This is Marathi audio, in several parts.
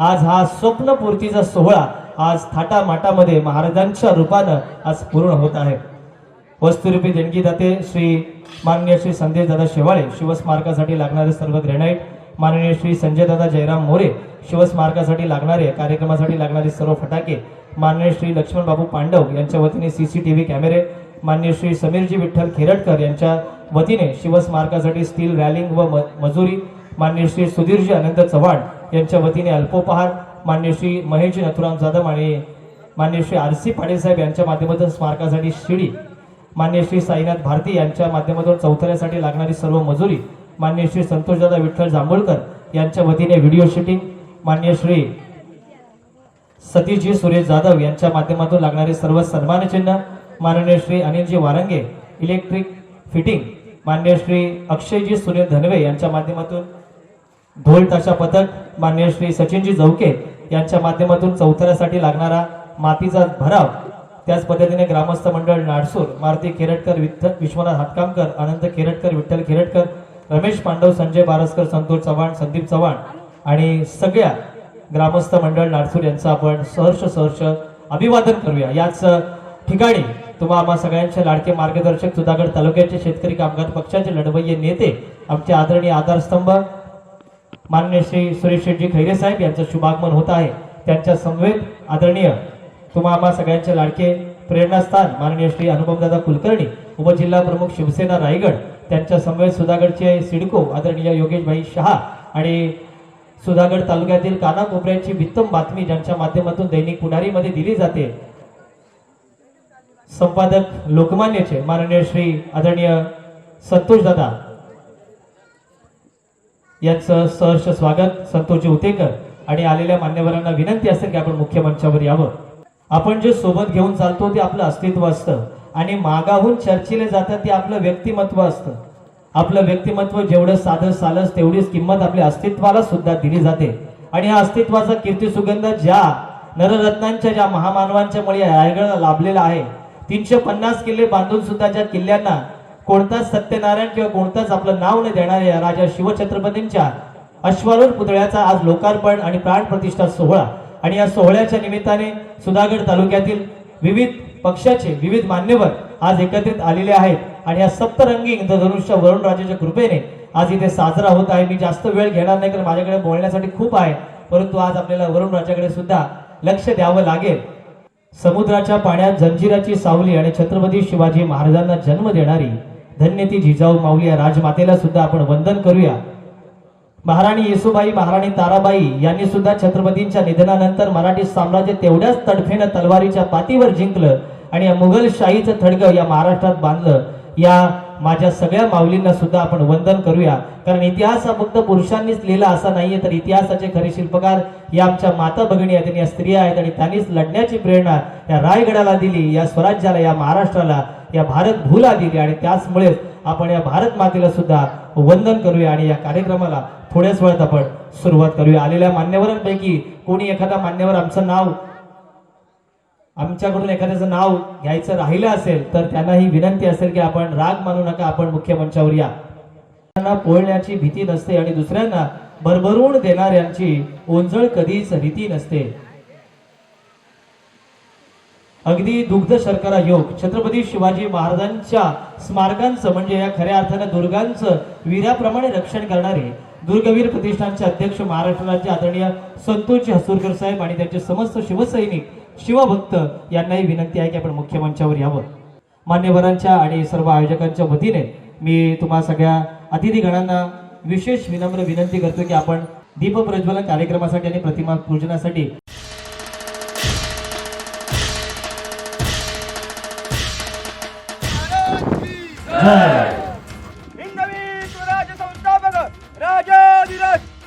आज हा स्वप्नपूर्तीचा सोहळा आज थाटामाटामध्ये महाराजांच्या रूपानं आज पूर्ण होत आहे। वस्तुरूपी देणगीदाते श्री माननीय श्री संदेश दादा शेवाळे शिवस्मारकासाठी लागणारे सर्व ग्रेनाइट, माननीय श्री संजय दादा जयराम मोरे शिवस्मारकासाठी लागणारे कार्यक्रमासाठी लागणारे सर्व फटाके, माननीय श्री लक्ष्मण बाबू पांडव यांच्या वतीने सीसीटीव्ही कॅमेरे, माननीय श्री समीरजी विठ्ठल खेरडकर यांच्या वतीने शिवस्मारकासाठी स्टील रॅलिंग व मजुरी, माननीय श्री सुधीरजी अनंत चव्हाण यांच्या वतीने अल्पोपहार, माननीय श्री महेशजी नथुराम जाधव आणि माननीय श्री आरसी पाटील साहेब यांच्या माध्यमातून स्मारकासाठी शिडी, माननीय श्री साईनाथ भारती यांच्या माध्यमातून चौथऱ्यासाठी लागणारी सर्व मजुरी, माननीय श्री संतोषदादा विठ्ठल जांभूळकर यांच्या वतीने व्हिडिओ शूटिंग, माननीय श्री सतीशजी सुरेश जाधव यांच्या माध्यमातून लागणारे सर्व सन्मान चिन्ह, माननीय श्री अनिलजी वारंगे इलेक्ट्रिक फिटिंग, माननीय श्री अक्षयजी सुनील धनवे यांच्या माध्यमातून ढोल ताशा पथक, माननीय श्री सचिनजी जवके यांच्या माध्यमातून चौथऱ्यासाठी लागणारा मातीचा भराव, त्याच पद्धतीने ग्रामस्थ मंडळ नाडसूर, मारुती खेरटकर, विश्वनाथ हातकामकर, अनंत खेरटकर, विठ्ठल खेरटकर, रमेश पांडव, संजय बारसकर, संतोष चव्हाण, संदीप चव्हाण आणि सगळ्या ग्रामस्थ मंडळ नाडसूर यांचं आपण सहर्ष अभिवादन करूया। याच ठिकाणी तुम्हा सगळ्यांचे लाडके मार्गदर्शक सुधागड तालुक्याचे शेतकरी कामगार पक्षाचे लढवय्ये नेते आमचे आदरणीय आधारस्तंभ माननीय श्री सुरेश शेट्टी खैरे साहेब यांचं शुभागमन होत आहे। त्यांच्या समवेत आदरणीय तुम्हा सगळ्यांचे लाडके प्रेरणास्थान माननीय श्री अनुपमदादा कुलकर्णी उपजिल्हा प्रमुख शिवसेना रायगड, त्यांच्या समवेत सुधागडचे सिडको आदरणीय योगेश भाई शहा आणि सुधागड तालुक्यातील कानाकोपऱ्याची वित्तम बातमी ज्यांच्या माध्यमातून दैनिक पुढारी मध्ये दिली जाते, संपादक लोकमान्यचे माननीय श्री आदरणीय संतोष दादा यांचं सहर्ष स्वागत, संतोषजी उतेकर आणि आलेल्या मान्यवरांना विनंती असेल की आपण मुख्य मंचावर यावं। आपण जे सोबत घेऊन चालतो ते आपलं अस्तित्व असतं आणि मागाहून चर्चेले जातं ते आपलं व्यक्तिमत्व असतं। आपलं व्यक्तिमत्व जेवढं साधं सालस तेवढीच किंमत आपल्या अस्तित्वाला सुद्धा दिली जाते आणि हा अस्तित्वाचा कीर्ती सुगंध ज्या नररत्नांच्या ज्या महामानवांच्या मुळे रायगडला लाभलेला आहे, 350 किल्ले बांधून सुद्धा ज्या किल्ल्यांना कोणताच सत्यनारायण किंवा कोणताच आपलं नाव न देणाऱ्या राजा शिवछत्रपतींच्या अश्वारूढ पुतळ्याचा आज लोकार्पण आणि प्राण प्रतिष्ठा सोहळा आणि या सोहळ्याच्या निमित्ताने सुधागड तालुक्यातील विविध पक्षाचे विविध मान्यवर आज एकत्रित आलेले आहेत आणि या सप्तरंगी इंद्रधनुष्य वरुणराजाच्या कृपेने आज इथे साजरा होत आहे। मी जास्त वेळ घेणार नाही कारण माझ्याकडे बोलण्यासाठी खूप आहे, परंतु आज आपल्याला वरुणराजाकडे सुद्धा लक्ष द्यावं लागेल। समुद्राच्या पाण्यात जंजिराची सावली आणि छत्रपती शिवाजी महाराजांना जन्म देणारी धन्य ती जिजाऊ माऊली या राजमातेला सुद्धा आपण वंदन करूया। महाराणी येसुबाई, महाराणी ताराबाई यांनी सुद्धा छत्रपतींच्या निधनानंतर मराठी साम्राज्य तेवढ्याच तडफेनं तलवारीच्या पातीवर जिंकलं आणि या मुघलशाहीचं थडगं या महाराष्ट्रात बांधलं। या माझ्या सगळ्या माऊलींना सुद्धा आपण वंदन करूया, कारण इतिहास हा फक्त पुरुषांनीच लिहिला असा नाहीये, तर इतिहासाचे खरे शिल्पकार या आमच्या माता भगिनी आहेत, या स्त्रिया आहेत आणि त्यांनीच लढण्याची प्रेरणा या रायगडाला दिली, या स्वराज्याला, या महाराष्ट्राला, या भारत भूला दिली आणि त्याचमुळे आपण या भारत मातेला सुद्धा वंदन करूया आणि या कार्यक्रमाला थोड्याच वेळात आपण सुरुवात करूया। आलेल्या मान्यवरांपैकी कोणी एखादा मान्यवर आमच्याकडून एखाद्याचं नाव घ्यायचं राहिलं असेल तर त्यांना ही विनंती असेल की आपण राग मानू नका, आपण मुख्य मंचावर या। त्यांना पोळण्याची भीती नसते आणि दुसऱ्यांना भरभरून देणाऱ्यांची ओंजळ कधीच रीती नसते। अगदी दुग्ध शर्करा योग छत्रपती शिवाजी महाराजांच्या स्मारकांचं म्हणजे या खऱ्या अर्थानं दुर्गांचं वीराप्रमाणे रक्षण करणारे दुर्गवीर प्रतिष्ठानचे अध्यक्ष महाराष्ट्र राज्य आदरणीय संतोषजी हसूरकर साहेब आणि त्यांचे समस्त शिवसैनिक शिवभक्त यांनाही विनंती आहे की आपण मुख्य मंचावर यावं। मान्यवरांच्या आणि सर्व आयोजकांच्या वतीने मी तुम्हा सगळ्या अतिथीगणांना विशेष विनम्र विनंती करतो की आपण दीप प्रज्वलन कार्यक्रमासाठी आणि प्रतिमा पूजनासाठी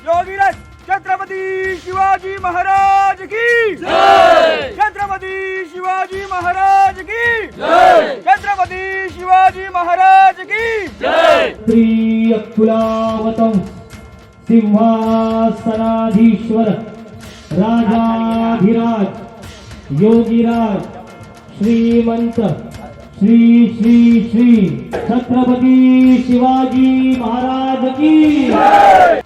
योगीराज छत्रपती शिवाजी महाराज की जय, छत्रपती शिवाजी महाराज की जय, छत्रपती शिवाजी महाराज की जय। श्री अकुलावतम सिंहासनाधीश्वर राजाधिराज योगीराज श्रीमंत श्री श्री श्री छत्रपती शिवाजी महाराज की जय।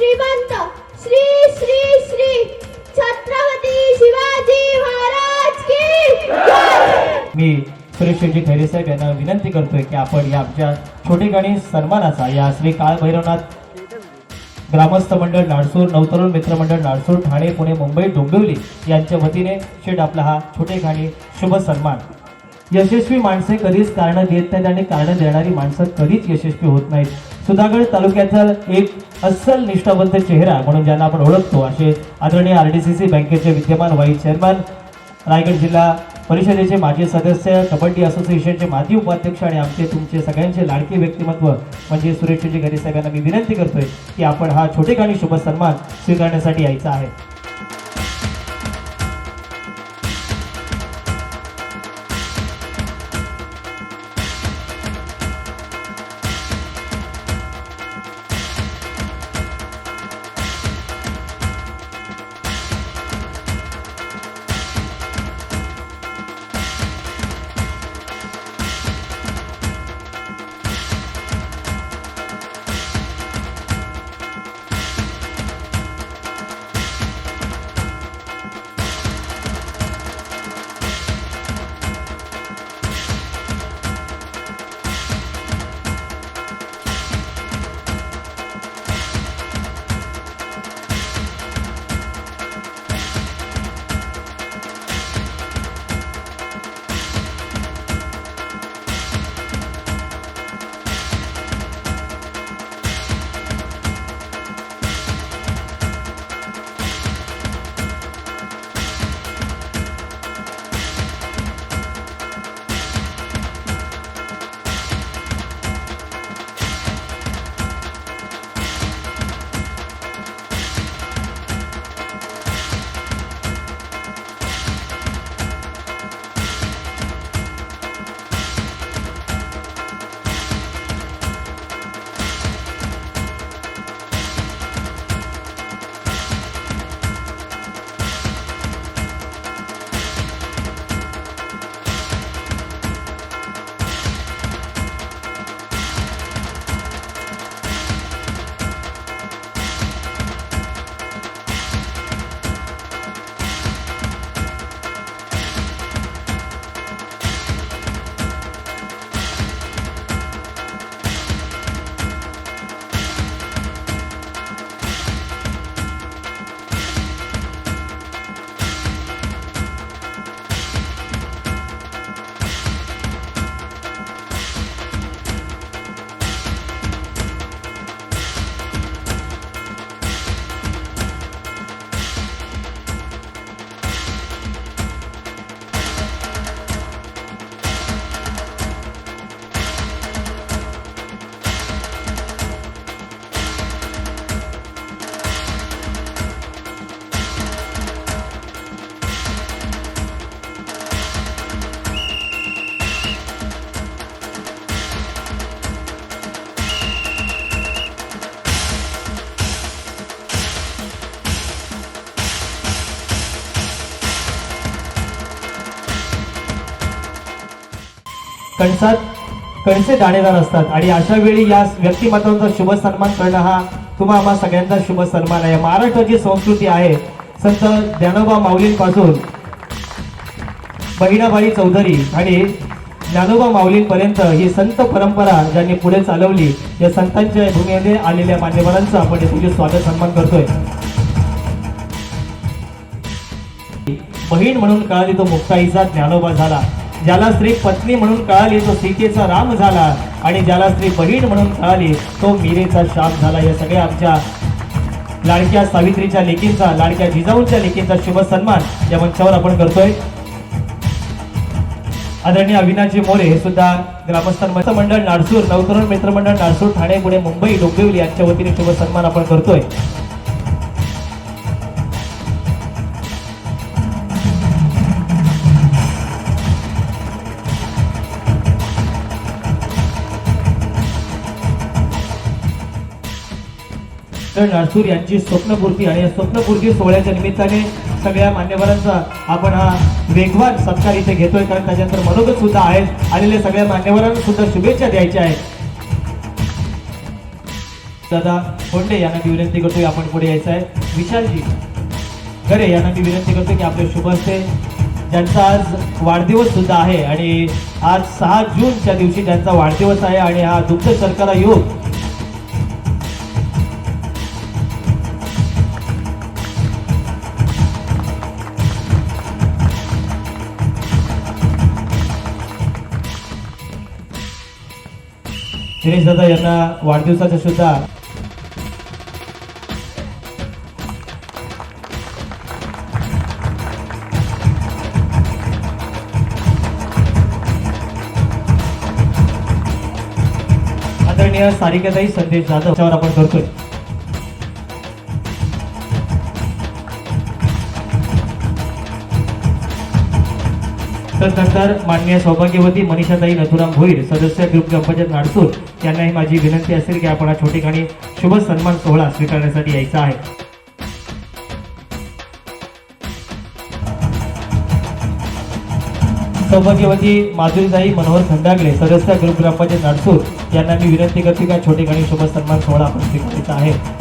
श्रीमंत श्री श्री श्री छत्रपती शिवाजी महाराज की जय. मी सुरेशजी खैरे साहेब यांना विनंती करतोय की आपण या आमच्या छोटेखानी सन्मानाचा या श्री काळ भैरवनाथ ग्रामस्थ मंडळ नाडसूर, नवतरुण मित्र मंडळ नाडसूर, ठाणे, पुणे, मुंबई, डोंबिवली यांच्या वतीने शेट आपला हा छोटेखानी शुभ सन्मान. यशस्वी माणसे कधीच कारण देत नाहीत आणि कारण देणारी माणसं कधीच यशस्वी होत नाहीत. सुधागड तालुक्याचा एक अस्सल निष्ठावंत चेहरा म्हणून ज्यांना आपण ओळखतो असे आदरणीय RDCC बँकेचे विद्यमान व्हाईस चेअरमन, रायगड जिल्हा परिषदेचे माजी सदस्य, कबड्डी असोसिएशनचे माजी उपाध्यक्ष आणि आमचे तुमचे सगळ्यांचे लाडके व्यक्तिमत्व म्हणजे सुरेशजी खैरे साहेबांना मी विनंती करतोय की आपण हा छोटेखानी शुभ सन्मान स्वीकारण्यासाठी यायचा आहे. कणसात कणसे दाणेदार असतात आणि अशा वेळी या व्यक्तिमत्वांचा शुभ सन्मान करणं हा तुम्हा आम्हा सगळ्यांचा शुभ सन्मान आहे. महाराष्ट्राची संस्कृती आहे संत ज्ञानोबा माऊलींपासून बहिणाबाई चौधरी आणि ज्ञानोबा माऊलींपर्यंत ही संत परंपरा ज्यांनी पुढे चालवली, या संतांच्या भूमीने आलेल्या मान्यवरांचं आपण तुझे स्वागत सन्मान करतोय. बहीण म्हणून कळाली तो मुक्ताईचा ज्ञानोबा झाला, ज्याला स्त्री पत्नी म्हणून कळाली तो सीतेचा राम झाला आणि ज्याला स्त्री बहीण म्हणून कळाली तो मीरेचा श्याम झाला. या सगळ्या आमच्या लाडक्या सावित्रीच्या लेकींचा, लाडक्या जिजाऊंच्या लेकींचा शुभ सन्मान या मंचावर आपण करतोय. आदरणीय अविनाशजी मोरे हे सुद्धा ग्रामस्थांमध्ये मंडळ नाडसूर, नवतरुण मित्र मंडळ नाडसूर, ठाणे, पुणे, मुंबई, डोंबिवली यांच्या वतीने शुभ सन्मान आपण करतोय. नाडसूर यांची स्वप्नपूर्ती आणि या स्वप्नपूर्ती सोहळ्याच्या निमित्ताने सगळ्या मान्यवरांचा आपण हा वेगवान सत्कार इथे घेतोय, कारण त्याच्यानंतर मनोगत सुद्धा आहेत. आलेल्या सगळ्या मान्यवरांना सुद्धा शुभेच्छा द्यायच्या आहेत. दादा कोंडे यांना मी विनंती करतो की आपण पुढे यायचं आहे. विशालजी खरे यांना मी विनंती करतो की आपले शुभ हस्ते, ज्यांचा आज वाढदिवस सुद्धा आहे आणि आज 6 जूनच्या दिवशी त्यांचा वाढदिवस आहे आणि हा दुग्ध शर्करा योग दिनेश दादा यांना वाढदिवसाच्या सुद्धा आदरणीय सारिकाताई संदेश जाधव याच्यावर आपण करतोय. नंतर माननीय सौभाग्यवती मनीषाताई नथुराम भोईर सदस्य ग्रुप ग्रामपंचायत नाडसूर यांनाही माझी विनंती असेल की आपण छोटे ठिकाणी शुभ सन्मान सोहळा स्वीकारण्यासाठी यायचा आहे. सौभाग्यवती माधुरीताई मनोहर खंडागळे सदस्य ग्रुप ग्रामपंचायत नाडसूर यांना मी विनंती करते की छोटे ठिकाणी शुभ सन्मान सोहळा आपण स्वीकारायचा आहे.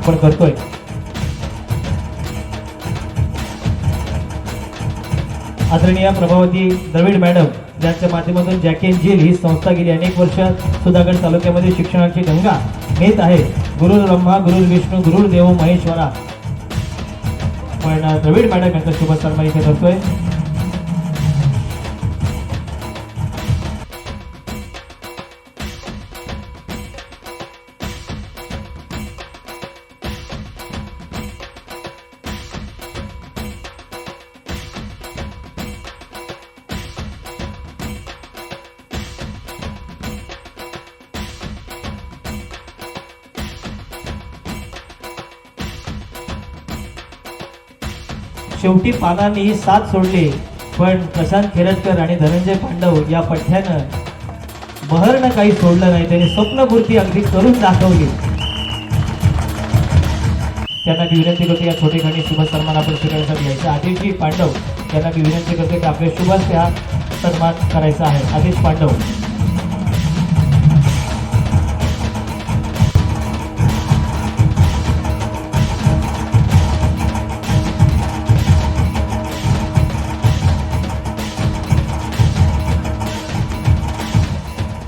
आपण करतोय. आदरणीय प्रभावती द्रविड मॅडम ज्यांच्या माध्यमातून जॅक अँड जिल ही संस्था गेली अनेक वर्ष सुधागड तालुक्यामध्ये शिक्षणाची गंगा नेत आहे. गुरु ब्रह्मा गुरु विष्णू गुरु देव महेश्वरा. पण द्रविड मॅडम यांचा शुभ सन्मान इथे करतोय. शेवटी पानांनी ही साथ सोडली, पण प्रशांत खेरटकर आणि धनंजय पांडव या पठ्ठ्यानं बहरनं काही सोडलं नाही. त्यांनी स्वप्नपूर्ती अगदी करून दाखवली. त्यांना मी विनंती करतो या छोटे खाणी शुभ सन्मान आपण स्वीकारण्यासाठी यायचं. आदिशजी पांडव यांना मी विनंती करतो की आपल्या शुभ हस्ते हा सन्मान करायचा आहे. आदिश पांडव.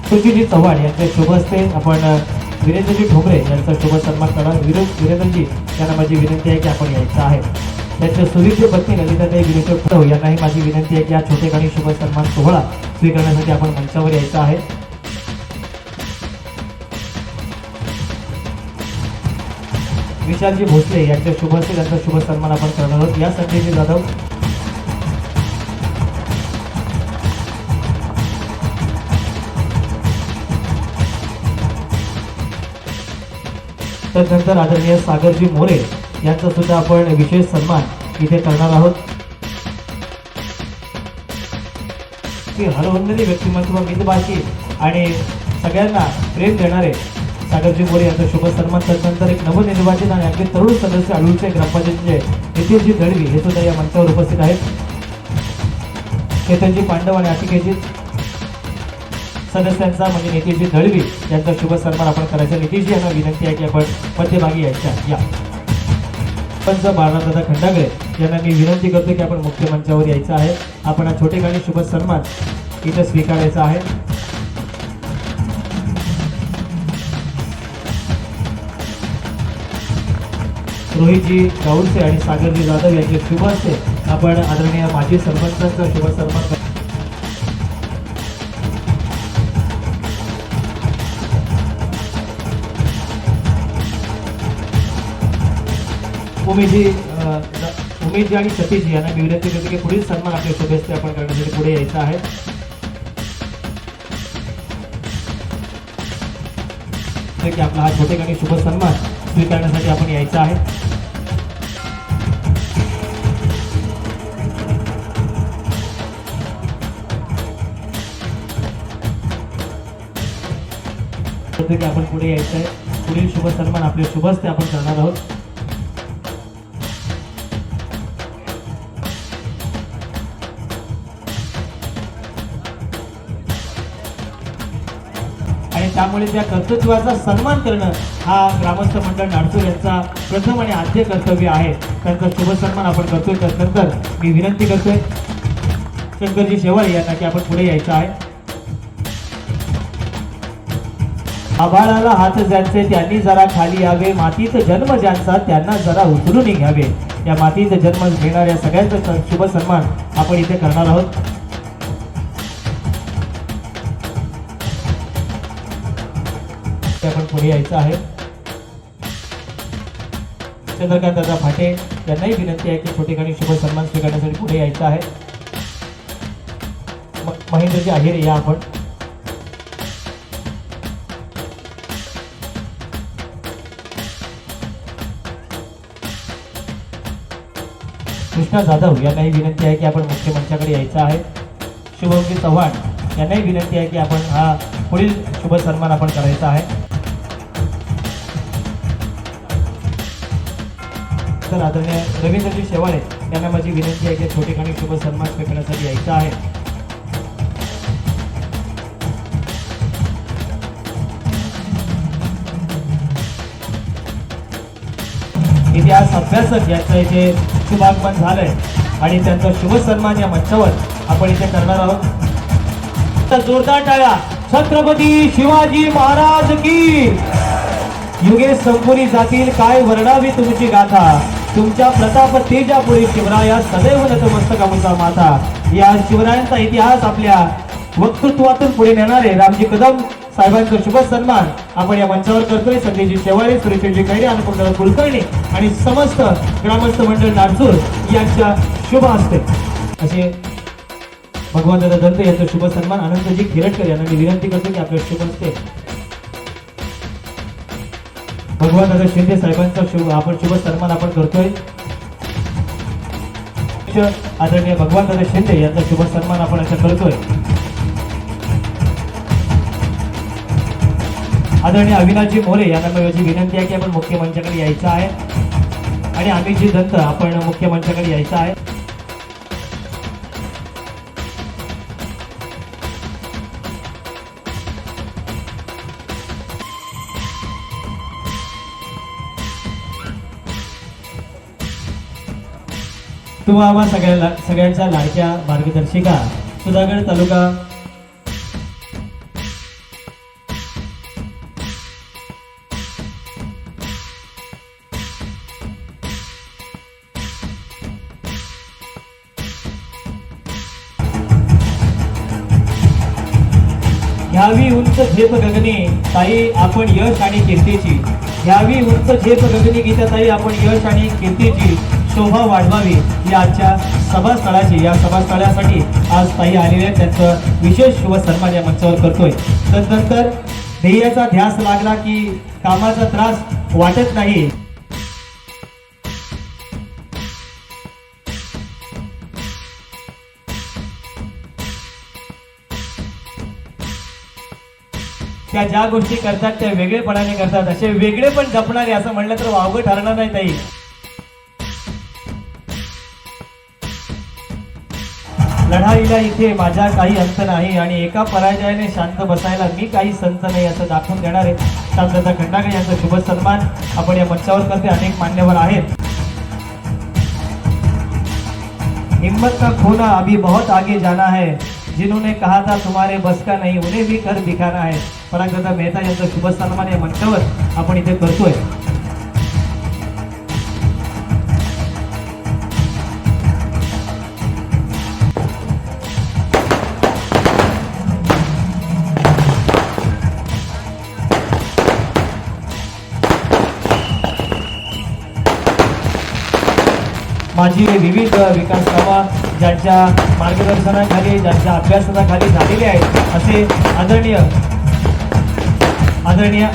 सुशीलजी चव्हाण यांच्या शुभ हस्ते आपण वीरेंद्रजी ठोंबरे यांचा शुभ सन्मान करणार. वीरेंद्रजी यांना माझी विनंती आहे की आपण यायचं आहे. त्यांच्या सुविद्य पत्नी ललिताताई गिरीश्वर पटव यांनाही माझी विनंती आहे की या छोटे खाणी शुभ सन्मान सोहळा स्वीकारण्यासाठी आपण मंचावर यायचं आहे. विशालजी भोसले यांच्या शुभ हस्ते त्यांचा शुभ सन्मान आपण करणार आहोत. या संजयजी जाधव. त्यानंतर आदरणीय सागरजी मोरे यांचा सुद्धा आपण विशेष सन्मान इथे करणार आहोत. हरहुन्नरी व्यक्तिमत्व, मितभाषी आणि सगळ्यांना प्रेम देणारे सागरजी मोरे यांचा शुभ सन्मान. त्यानंतर एक नवनिर्वाचित आणि अगदी तरुण सदस्य अडूळचे ग्रामपंचायतीचे नितीनजी दळवी हे सुद्धा या मंचावर उपस्थित आहेत. केतनजी पांडव आणि आशिकेजी सदस्यांचा म्हणजे नितीशजी दळवी यांचा शुभ सन्मान आपण करायचा. नितीशजी यांना विनंती आहे की आपण मध्यभागी यायच्या. या पंच बाळादादा खंडागळे यांना मी विनंती करतो की आपण मुख्य मंचावर यायचं आहे. आपण हा छोटे खाणी शुभ सन्मान इथे स्वीकारायचा आहे. रोहितजी गाऊडसे आणि सागरजी जाधव यांचे शुभ हस्ते आपण आदरणीय माजी सरपंचांचा शुभ सन्मान. उमेशजी आणि सतीशजी यांना मी विनंती करते की पुढील सन्मान आपल्या शुभेच्छा आपण करण्यासाठी पुढे यायचं आहे. की आपला हा छोटे खाणी शुभ सन्मान स्वीकारण्यासाठी आपण यायचं आहे. आपण पुढे यायचं आहे. पुढील शुभ सन्मान आपले शुभ हस्ते आपण करणार आहोत. त्यामुळे त्या कर्तृत्वाचा सन्मान करणं हा ग्रामस्थ मंडळ नाडसूर यांचा प्रथम आणि आद्य कर्तव्य आहे. त्यांचा शुभ सन्मान आपण करतोय. त्यानंतर मी विनंती करतोय शंकरजी शेवाळे यांना की आपण पुढे यायचं आहे. आभाळाला हात ज्यांचे त्यांनी जरा खाली यावे, मातीत जन्म ज्यांचा त्यांना जरा उचलून घ्यावे. या मातीत जन्म घेणाऱ्या सगळ्यांचा शुभ सन्मान आपण इथे करणार आहोत. आपण पुढे यायचं आहे. चंद्रकांत दादा फाटे यांनाही विनंती आहे की छोटेखानी शुभ सन्मान स्वीकारण्यासाठी पुढे यायचं आहे. महेंद्रजी आहेर या आपण. कृष्णा जाधव यांनाही विनंती आहे की आपण मुख्य मंचाकडे यायचं आहे. शुभमजी चव्हाण यांनाही विनंती आहे की आपण हा पुढील शुभ सन्मान आपण करायचा आहे. तर आदरणीय रवींद्रजी शेवाळे यांना माझी विनंती आहे की छोटेखानी शुभ सन्मान स्वीकारण्यासाठी यायचं आहे. इतिहास अभ्यासक यांचं इथे शुभागमन झालंय आणि त्यांचा शुभ सन्मान या मंचावर आपण इथे करणार आहोत. तर जोरदार टाळ्या छत्रपती शिवाजी महाराज की. युगे संपुरी जातील काय वर्णावी तुमची गाथा, तुमच्या प्रताप तेजा पुढे शिवराया सदैव नतमस्तक आमचा माथा. या शिवरायांचा इतिहास आपल्या वक्तृत्वातून पुढे नेणारे रामजी कदम साहेबांचा शुभ सन्मान आपण या मंचावर करतोय. संजयजी शेवाळे, सुरेशजी खैरे, अनुपमदादा कुलकर्णी आणि समस्त ग्रामस्थ मंडळ नाडसूर यांच्या शुभ हस्ते असे भगवान दादा दंत यांचा शुभ सन्मान अनंतजी खिरटकर यांना मी विनंती करतो की आपल्या शुभ हस्ते भगवान दादा शिंदे साहेबांचा आपण शुभ सन्मान आपण करतोय. आदरणीय भगवान दादा शिंदे यांचा शुभ सन्मान आपण असं करतोय. आदरणीय अविनाशजी मोरे यांना माझी विनंती आहे की आपण मुख्य मंचाकडे यायचं आहे आणि अमितजी दत्त आपण मुख्य मंचाकडे यायचं आहे. तुम्हा सगळ्यांच्या लाडक्या मार्गदर्शिका सुधागड तालुका घ्यावी उंच झेप गगनी ताई आपण यश आणि कीर्तीची. घ्यावी उंच झेप गगनी गीताताई आपण यश आणि कीर्तीची शोभा वाढवावी या आजच्या सभास्थळाची. या सभास्थळासाठी आज ताई आलेले त्यांचं विशेष शुभ सन्मान या मंचावर करतोय. तदनंतर ध्येयाचा ध्यास लागला की कामाचा त्रास वाटत नाही. त्या ज्या गोष्टी करतात त्या वेगळेपणाने करतात. असे वेगळे पण जपणारे असं म्हणलं तर वावगं ठरणार नाही ताई. लढाईला इथे माझा काही अंत नाही आणि एका पराजयाने शांत बसायला मी काही संत नाही असं दाखवून देणारे शांतता खंडागळे यांचा शुभ सन्मान आपण या मंचावर करते. अनेक मान्यवर आहेत. हिम्मत का खोना अभी बहुत आगे जाना है, जिन्होंने कहा था तुम्हारे बस का नहीं उन्हें भी कर दिखाना है. परागदादा मेहता यांचा शुभ सन्मान या मंचावर आपण इथे करतोय. माझी विविध विकास कामं ज्यांच्या मार्गदर्शनाखाली ज्यांच्या अभ्यासनाखाली झालेले आहेत असे आदरणीय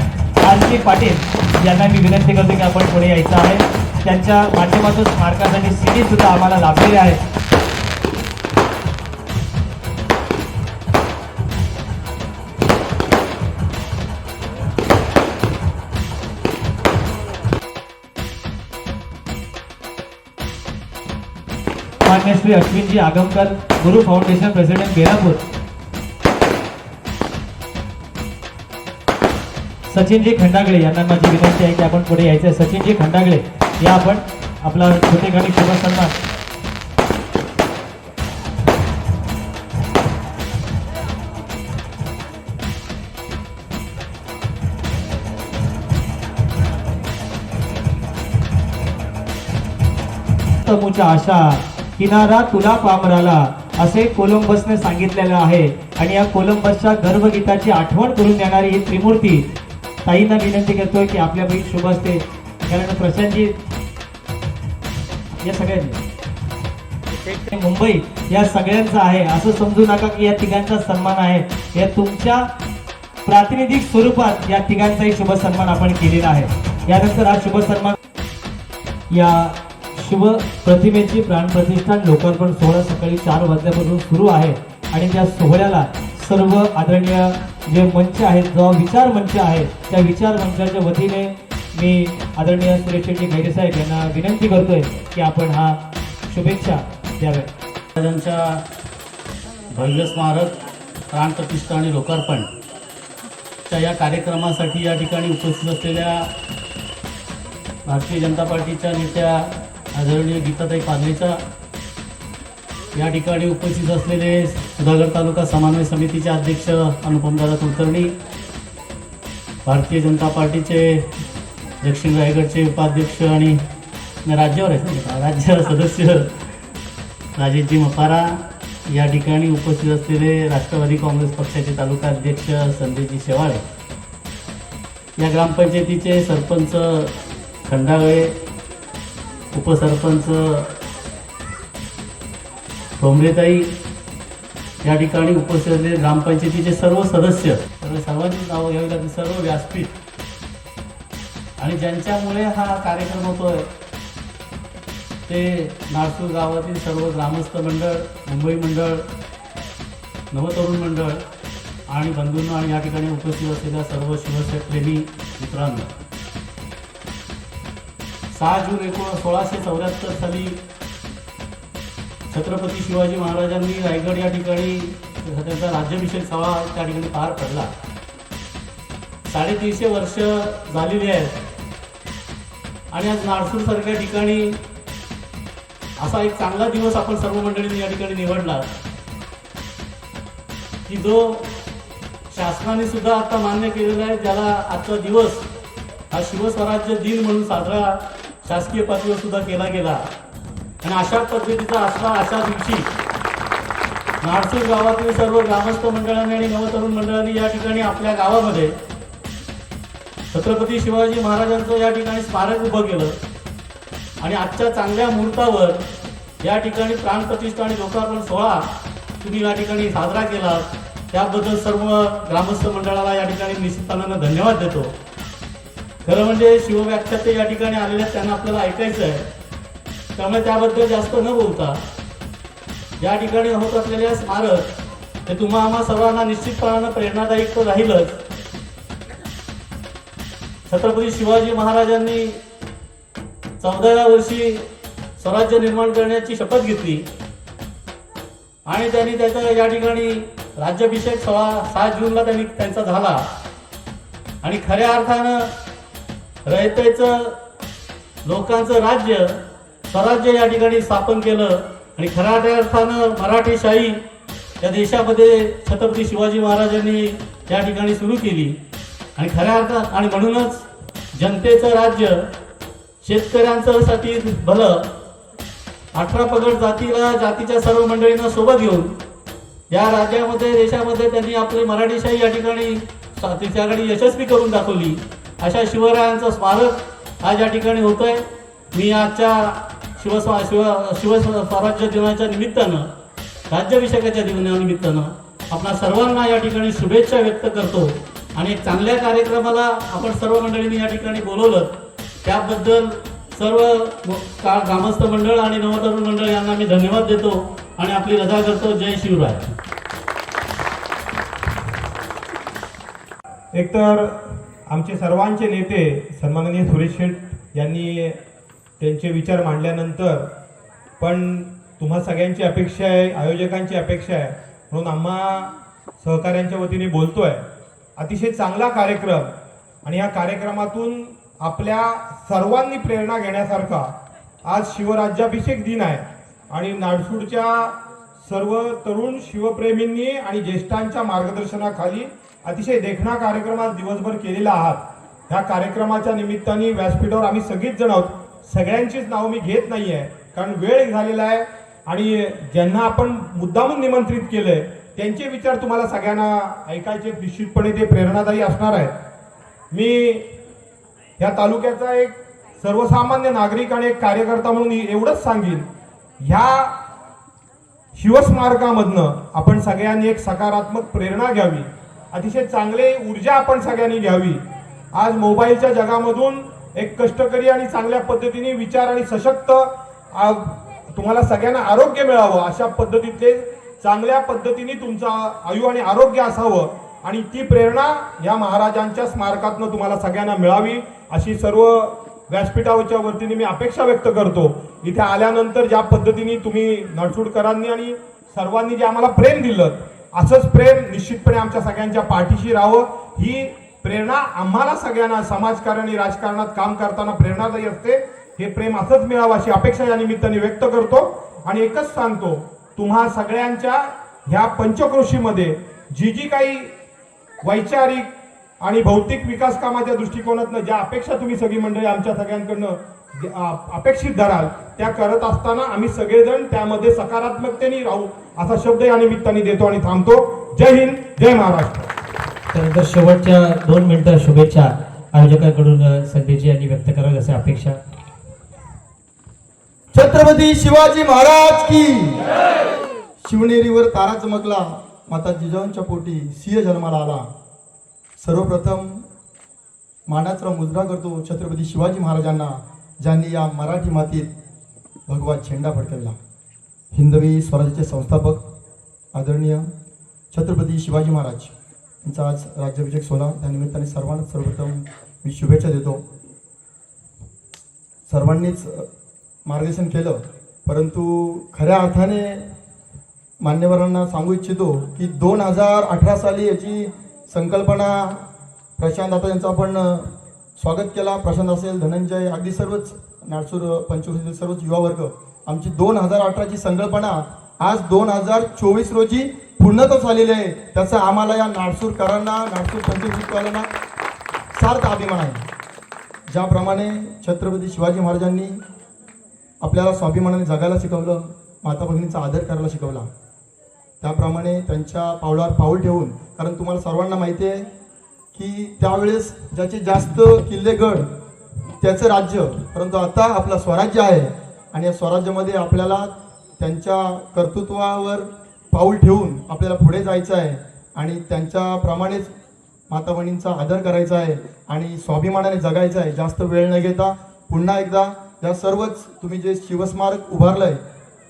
आरती पाटील यांना मी विनंती करतो की आपण पुढे यायचं आहे. त्यांच्या माध्यमातून स्मारकासाठी सीडी सुद्धा आम्हाला लाभलेले आहे. मान्य श्री अश्विनजी आगमकर, गुरु फाउंडेशन प्रेसिडेंट बेलापूर. सचिनजी खंडागळे यांना माझी विनंती आहे की आपण पुढे यायचं आहे. सचिनजी खंडागळे या आपण आपला छोटेखानी शुभ सन्मान. तमुच्या आशा किनारा तुला पामराला असे कोलंबसने सांगितलेलं आहे. आणि या कोलंबसच्या गर्भगीताची आठवण करून देणारी ही त्रिमूर्ती ताईंना विनंती करतोय की आपल्या बैल शुभ असते. कारण प्रशांतजी या सगळ्यांनी मुंबई या सगळ्यांचा आहे असं समजू नका की या तिघांचा सन्मान आहे. या तुमच्या प्रातिनिधिक स्वरूपात या तिघांचाही शुभ सन्मान आपण केलेला आहे. यानंतर हा शुभ सन्मान या शुभ प्रतिमेची प्राणप्रतिष्ठा लोकार्पण सोहळा सकाळी 4 वाजल्यापासून सुरू आहे. आणि त्या सोहळ्याला सर्व आदरणीय जे मंच आहेत, जो विचार मंच आहे, त्या विचार मंचाच्या वतीने मी आदरणीय सुरेश शेट्टी खैरे साहेब यांना विनंती करतोय की आपण हा शुभेच्छा द्याव्या. महाराजांच्या भव्य स्मारक प्राणप्रतिष्ठा आणि लोकार्पणच्या या कार्यक्रमासाठी या ठिकाणी उपस्थित असलेल्या भारतीय जनता पार्टीच्या नेत्या आदरणीय गीताताई पादरेच्या, या ठिकाणी उपस्थित असलेले सुधागड तालुका समन्वय समितीचे अध्यक्ष अनुपमदादा कुलकर्णी, भारतीय जनता पार्टीचे दक्षिण रायगडचे उपाध्यक्ष आणि राज्यावर आहेत राज्य सदस्य राजेशजी मपारा, या ठिकाणी उपस्थित असलेले राष्ट्रवादी काँग्रेस पक्षाचे तालुका अध्यक्ष संजयजी शेवाळे, या ग्रामपंचायतीचे सरपंच खंडागळे, उपसरपंच ठोंबरेताई, या ठिकाणी उपस्थित असलेले ग्रामपंचायतीचे सर्व सदस्य, सर्वांची नावं घ्यावी लागतील, सर्व व्यासपीठ आणि ज्यांच्यामुळे हा कार्यक्रम होतोय ते नारसूर गावातील सर्व ग्रामस्थ मंडळ, मुंबई मंडळ, नवतरुण मंडळ आणि बंधूंनो आणि या ठिकाणी उपस्थित असलेल्या सर्व शिवप्रेमी मित्रांनो. 6 जून 1674 साली छत्रपती शिवाजी महाराजांनी रायगड या ठिकाणी त्यांचा राज्याभिषेक सोहळा त्या ठिकाणी पार पडला. 350 वर्ष झालेली आहेत आणि आज नारसूर सारख्या ठिकाणी असा एक चांगला दिवस आपण सर्व मंडळींनी या ठिकाणी निवडला की जो शासनाने सुद्धा आता मान्य केलेला आहे, ज्याला आजचा दिवस हा शिवस्वराज्य दिन म्हणून साजरा शासकीय पातळीवर सुद्धा केला गेला. आणि अशा पद्धतीचा असला अशा दिवशी नारसूर गावातील सर्व ग्रामस्थ मंडळांनी आणि नवतरुण मंडळांनी या ठिकाणी आपल्या गावामध्ये छत्रपती शिवाजी महाराजांचं या ठिकाणी स्मारक उभं केलं. आणि आजच्या चांगल्या मुहूर्तावर या ठिकाणी प्राणप्रतिष्ठा आणि लोकार्पण सोहळा तुम्ही या ठिकाणी साजरा केला, त्याबद्दल सर्व ग्रामस्थ मंडळाला या ठिकाणी निश्चितपणानं धन्यवाद देतो. खरं म्हणजे शिवव्याख्याते या ठिकाणी आलेल्या त्यांना आपल्याला ऐकायचं आहे, त्यामुळे त्याबद्दल जास्त न बोलता या ठिकाणी होत असलेल्या स्मारक हे तुम्हा आम्हा सर्वांना निश्चितपणानं प्रेरणादायक तर राहीलच. छत्रपती शिवाजी महाराजांनी 14व्या वर्षी स्वराज्य निर्माण करण्याची शपथ घेतली आणि त्यांनी त्याचा या ठिकाणी राज्याभिषेक 7 जूनला त्यांचा झाला. आणि खऱ्या अर्थानं रयतेचं लोकांचं राज्य स्वराज्य या ठिकाणी स्थापन केलं आणि खऱ्या अर्थानं मराठीशाही या देशामध्ये छत्रपती शिवाजी महाराजांनी या ठिकाणी सुरू केली. आणि खऱ्या अर्थात आणि म्हणूनच जनतेचं राज्य, शेतकऱ्यांचं साठी भलं, 18 पगड जातीच्या सर्व मंडळींना सोबत घेऊन या राज्यामध्ये देशामध्ये त्यांनी आपली मराठीशाही या ठिकाणी त्याकडे यशस्वी करून दाखवली. अशा शिवरायांचं स्मारक आज या ठिकाणी होत आहे. मी आजच्या शिवस्वराज्य दिनाच्या निमित्तानं, राज्याभिषेकाच्या दिनानिमित्तानं आपणा सर्वांना या ठिकाणी शुभेच्छा व्यक्त करतो. आणि एक चांगल्या कार्यक्रमाला आपण सर्व मंडळींनी या ठिकाणी बोलवलं, त्याबद्दल सर्व ग्रामस्थ मंडळ आणि नवतरुण मंडळ यांना मी धन्यवाद देतो आणि आपली रजा करतो. जय शिवराय. एकतर आमचे सर्वांचे नेते सन्माननीय सुरेश शेठ यांनी त्यांचे विचार मांडल्यानंतर पण तुम्हा सगळ्यांची अपेक्षा आहे, आयोजकांची अपेक्षा आहे म्हणून आम्हा सहकाऱ्यांच्या वतीने बोलतोय. अतिशय चांगला कार्यक्रम आणि या कार्यक्रमातून आपल्या सर्वांनी प्रेरणा घेण्यासारखा आज शिवराज्याभिषेक दिन आहे आणि नाडसूडच्या सर्व तरुण शिवप्रेमींनी आणि ज्येष्ठांच्या मार्गदर्शनाखाली अतिशय देखणा कार्यक्रम आज दिवसभर केलेला आहात. ह्या कार्यक्रमाच्या निमित्ताने व्यासपीठावर आम्ही सगळीच जण आहोत. सगळ्यांचीच नावं मी घेत नाही आहे कारण वेळ झालेला आहे आणि ज्यांना आपण मुद्दामून निमंत्रित केलंय त्यांचे विचार तुम्हाला सगळ्यांना ऐकायचे, निश्चितपणे ते प्रेरणादायी असणार आहेत. मी या तालुक्याचा एक सर्वसामान्य नागरिक आणि एक कार्यकर्ता म्हणून एवढंच सांगेन, ह्या शिवस्मारकामधनं आपण सगळ्यांनी एक सकारात्मक प्रेरणा घ्यावी, अतिशय चांगले ऊर्जा आपण सगळ्यांनी घ्यावी. आज मोबाईलच्या जगामधून एक कष्टकरी आणि चांगल्या पद्धतीने विचार आणि सशक्त तुम्हाला सगळ्यांना आरोग्य मिळावं अशा पद्धतीतले चांगल्या पद्धतीने तुमचं आयु आणि आरोग्य असावं आणि ती प्रेरणा या महाराजांच्या स्मारकातनं तुम्हाला सगळ्यांना मिळावी अशी सर्व व्यासपीठावरच्या वतीने मी अपेक्षा व्यक्त करतो. इथे आल्यानंतर ज्या पद्धतीने तुम्ही नाडसूडकरांनी आणि सर्वांनी जे आम्हाला प्रेम दिलं, असंच प्रेम निश्चितपणे आमच्या सगळ्यांच्या पाठीशी राहावं. ही प्रेरणा आम्हाला सगळ्यांना समाजकारण आणि राजकारणात काम करताना प्रेरणादायी असते. हे प्रेम असंच मिळावं अशी अपेक्षा या निमित्ताने व्यक्त करतो आणि एकच सांगतो, तुम्हा सगळ्यांच्या ह्या पंचक्रोशीमध्ये जी जी काही वैचारिक आणि भौतिक विकास कामाच्या दृष्टिकोनातनं ज्या अपेक्षा तुम्ही सगळी मंडळी आमच्या सगळ्यांकडनं अपेक्षित धराल त्या करत असताना आम्ही सगळेजण त्यामध्ये सकारात्मकतेने राहू असा शब्द या निमित्ताने देतो आणि थांबतो. जय हिंद, जय महाराष्ट्र. त्यानंतर शेवटच्या 2 मिनिटं शुभेच्छा आयोजकांकडून संदेश यांनी व्यक्त करावी अशी अपेक्षा. छत्रपती शिवाजी महाराज की. शिवनेरीवर तारा चमकला, माता जिजाऊंच्या पोटी सिंह जन्माला आला. सर्वप्रथम मानाचा मुजरा करतो छत्रपती शिवाजी महाराजांना, ज्यांनी या मराठी मातीत भगवा झेंडा फडकवला. हिंदवी स्वराज्याचे संस्थापक आदरणीय छत्रपती शिवाजी महाराज यांचा आज राज्याभिषेक सोहळा, त्यानिमित्ताने सर्वांना सर्वप्रथम मी शुभेच्छा देतो. सर्वांनीच मार्गदर्शन केलं, परंतु खऱ्या अर्थाने मान्यवरांना सांगू इच्छितो की 2018 साली याची संकल्पना प्रशांत आता यांचं आपण स्वागत केला. प्रशांत असेल, धनंजय, अगदी सर्वच नाडसूर पंचक्रोशीतील सर्वच युवा वर्ग, आमची 2018ची संकल्पना आज 2024 रोजी पूर्णत्वास आलेली आहे. त्याचा आम्हाला या नाडसूरकरांना, नाडसूर पंचक्रोशीवाल्यांना सार्थ अभिमान आहे. ज्याप्रमाणे छत्रपती शिवाजी महाराजांनी आपल्याला स्वाभिमानाने जगायला शिकवलं, माता भगिनींचा आदर करायला शिकवला, त्याप्रमाणे त्यांच्या पावलावर पाऊल ठेवून, कारण तुम्हाला सर्वांना माहिती आहे की त्यावेळेस ज्याचे जास्त किल्लेगड त्याचं राज्य, परंतु आता आपलं स्वराज्य आहे आणि या स्वराज्यामध्ये आपल्याला त्यांच्या कर्तृत्वावर पाऊल ठेवून आपल्याला पुढे जायचं आहे आणि त्यांच्याप्रमाणेच माता भगिनींचा आदर करायचा आहे आणि स्वाभिमानाने जगायचं आहे. जास्त वेळ न घेता पुन्हा एकदा या सर्वच तुम्ही जे शिवस्मारक उभारलंय,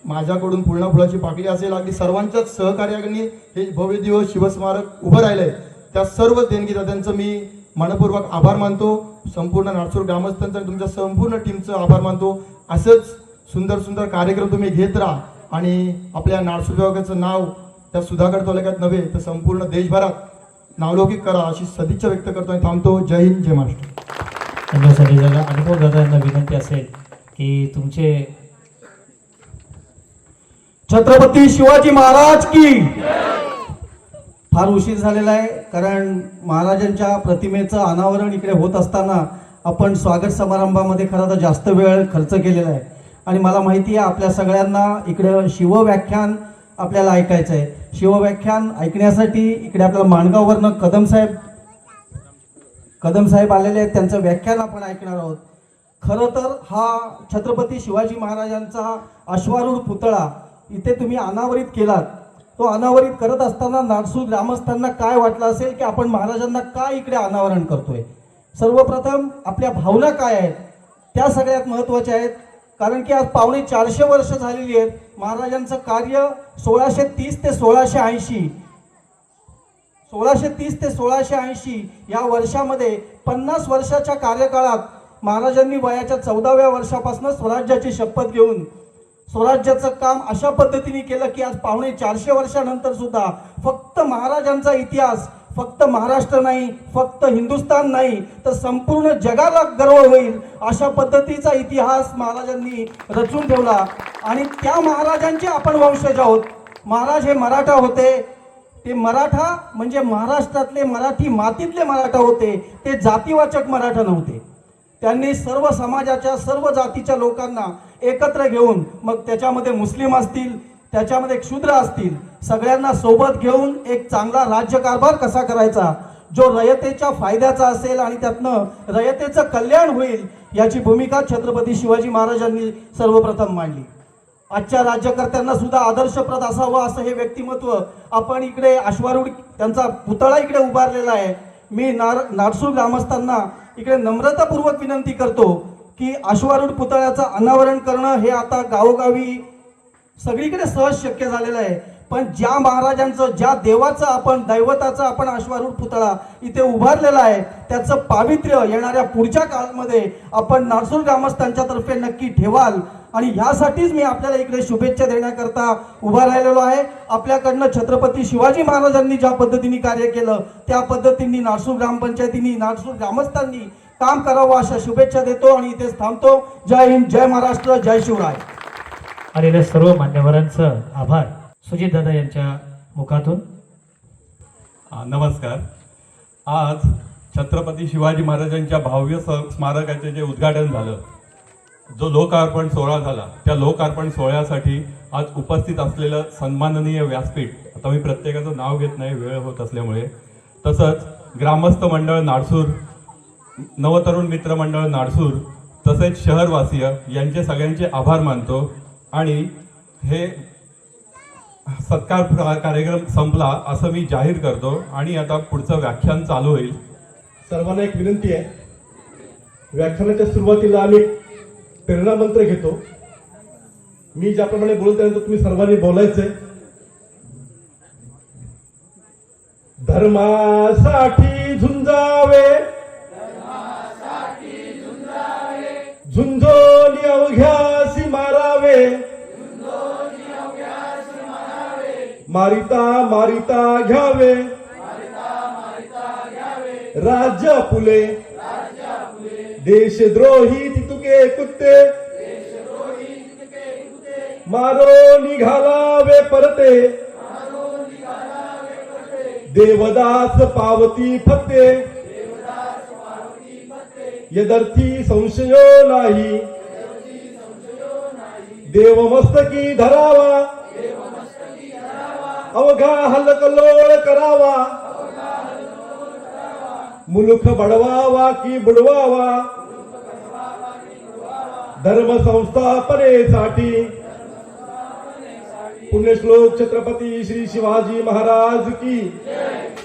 माझ्याकडून पूर्ण फुलाची पाकळी असेल, अगदी सर्वांच्याच सहकार्याने हे भव्य दिवस शिवस्मारक उभं राहिलंय, त्या सर्व देणगीदात्यांचं मी मनपूर्वक आभार मानतो. संपूर्ण नाडसूर ग्रामस्थांचा आणि तुमच्या संपूर्ण टीमचं आभार मानतो. असंच सुंदर सुंदर कार्यक्रम तुम्ही घेत राहा आणि आपल्या नाडसूर विभागाचं नाव त्या सुधागड तालुक्यात नव्हे तर संपूर्ण देशभरात नावलौकिक करा अशी सदिच्छा व्यक्त करतो आणि थांबतो. जय हिंद, जय महाराष्ट्र. त्यांच्यासाठी जरा अनुभव दादा यांना विनंती असेल की तुमचे छत्रपती शिवाजी महाराज की. फार उशीर झालेला आहे, कारण महाराजांच्या प्रतिमेचं अनावरण इकडे होत असताना आपण स्वागत समारंभामध्ये खरं तर जास्त वेळ खर्च केलेला आहे आणि मला माहिती आहे आपल्या सगळ्यांना इकडे शिवव्याख्यान आपल्याला ऐकायचं आहे. शिवव्याख्यान ऐकण्यासाठी इकडे आपल्याला माणगाववरनं कदम साहेब आलेले आहेत, त्यांचं व्याख्यान आपण ऐकणार आहोत. खरं तर हा छत्रपती शिवाजी महाराजांचा अश्वारूढ पुतळा इथे तुम्ही अनावरित केलात. तो अनावरित करत असताना नाडसूर ग्रामस्थांना काय वाटलं असेल की आपण महाराजांना काय इकडे अनावरण करतोय. सर्वप्रथम आपल्या भावना काय आहेत त्या सगळ्यात महत्त्वाच्या आहेत, कारण की आज 450 वर्ष झालेली आहेत. महाराजांचं कार्य 1630 ते 1680 या वर्षामध्ये 50 वर्षाच्या कार्यकाळात महाराजांनी वयाच्या 14व्या वर्षापासून स्वराज्याची शपथ घेऊन स्वराज्याचं काम अशा पद्धतीने केलं की आज 450 वर्षानंतर सुद्धा फक्त महाराजांचा इतिहास फक्त महाराष्ट्र नाही, फक्त हिंदुस्थान नाही, तर संपूर्ण जगाला गर्व होईल अशा पद्धतीचा इतिहास महाराजांनी रचून ठेवला. आणि त्या महाराजांचे आपण वंशज आहोत. महाराज हे मराठा होते. ते मराठा म्हणजे महाराष्ट्रातले मराठी मातीतले मराठा होते. ते जातीवाचक मराठा नव्हते. त्यांनी सर्व समाजाच्या सर्व जातीच्या लोकांना एकत्र घेऊन, मग त्याच्यामध्ये मुस्लिम असतील, त्याच्यामध्ये क्षुद्र असतील, सगळ्यांना सोबत घेऊन एक चांगला राज्यकारभार कसा करायचा, जो रयतेच्या फायद्याचा असेल आणि त्यातनं रयतेचं कल्याण होईल, याची भूमिका छत्रपती शिवाजी महाराजांनी सर्वप्रथम मांडली. आजच्या राज्यकर्त्यांना सुद्धा आदर्शप्रद असावं असं हे व्यक्तिमत्व आपण इकडे अश्वारूढ त्यांचा पुतळा इकडे उभारलेला आहे. मी नाडसूळ ग्रामस्थांना इकडे नम्रतापूर्वक विनंती करतो की अश्वारूढ पुतळ्याचं अनावरण करणं हे आता गावोगावी सगळीकडे सहज शक्य झालेलं आहे. पण ज्या महाराजांचं, ज्या देवाचं आपण, दैवताचं आपण अश्वारूढ पुतळा इथे उभारलेला आहे, त्याचं पावित्र्य येणाऱ्या पुढच्या काळामध्ये आपण नाडसूळ ग्रामस्थांच्या तर्फे नक्की ठेवाल. आणि ह्यासाठीच मी आपल्याला इकडे शुभेच्छा देण्याकरता उभा राहिलेलो आहे. आपल्याकडनं छत्रपती शिवाजी महाराजांनी ज्या पद्धतीने कार्य केलं, त्या पद्धतीने नाडसूळ ग्रामपंचायतींनी, नाडसूळ ग्रामस्थांनी काम करावं अशा शुभेच्छा देतो आणि इथेच थांबतो. जय हिंद, जय महाराष्ट्र, जय शिवराय. आलेल्या सर्व मान्यवरांचं आभार. सुजित दादा यांच्या मुखातून. नमस्कार. आज छत्रपती शिवाजी महाराजांच्या भव्य स्मारकाचे जे उद्घाटन झालं, जो लोकार्पण सोहळा झाला, त्या लोकार्पण सोहळ्यासाठी आज उपस्थित असलेलं सन्माननीय व्यासपीठ, आता मी प्रत्येकाचं नाव घेत नाही वेळ होत असल्यामुळे, तसंच ग्रामस्थ मंडळ नाडसूर, नवतरुण मित्र मंडळ नाडसूर, तसेच शहरवासीय यांचे सगळ्यांचे आभार मानतो. आणि हे सत्कार कार्यक्रम संपला असं मी जाहीर करतो आणि आता पुढचं व्याख्यान चालू होईल. सर्वांना एक विनंती आहे, व्याख्यानाच्या सुरुवातीला आम्ही प्रेरणा मंत्र घेतो. मी ज्याप्रमाणे बोलत त्यानंतर तुम्ही सर्वांनी बोलायचंय. धर्मासाठी झुंजावे, झुंजोनी अवघ्यासी मारावे, मारिता मारिता घ्यावे, राज्य फुले, देशद्रोही तितुके कुत्ते, मारो निघालावे परते, देवदास पावती फत्ते, यदर्थी संशयो नाही, देवमस्तकी धरावा, अवघा हलकलोळ करावा, मुलुख बडवावा की बुडवावा, धर्म संस्थापनेसाठी पुण्यश्लोक छत्रपती श्री शिवाजी महाराज की,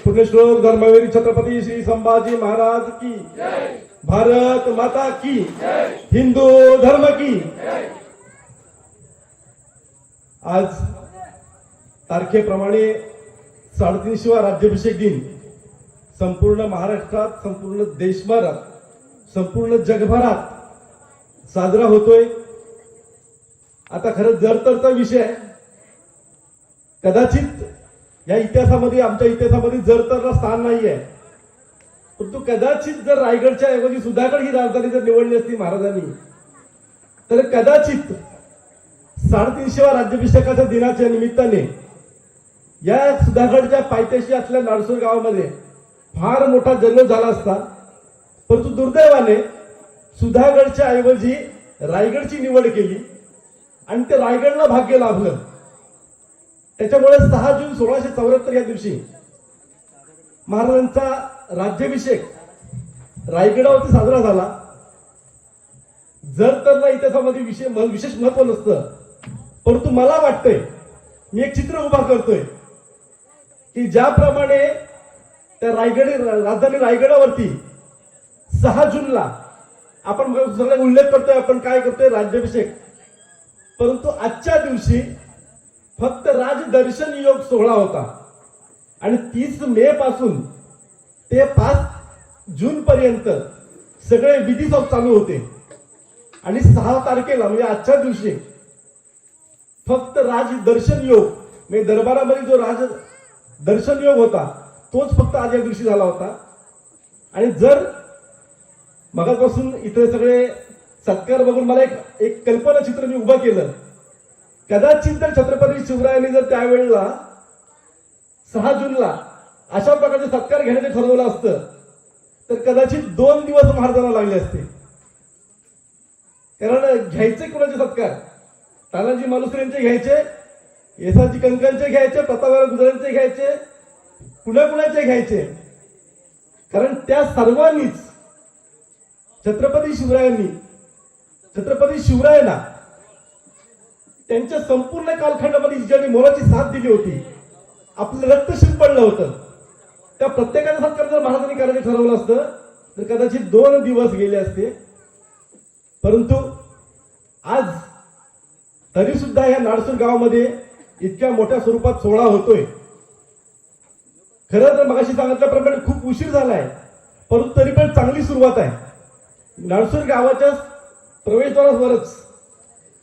पुण्यश्लोक धर्मवीर छत्रपती श्री संभाजी महाराज की, भारत माता की, हिंदू धर्म की. आज तारखेप्रमाणे 350वा राज्याभिषेक दिन संपूर्ण महाराष्ट्रात, संपूर्ण देशभरात, संपूर्ण जगभरात साजरा होतोय. आता खरं जरतरचा विषय आहे. कदाचित या इतिहासामध्ये, आमच्या इतिहासामध्ये जरतरला स्थान नाही आहे, परंतु कदाचित जर रायगडच्या ऐवजी सुधागड ही राजधानी जर निवडली असती महाराजांनी, तर कदाचित 350वा राज्याभिषेकाच्या दिनाच्या निमित्ताने या सुधागडच्या पायथ्याशी असलेल्या नाडसूळ गावामध्ये फार मोठा जल्लोष झाला असता. परंतु दुर्दैवाने सुधागडच्या ऐवजी रायगडची निवड केली आणि ते रायगडला भाग्य लाभलं. त्याच्यामुळे 6 जून 1674 या दिवशी महाराजांचा राज्याभिषेक रायगडावरती साजरा झाला. जर तर इतिहासामध्ये विशेष महत्व नसतं, परंतु मला वाटतंय, मी एक चित्र उभा करतोय की ज्याप्रमाणे त्या राजधानी रायगडावरती 6 जूनला आपण सगळे उल्लेख करतोय, आपण काय करतोय, राज्याभिषेक, परंतु आजच्या दिवशी फक्त राजदर्शन योग सोहळा होता आणि 30 मे पासून ते 5 जून पर्यंत सगळे विधी चालू होते. आणि 6 तारखेला म्हणजे आजच्या दिवशी फक्त राजदर्शन योग, म्हणजे दरबारामध्ये जो राजदर्शन योग होता तोच फक्त आज या दिवशी झाला होता. आणि जर मगापासून इथे सगळे सत्कार बघून मला एक कल्पना चित्र मी उभं केलं. कदाचित जर छत्रपती शिवरायांनी जर त्यावेळेला 6 जूनला अशा प्रकारचे सत्कार घेण्याचे ठरवलं असतं तर कदाचित 2 दिवस महाराजांना लागले असते. कारण घ्यायचे कोणाचे सत्कार? तानाजी मालुसरे यांचे घ्यायचे, येसाजी कंकांचे घ्यायचे, प्रतापराव गुजरांचे घ्यायचे, कुणाकुणाचे घ्यायचे. कारण त्या सर्वांनीच छत्रपती शिवरायांना त्यांच्या संपूर्ण कालखंडामध्ये ज्यांनी मोलाची साथ दिली होती, आपलं रक्त शिंपडलं होतं, त्या प्रत्येकाचा सत्कार जर महाराजांनी करायचं ठरवलं असतं तर कदाचित 2 दिवस गेले असते. परंतु आज तरी सुद्धा या नाडसूर गावामध्ये इतक्या मोठ्या स्वरूपात सोहळा होतोय. खरं तर मगाशी सांगितल्याप्रमाणे खूप उशीर झालाय, परंतु तरी पण चांगली सुरुवात आहे. नाडसूर गावाच्या प्रवेशद्वारावरच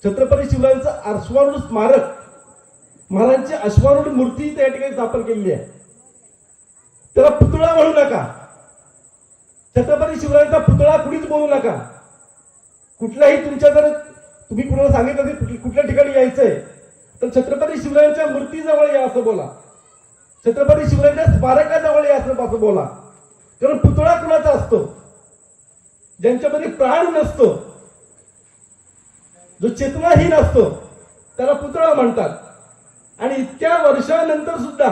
छत्रपती शिवरायांचं अश्वारूढ स्मारक, महाराजांची अश्वारूढ मूर्ती त्या ठिकाणी स्थापन केलेली आहे. त्याला पुतळा म्हणू नका, छत्रपती शिवरायांचा पुतळा कुणीच बोलू नका. कुठल्याही तुमच्या जर तुम्ही कुणाला सांगितलं की कुठल्या ठिकाणी यायचंय तर छत्रपती शिवरायांच्या मूर्तीजवळ या असं बोला, छत्रपती शिवरायांच्या स्मारकाजवळ या असं बोला. कारण पुतळा कुणाचा असतो? ज्यांच्यामध्ये प्राण नसतो, जो चेतनाहीन असतो त्याला पुतळा म्हणतात. आणि इतक्या वर्षानंतर सुद्धा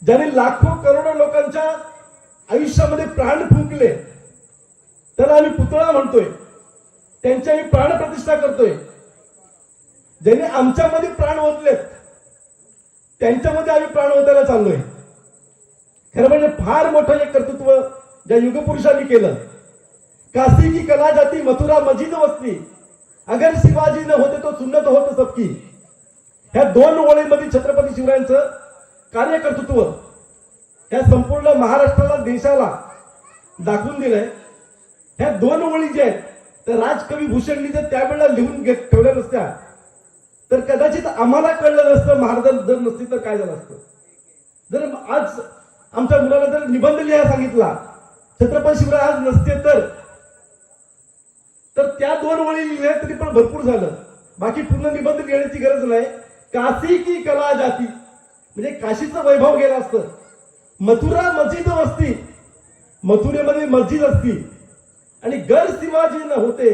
ज्यांनी लाखो करोडो लोकांच्या आयुष्यामध्ये प्राण फुंकले त्याला आम्ही पुतळा म्हणतोय, त्यांची आम्ही प्राणप्रतिष्ठा करतोय. ज्यांनी आमच्यामध्ये प्राण ओतलेत त्यांच्यामध्ये आम्ही प्राण ओतायला चाललोय. खरं म्हणजे फार मोठं एक कर्तृत्व ज्या युगपुरुषांनी केलं. काशी की कला जाती मथुरा मजिद वस्ती, अगर शिवाजी न होते तो सुन्नत होत सबकी. ह्या 2 ओळींमध्ये छत्रपती शिवरायांचं कार्यकर्तृत्व ह्या संपूर्ण महाराष्ट्राला, देशाला दाखवून दिलंय. ह्या 2 ओळी ज्या आहेत त्या राजकवी भूषणनी जर त्यावेळेला लिहून ठेवल्या नसत्या तर कदाचित आम्हाला कळलं नसतं महाराज जर नसती तर काय झालं असतं. जर आज आमच्या मुलाला जर निबंध लिहायला सांगितला छत्रपती शिवराय आज नसते तर त्या 2 ओळी लिहिल्या तरी पण भरपूर झालं. बाकी पूर्ण निबंध लिहिण्याची गरज नाही. काशी की कला जाती म्हणजे काशीचं वैभव गेलं असतं. मथुरा मस्जिद वस्ती, मथुरेमध्ये मस्जिद असती. आणि गर शिवाजी न होते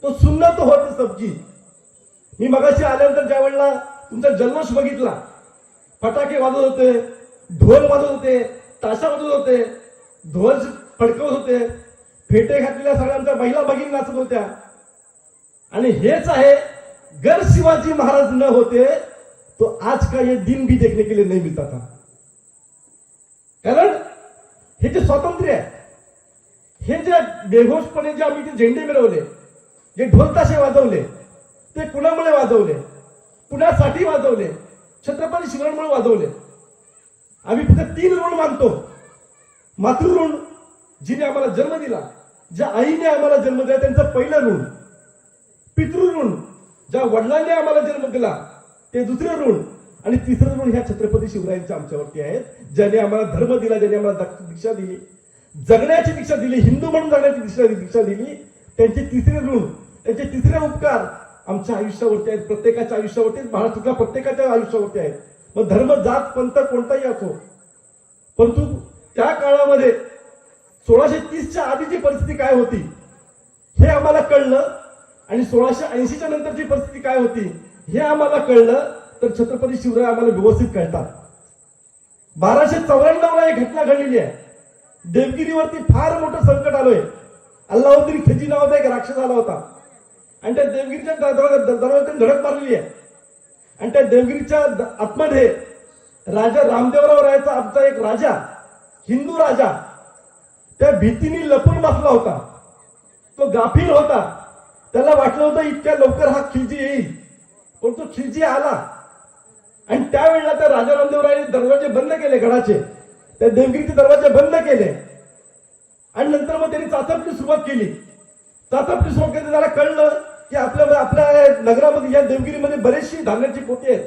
तो सुन्नत होते सबकी. मी मगाशी आल्यानंतर ज्या वेळेला तुमचा जल्लोष बघितला, फटाके वाजत होते, ढोल वाजत होते, ताशा वाजत होते, ध्वज फडकवत होते, फेटे घातलेल्या सगळ्यांच्या महिला भगिनी नाचत होत्या. आणि हेच आहे, गर शिवाजी महाराज न होते तो आज का ये दिन भी देखने के लिए नहीं मिलता था. कारण हे जे स्वातंत्र्य आहे, हे जे बेहोशपणे जे आम्ही ते झेंडे मिळवले, जे ढोल ताशे वाजवले, ते कुणामुळे वाजवले? कुणासाठी वाजवले? छत्रपती शिवरायांमुळे वाजवले. आम्ही फक्त 3 ऋण मानतो. मातृऋण, जिने आम्हाला जन्म दिला, ज्या आईने आम्हाला जन्म दिला त्यांचं पहिलं ऋण. पितृऋण, ज्या वडिलांनी आम्हाला जन्म दिला ते दुसरं ऋण. आणि तिसरं ऋण ह्या छत्रपती शिवरायांच्या आमच्यावरती आहेत, ज्याने आम्हाला धर्म दिला, ज्याने आम्हाला दीक्षा दिली, जगण्याची दीक्षा दिली, हिंदू म्हणून जगण्याची दीक्षा दिली. त्यांचे तिसरे ऋण, त्यांचे तिसरे उपकार आमच्या आयुष्यावरती आहेत, प्रत्येकाच्या आयुष्यावरती, महाराष्ट्रातल्या प्रत्येकाच्या आयुष्यावरती आहेत. मग धर्म, जात, पंथ कोणताही असो. परंतु त्या काळामध्ये 1630च्या आधीची परिस्थिती काय होती हे आम्हाला कळलं, आणि 1680च्या नंतरची परिस्थिती काय होती हे आम्हाला कळलं. तर छत्रपती शिवराय आम्हाला व्यवस्थित कळतात. 1294ला एक घटना घडलेली आहे. देवगिरीवरती फार मोठं संकट आलोय. अल्लाउद्दीन खिलजी नावाचा एक राक्षस आला होता आणि त्या देवगिरीच्या दरवाजात धडक मारलेली आहे. आणि त्या देवगिरीच्या आतमध्ये राजा रामदेवराव रायाचा आमचा एक राजा, हिंदू राजा, त्या भीतीने लपून बसला होता. तो गाफील होता. त्याला वाटलं होतं इतक्या लवकर हा खिलजी येईल, पण तो खिलजी आला. आणि त्यावेळेला त्या राजा रामदेवरायाने दरवाजे बंद केले, गडाचे, त्या देवगिरीचे दरवाजे बंद केले. आणि नंतर मग त्यांनी चाचपणी सुरुवात केली. चाचपणी सुरुवात केली, त्याला कळलं की आपल्या नगरामध्ये, या देवगिरीमध्ये बरेचशी धान्याची पोती आहेत.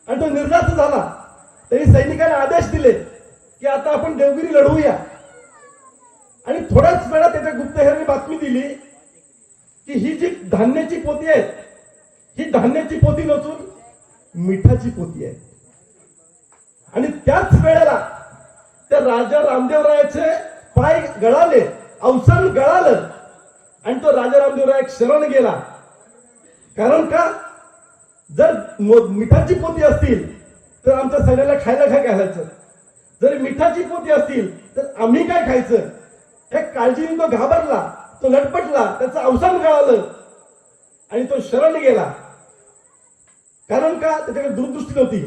आणि तो निर्धास्त झाला त्यांनी सैनिकांना आदेश दिले की आता आपण देवगिरी लढवूया. आणि थोड्याच वेळा त्याच्या गुप्तहेरांनी बातमी दिली की ही जी धान्याची पोती आहे ही धान्याची पोती नसून मिठाची पोती आहे. आणि त्याच वेळेला त्या राजा रामदेवरायाचे पाय गळाले, अवसान गळालं आणि तो राजा रामदेवराय शरण गेला. कारण का, जर मिठाची पोती असतील तर आमच्या सैन्याला खायला काय घालायचं, जर मिठाची पोती असतील तर आम्ही काय खायचं. या काळजीने तो घाबरला, तो लटपटला, त्याचं अवसान गळालं आणि तो शरण गेला. कारण का, त्याच्याकडे दूरदृष्टी नव्हती,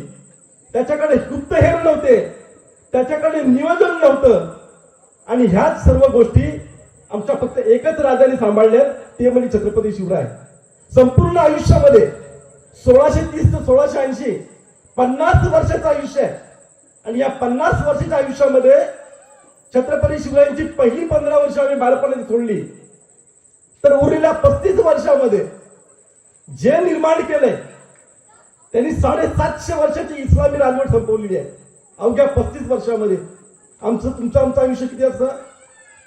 त्याच्याकडे गुप्तहेर नव्हते, त्याच्याकडे नियोजन नव्हतं. आणि ह्याच सर्व गोष्टी आमच्या फक्त एकच राजाने सांभाळल्या, ते म्हणजे छत्रपती शिवराय. संपूर्ण आयुष्यामध्ये 1630 ते 1680 50 वर्षाचं आयुष्य आहे. आणि या 50 वर्षाच्या आयुष्यामध्ये छत्रपती शिवरायांची पहिली 15 वर्ष आम्ही बालपणाने सोडली, तर उरलेल्या 35 वर्षामध्ये जे निर्माण केलंय त्यांनी 750 वर्षाची इस्लामी राजवट संपवलेली आहे. अवघ्या 35 वर्षामध्ये. तुमचं आयुष्य किती असतं,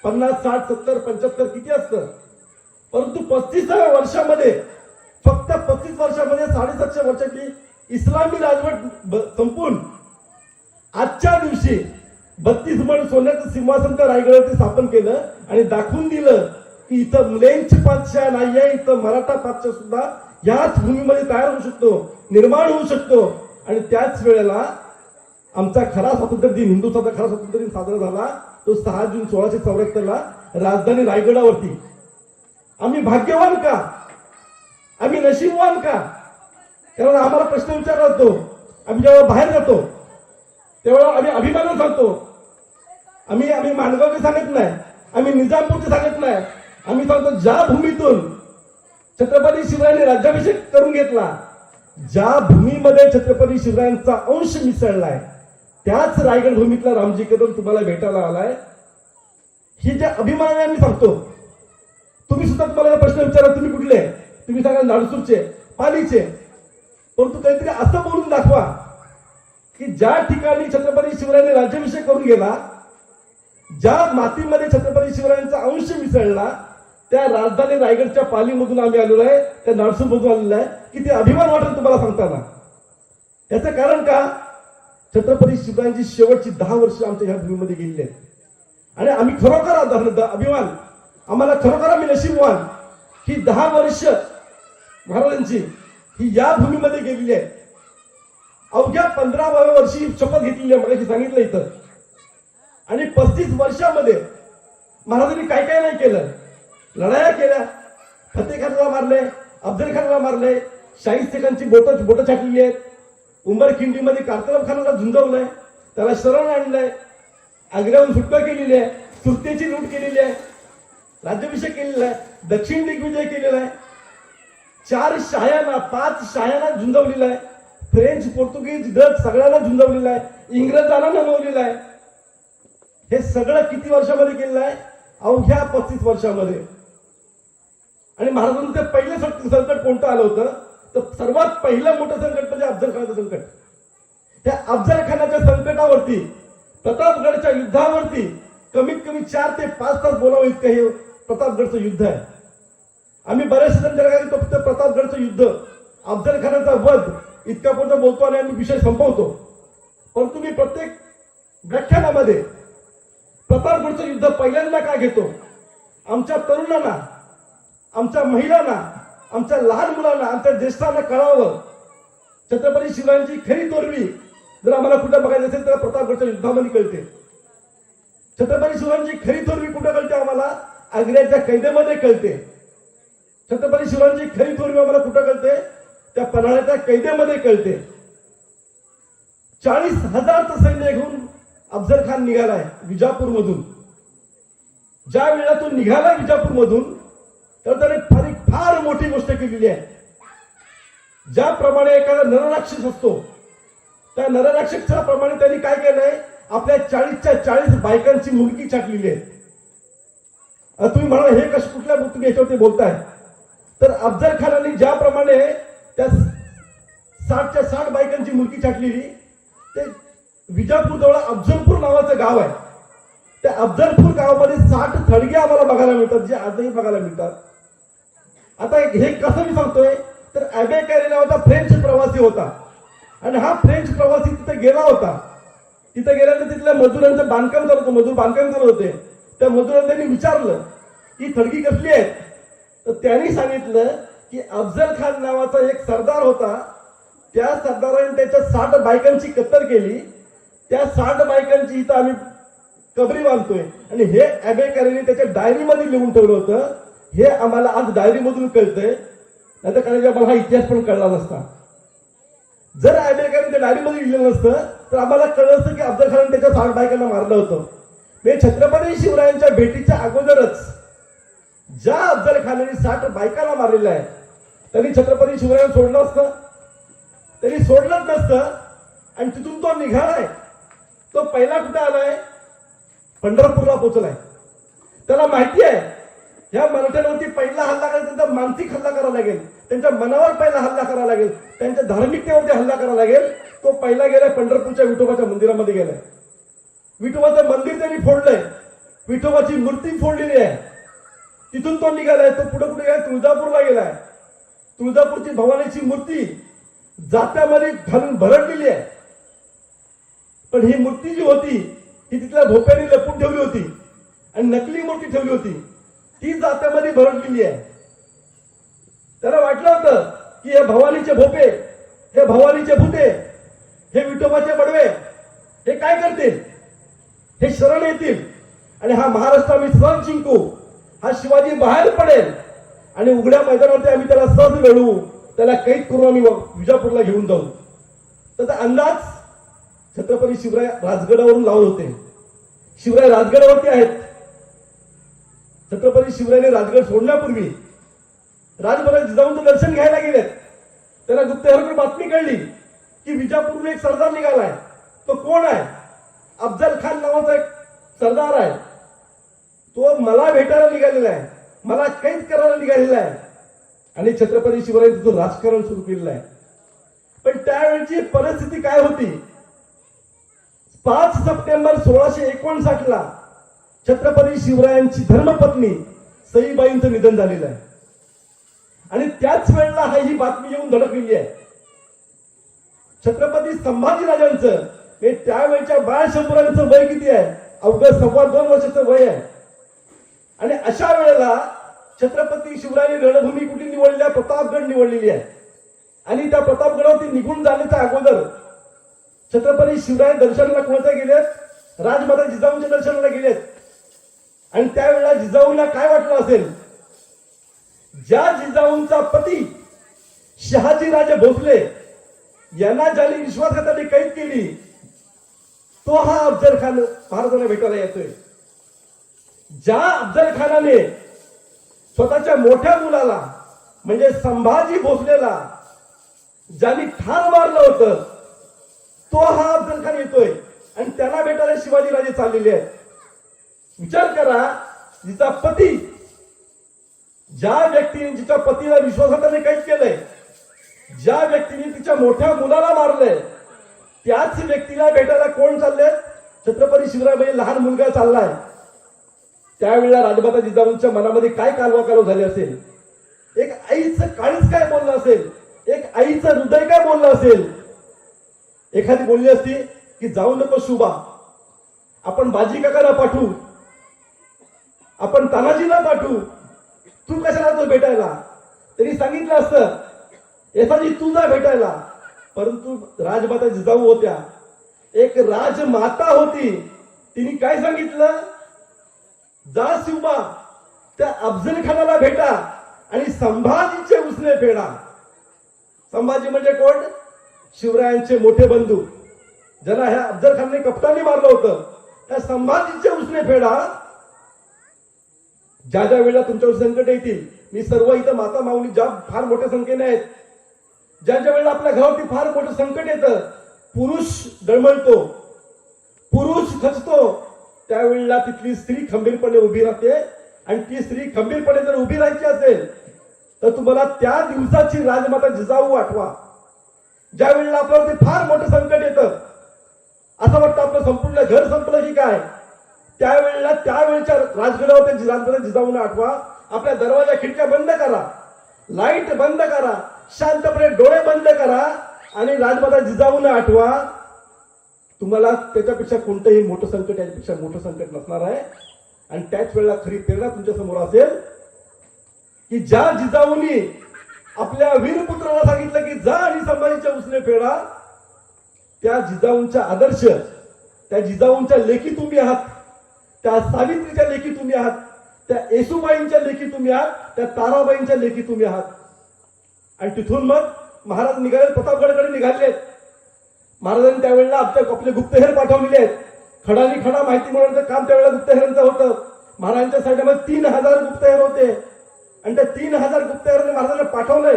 50, 60, 70, 75 किती असतं, परंतु 35व्या वर्षामध्ये, फक्त 35 वर्षामध्ये 750 वर्षाची इस्लामी राजवट संपून आजच्या दिवशी 32 मण सोन्याचं सिंहासन त्या रायगडावरती स्थापन केलं आणि दाखवून दिलं की इथं मुलेंची पातशाह नाहीये, इथं मराठा पातशाह सुद्धा याच भूमीमध्ये तयार होऊ शकतो, निर्माण होऊ शकतो. आणि त्याच वेळेला आमचा खरा स्वातंत्र्य दिन, हिंदुत्वाचा खरा स्वातंत्र्य दिन साजरा झाला तो 6 जून 1674 राजधानी रायगडावरती. आम्ही भाग्यवान का, आम्ही नशीबवान का, कारण आम्हाला प्रश्न विचारला जातो. आम्ही जेव्हा बाहेर जातो तेव्हा आम्ही अभिमानाने सांगतो, आम्ही माणगावचे सांगत नाही, आम्ही निजामपूरचे सांगत नाही, आम्ही सांगतो ज्या भूमीतून छत्रपती शिवरायांनी राज्याभिषेक करून घेतला, ज्या भूमीमध्ये छत्रपती शिवरायांचा अंश मिसळलाय, त्याच रायगड भूमीतला रामजी कदम तुम्हाला भेटायला आलाय. ही जे अभिमानाने आम्ही सांगतो. तुम्ही सुद्धा तुम्हाला प्रश्न विचारा, तुम्ही कुठले, तुम्ही सांगा नाडसूरचे, पालीचे, परंतु काहीतरी असं बोलून दाखवा की ज्या ठिकाणी छत्रपती शिवरायांनी राज्याभिषेक करून गेला, ज्या मातीमध्ये छत्रपती शिवरायांचा अंश मिसळला, त्या राजधानी रायगडच्या पालीमधून आम्ही आलेलो आहे, त्या नाडसूरमधून आलेलो आहे. किती अभिमान वाटेल तुम्हाला सांगताना. याचं कारण का, छत्रपती शिवरायांची शेवटची 10 वर्ष आमच्या ह्या भूमीमध्ये गेलेली आहेत. आणि आम्ही खरोखर अभिमान, आम्हाला खरोखर आम्ही नशीबवान ही 10 वर्ष महाराजांची ही या भूमीमध्ये गेलेली आहे. अवघ्या 15व्या वर्षी शपथ घेतलेली आहे, मला सांगितलं इथं. आणि 35 वर्षामध्ये महाराजांनी काय काय नाही केलं. लढाया केल्या, फतेखानला मारले, अफजल खानला मारले, शाहिस्तेखानची बोटं छाटलेली आहेत, उमरखिंडीमध्ये कारतलब खानाला झुंजवलंय, त्याला शरण आणलंय, आग्र्याहून सुटका केलेली आहे, सुरतेची लूट केलेली आहे, राज्याभिषेक केलेला आहे, दक्षिण दिग्विजय केलेला आहे, 5 शाह्यांना झुंजवलेला आहे, फ्रेंच, पोर्तुगीज, डच सगळ्यांना झुंजवलेला आहे, इंग्रजांना नमवलेला आहे. हे सगळं किती वर्षामध्ये केलेलं आहे, अवघ्या 35 वर्षामध्ये. आणि महाराजांचं ते पहिलं संकट कोणतं आलं होतं, तर सर्वात पहिलं मोठं संकट म्हणजे अफजल खानाचं संकट. त्या अफजल खानाच्या संकटावरती, प्रतापगडच्या युद्धावरती कमीत कमी 4 ते 5 तास बोलावं इतकं हे प्रतापगडचं युद्ध आहे. आम्ही बऱ्याच जणांच्या फक्त प्रतापगडचं युद्ध, अफजल खानाचा वध इतका पर्यंत बोलतो आणि आम्ही विषय संपवतो. परंतु मी प्रत्येक व्याख्यानामध्ये प्रतापगडचं युद्ध पहिल्यांदा का घेतो, आमच्या तरुणांना, आमच्या महिलांना, आमच्या लहान मुलांना, आमच्या ज्येष्ठांना कळावं छत्रपती शिवरायांची खरी तोरवी जर आम्हाला कुठं बघायचं असेल तर प्रतापगडच्या युद्धामध्ये कळते. छत्रपती शिवरायांची खरी तोरवी कुठं कळते आम्हाला, आग्र्याच्या कैदेमध्ये कळते. छत्रपती शिवरायांची खरी तोरवी आम्हाला कुठं कळते, त्या पन्हाळ्याच्या कैदेमध्ये कळते. 40,000चं सैन्य घेऊन अफजल खान निघालाय विजापूरमधून. ज्या वेळेला तो निघाला विजापूरमधून, तर त्याने फार मोठी गोष्ट केलेली आहे. ज्याप्रमाणे एखादा नरराक्षस असतो, त्या नरराक्षसा प्रमाणे त्यांनी काय केलंय, आपल्या 40च्या 40 बायकांची मुलगी छाटलेली आहे. तुम्ही म्हणाल हे कसं, कुठल्या तुम्ही याच्यावरती बोलताय, तर अफजल खानाने ज्याप्रमाणे त्या 60च्या 60 बायकांची मुलगी छाटलेली, ते विजापूर जवळ अफजलपूर नावाचं गाव आहे. त्या अफजलपूर गावामध्ये 60 थडगे आम्हाला बघायला मिळतात, जे आजही बघायला मिळतात. आता हे कसं मी सांगतोय, तर ॲबे कॅरी नावाचा फ्रेंच प्रवासी होता आणि हा फ्रेंच प्रवासी तिथे गेला होता. तिथे गेल्यानंतर तिथल्या मजुरांचं बांधकाम करत होते, मजूर बांधकाम करत होते. त्या मजुरांनी त्यांनी विचारलं की थडगी कसली आहे, तर त्यांनी सांगितलं की अफजल खान नावाचा एक सरदार होता, त्या सरदाराने त्याच्या 60 बायकांची कत्तल केली. त्या 60 बायकांची इथं आम्ही कबरी बांधतोय आणि हे ॲबे कॅरीने त्याच्या डायरीमध्ये लिहून ठेवलं होतं. हे आम्हाला आज डायरीमधून कळतंय, नाही तर कारण आम्हाला हा इतिहास पण कळला नसता. जर ॲबे कॅरीने त्या डायरीमध्ये लिहिलं नसतं तर आम्हाला कळलं असतं की अफजल खान त्याच्या 60 बायकांना मारलं होतं. म्हणजे छत्रपती शिवरायांच्या भेटीच्या अगोदरच ज्या अफजल खानाने 60 बायकांना मारलेलं आहे, त्यांनी छत्रपती शिवरायांना सोडलं असतं, त्यांनी सोडलंच नसतं. आणि तिथून तो निघालाय, तो पहिला कुठे आलाय, पंढरपूरला पोहोचलाय. त्याला माहिती आहे ह्या मराठ्यांवरती पहिला हल्ला करायचा, त्यांचा मानसिक हल्ला करावा लागेल, त्यांच्या मनावर पहिला हल्ला करावा लागेल, त्यांच्या धार्मिकतेवरती हल्ला करावा लागेल. तो पहिला गेलाय पंढरपूरच्या विठोबाच्या मंदिरामध्ये गेलाय. विठोबाचं मंदिर त्यांनी फोडलंय, विठोबाची मूर्ती फोडलेली आहे. तिथून तो निघालाय. तो पुढे कुठे गेलाय, तुळजापूरला गेलाय. तुळजापूरची भवानीची मूर्ती जात्यामध्ये घालून भरडलेली आहे. पण ही मूर्ती जी होती ही तिथल्या भोप्याने लपून ठेवली होती आणि नकली मूर्ती ठेवली होती, ती जात्यामध्ये भरडलेली आहे. त्याला वाटलं होतं की हे भवानीचे भोपे, हे भवानीचे भूते, हे विठोबाचे बडवे हे काय करतील, हे शरण येतील आणि हा महाराष्ट्र आम्ही सहज जिंकू, हा शिवाजी बाहेर पडेल आणि उघड्या मैदानावरती आम्ही त्याला सहज लढवू, त्याला कैद करून आम्ही विजापूरला घेऊन जाऊ. त्याचा अंदाज छत्रपती शिवराय राजगडावरून लावत होते. शिवराय राजगडावरती आहेत. छत्रपती शिवरायाने राजगड सोडण्यापूर्वी राजमहाराज जिजाऊंचं दर्शन घ्यायला गेलेत. त्याला गुप्तहेरकडे बातमी कळली की विजापूरहून एक सरदार निघालाय. तो कोण आहे, अफजल खान नावाचा एक सरदार आहे. तो मला भेटायला निघालेला आहे, मला कैद करायला निघालेला आहे. आणि छत्रपती शिवराय तिथून राजकारण सुरू केलेलं आहे. पण त्यावेळची परिस्थिती काय होती, 5 सप्टेंबर 1659 ला छत्रपती शिवरायांची धर्मपत्नी सईबाईंचं निधन झालेलं आहे. आणि त्याच वेळेला ही बातमी येऊन धडकलेली आहे. छत्रपती संभाजीराजांचं त्यावेळच्या बाळशंभरांचं वय किती आहे, अवघं 2.25 वर्षाचं वय आहे. आणि अशा वेळेला छत्रपती शिवरायांनी रणभूमी कुठे निवडलेली आहे, प्रतापगड निवडलेली आहे. आणि त्या प्रतापगडावरती निघून जाण्याच्या अगोदर छत्रपती शिवराय दर्शनाला कोणाच्या गेलेत, राजमाता जिजाऊंच्या दर्शनाला गेलेत. आणि त्यावेळेला जिजाऊंना काय वाटलं असेल, ज्या जिजाऊंचा पती शहाजीराजे भोसले यांना ज्याने विश्वासघाताने कैद केली, तो हा अफजल खान महाराजांना भेटायला येतोय. ज्या अफजल खानाने स्वतःच्या मोठ्या मुलाला म्हणजे संभाजी भोसलेला ज्यांनी ठार मारलं होतं, तो हा अफजल खान येतोय आणि त्याला भेटायला शिवाजीराजे चाललेले आहेत. विचार करा, जिचा पती, ज्या व्यक्तीने जिच्या पतीला विश्वासाने कैद केलंय, ज्या व्यक्तीने तिच्या मोठ्या मुलाला मारलंय, त्याच व्यक्तीला भेटायला कोण चाललेत, छत्रपती शिवराय म्हणजे लहान मुलगा चाललाय. त्यावेळेला राजमाता जिजाऊंच्या मनामध्ये काय कालवा झाले असेल, एक आईचं काळीच काय बोललं असेल, एक आईचं हृदय काय बोललं असेल. एखादी बोलली असती की जाऊ नको शुभा, आपण बाजी काकाला पाठवू, आपण तानाजीला पाठवू, तू कशाला तो भेटायला. त्यांनी सांगितलं असतं येसाजी तू जा भेटायला. परंतु राजमाता जिजाऊ होत्या, एक राजमाता होती. तिने काय सांगितलं, जा शिवबा त्या अफजल खानाला भेटा आणि संभाजीचे उसने फेडा. संभाजी म्हणजे कोण, शिवरायांचे मोठे बंधू, ज्यांना ह्या अफजल खानने कप्तानी मारलं होतं. त्या संभाजीचे उसने फेडा. ज्या ज्या वेळेला तुमच्यावर संकट येतील, मी सर्व इथं माता माऊली ज्या फार मोठ्या संख्येने आहेत, ज्या ज्या वेळेला आपल्या घरावरती फार मोठं संकट येतं, पुरुष डळमळतो, पुरुष खचतो, त्यावेळेला तिथली स्त्री खंबीरपणे उभी राहते. आणि ती स्त्री खंबीरपणे जर उभी राहायची असेल तर तुम्हाला त्या दिवसाची राजमाता जिजाऊ आठवा. ज्या वेळेला आपल्यावरती फार मोठं संकट येतं, असं वाटतं आपलं संपूर्ण घर संपलं की काय. त्यावेळेच्या राजगडावर त्यांची राजगड जिजाऊन आठवा. आपल्या दरवाजा खिडक्या बंद करा, लाईट बंद करा, शांतपणे डोळे बंद करा आणि राजमाता जिजाऊन आठवा. तुम्हाला त्याच्यापेक्षा कोणतंही मोठं संकट, याच्यापेक्षा मोठं संकट नसणार आहे. आणि त्याच वेळेला खरी प्रेरणा तुमच्या समोर असेल की ज्या जिजाऊनी आपल्या वीरपुत्राला सांगितलं की जा आणि संभाजीच्या उसने फेडा, त्या जिजाऊंचा आदर्श, त्या जिजाऊंच्या लेखी तुम्ही आहात, त्या सावित्रीच्या लेखी तुम्ही आहात, त्या येसुबाईंच्या लेखी तुम्ही आहात, त्या ताराबाईंच्या लेखी तुम्ही आहात. आणि तिथून मग महाराज निघाले, प्रतापगडकडे निघालेत. महाराजांनी त्यावेळेला आपले गुप्तहेर पाठवलेले आहेत. खडानी खडा माहिती मिळवण्याचं काम त्यावेळेला गुप्तहेरांचं होतं. महाराजांच्या साईडमध्ये 3000 गुप्तहेर होते आणि त्या 3000 गुप्तहेरांनी महाराजांना पाठवलंय.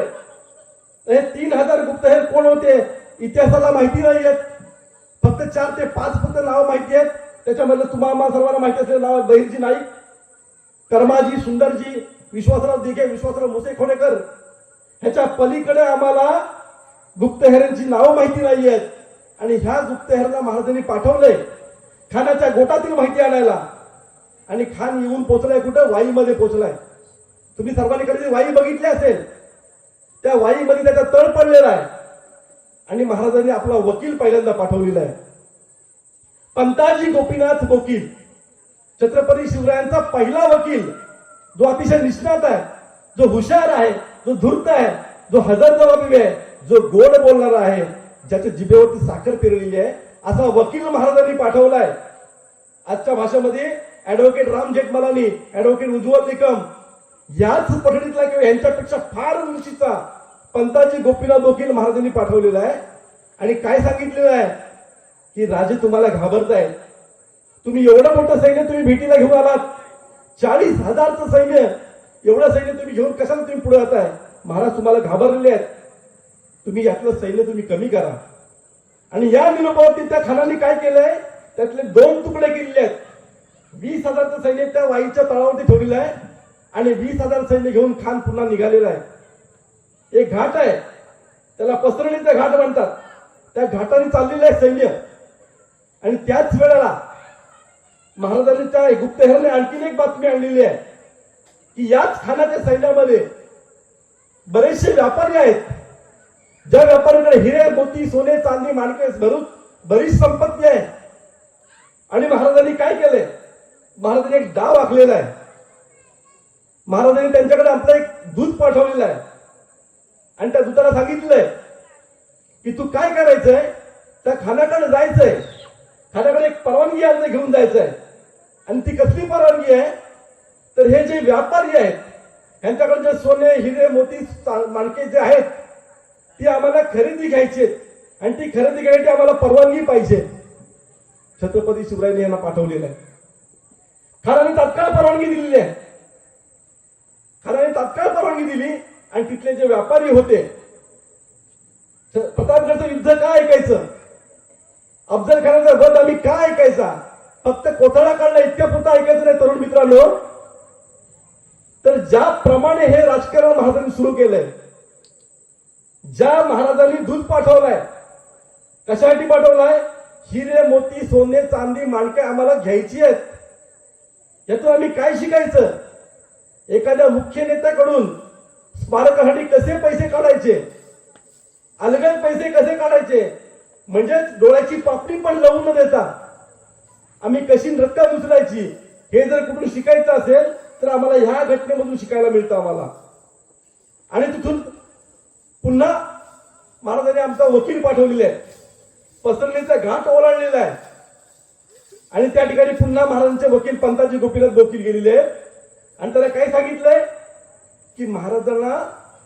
हे 3000 गुप्तहेर कोण होते इतिहासाला माहिती नाही आहेत. फक्त 4 ते 5 फक्त नाव माहिती आहेत. त्याच्यामधलं तुम्हाला सर्वांना माहिती असलेलं नाव आहे बहिर्जी नाईक, कर्माजी, सुंदरजी, विश्वासराव दिघे, विश्वासराव मुसेखोणेकर. ह्याच्या पलीकडे आम्हाला गुप्तहेरांची नावं माहिती नाही आहेत. आणि ह्या गुप्तहेरांना महाराजांनी पाठवलंय खानाच्या गोटातील माहिती आणायला. आणि खान येऊन पोहोचलाय कुठं, वाईमध्ये पोहोचलाय. तुम्ही सर्वांनी कधी वाई बघितली असेल, त्या वाईमध्ये त्याचा तळ पडलेला आहे. आणि महाराजांनी आपला वकील पहिल्यांदा पाठवलेला आहे, पंताजी गोपीनाथ गोकील, छत्रपती शिवरायांचा पहिला वकील, जो अतिशय निष्णात आहे, जो हुशार आहे, जो धूर्त आहे, जो हजरजबाबी आहे, जो गोड बोलणारा आहे, ज्याच्या जिभेवरती साखर पेरलेली आहे, असा वकील महाराजांनी पाठवलाय. आजच्या भाषेमध्ये ऍडव्होकेट राम जेठमलानी, ऍडव्होकेट उज्ज्वल निकम याच पठडीतला किंवा यांच्यापेक्षा फार उंचीचा पंताजी गोपीनाथ वकील महाराजांनी पाठवलेला आहे. आणि काय सांगितलेलं आहे की राजे तुम्हाला घाबरतायत, तुम्ही एवढं मोठं सैन्य तुम्ही भेटीला घेऊन आलात, 40,000चं सैन्य, एवढं सैन्य तुम्ही घेऊन कशाला तुम्ही पुढे जाताय, महाराज तुम्हाला घाबरलेले आहेत, तुम्ही यातलं सैन्य तुम्ही कमी करा. आणि या निरोपावरती त्या खानाने काय केलंय, त्यातले 2 तुकडे केलेले आहेत. 20,000चं सैन्य त्या वाईच्या तळावरती ठेवलेलं आहे आणि 20,000 सैन्य घेऊन खान पुन्हा निघालेला आहे. एक घाट आहे, त्याला पसरणीचा घाट म्हणतात, त्या घाटाने चाललेलं आहे सैन्य. आणि त्याच वेळेला महाराजांनी त्या गुप्तहेराने आणखीन एक बातमी आणलेली आहे की याच खानाच्या सैन्यामध्ये बरेचसे व्यापारी आहेत, ज्या व्यापाऱ्यांकडे हिरे, मोती, सोने, चांदी, माणके भरून बरीच संपत्ती आहे. आणि महाराजांनी काय केलंय, महाराजांनी एक डाव आखलेला आहे. महाराजांनी त्यांच्याकडे आपलं एक दूत पाठवलेलं आहे आणि त्या दूताला सांगितलंय की तू काय करायचंय, त्या खानाकडे जायचंय, खानाकडे एक परवानगी अर्ज घेऊन जायचंय. आणि ती कसली परवानगी आहे, तर हे जे व्यापारी आहेत यांच्याकडे जे सोने, हिरे, मोती, माणके जे आहेत ती आम्हाला खरेदी घ्यायची आणि ती खरेदी घ्यायची आम्हाला परवानगी पाहिजे. छत्रपती शिवरायांनी यांना पाठवलेलं आहे. खानाने तात्काळ परवानगी दिलेली आहे. खानाने तात्काळ परवानगी दिली आणि तिथले जे व्यापारी होते, प्रतापगडचं युद्ध काय ऐकायचं, अफजल खानाचा वध आम्ही काय ऐकायचा, फक्त कोथळा काढला इतक्या पुरता ऐकायचं नाही तरुण मित्रांनो. तर ज्याप्रमाणे हे राजकारण महाराजांनी सुरू केलंय, ज्या महाराजांनी दूध पाठवलाय, कशासाठी पाठवलाय, हिरे, मोती, सोने, चांदी, माणके आम्हाला घ्यायची आहेत. यातून आम्ही काय शिकायचं, एखाद्या मुख्य नेत्याकडून स्मारकासाठी कसे पैसे काढायचे, अलगद पैसे कसे काढायचे, म्हणजेच डोळ्याची पापणी पण लावून न देता आम्ही कशी रक्कम उचलायची, हे जर कुठून शिकायचं असेल तर आम्हाला ह्या घटनेमधून शिकायला मिळतं आम्हाला. आणि तिथून पुन्हा महाराजांनी आमचा वकील पाठवलेला आहे, पसरणीचा घाट ओलांडलेला आहे. आणि त्या ठिकाणी पुन्हा महाराजांचे वकील पंताजी गोपीनाथ वकील गेलेले आहेत. आणि त्याला काय सांगितलंय की महाराजांना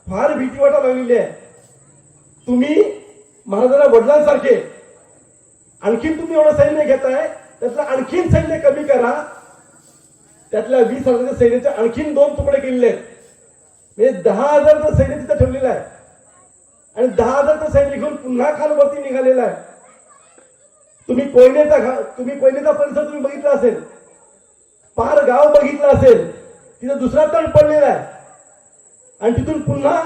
फार भीती वाटायला लागलेली आहे, तुम्ही महाराजांना वडिलांसारखे, आणखीन तुम्ही एवढं सैन्य घेताय, त्यातलं आणखीन सैन्य कमी करा. त्यातल्या 20,000 सैन्याचे आणखीन 2 तुकडे केलेले आहेत, म्हणजे 10,000चं सैन्य तिथं ठेवलेलं आहे. आणि 10,000चं सैन्य घेऊन पुन्हा खालवरती निघालेला आहे. तुम्ही कोयनेचा परिसर तुम्ही बघितला असेल, पार गाव बघितलं असेल, तिथं दुसरा तळ पडलेला आहे. आणि तिथून पुन्हा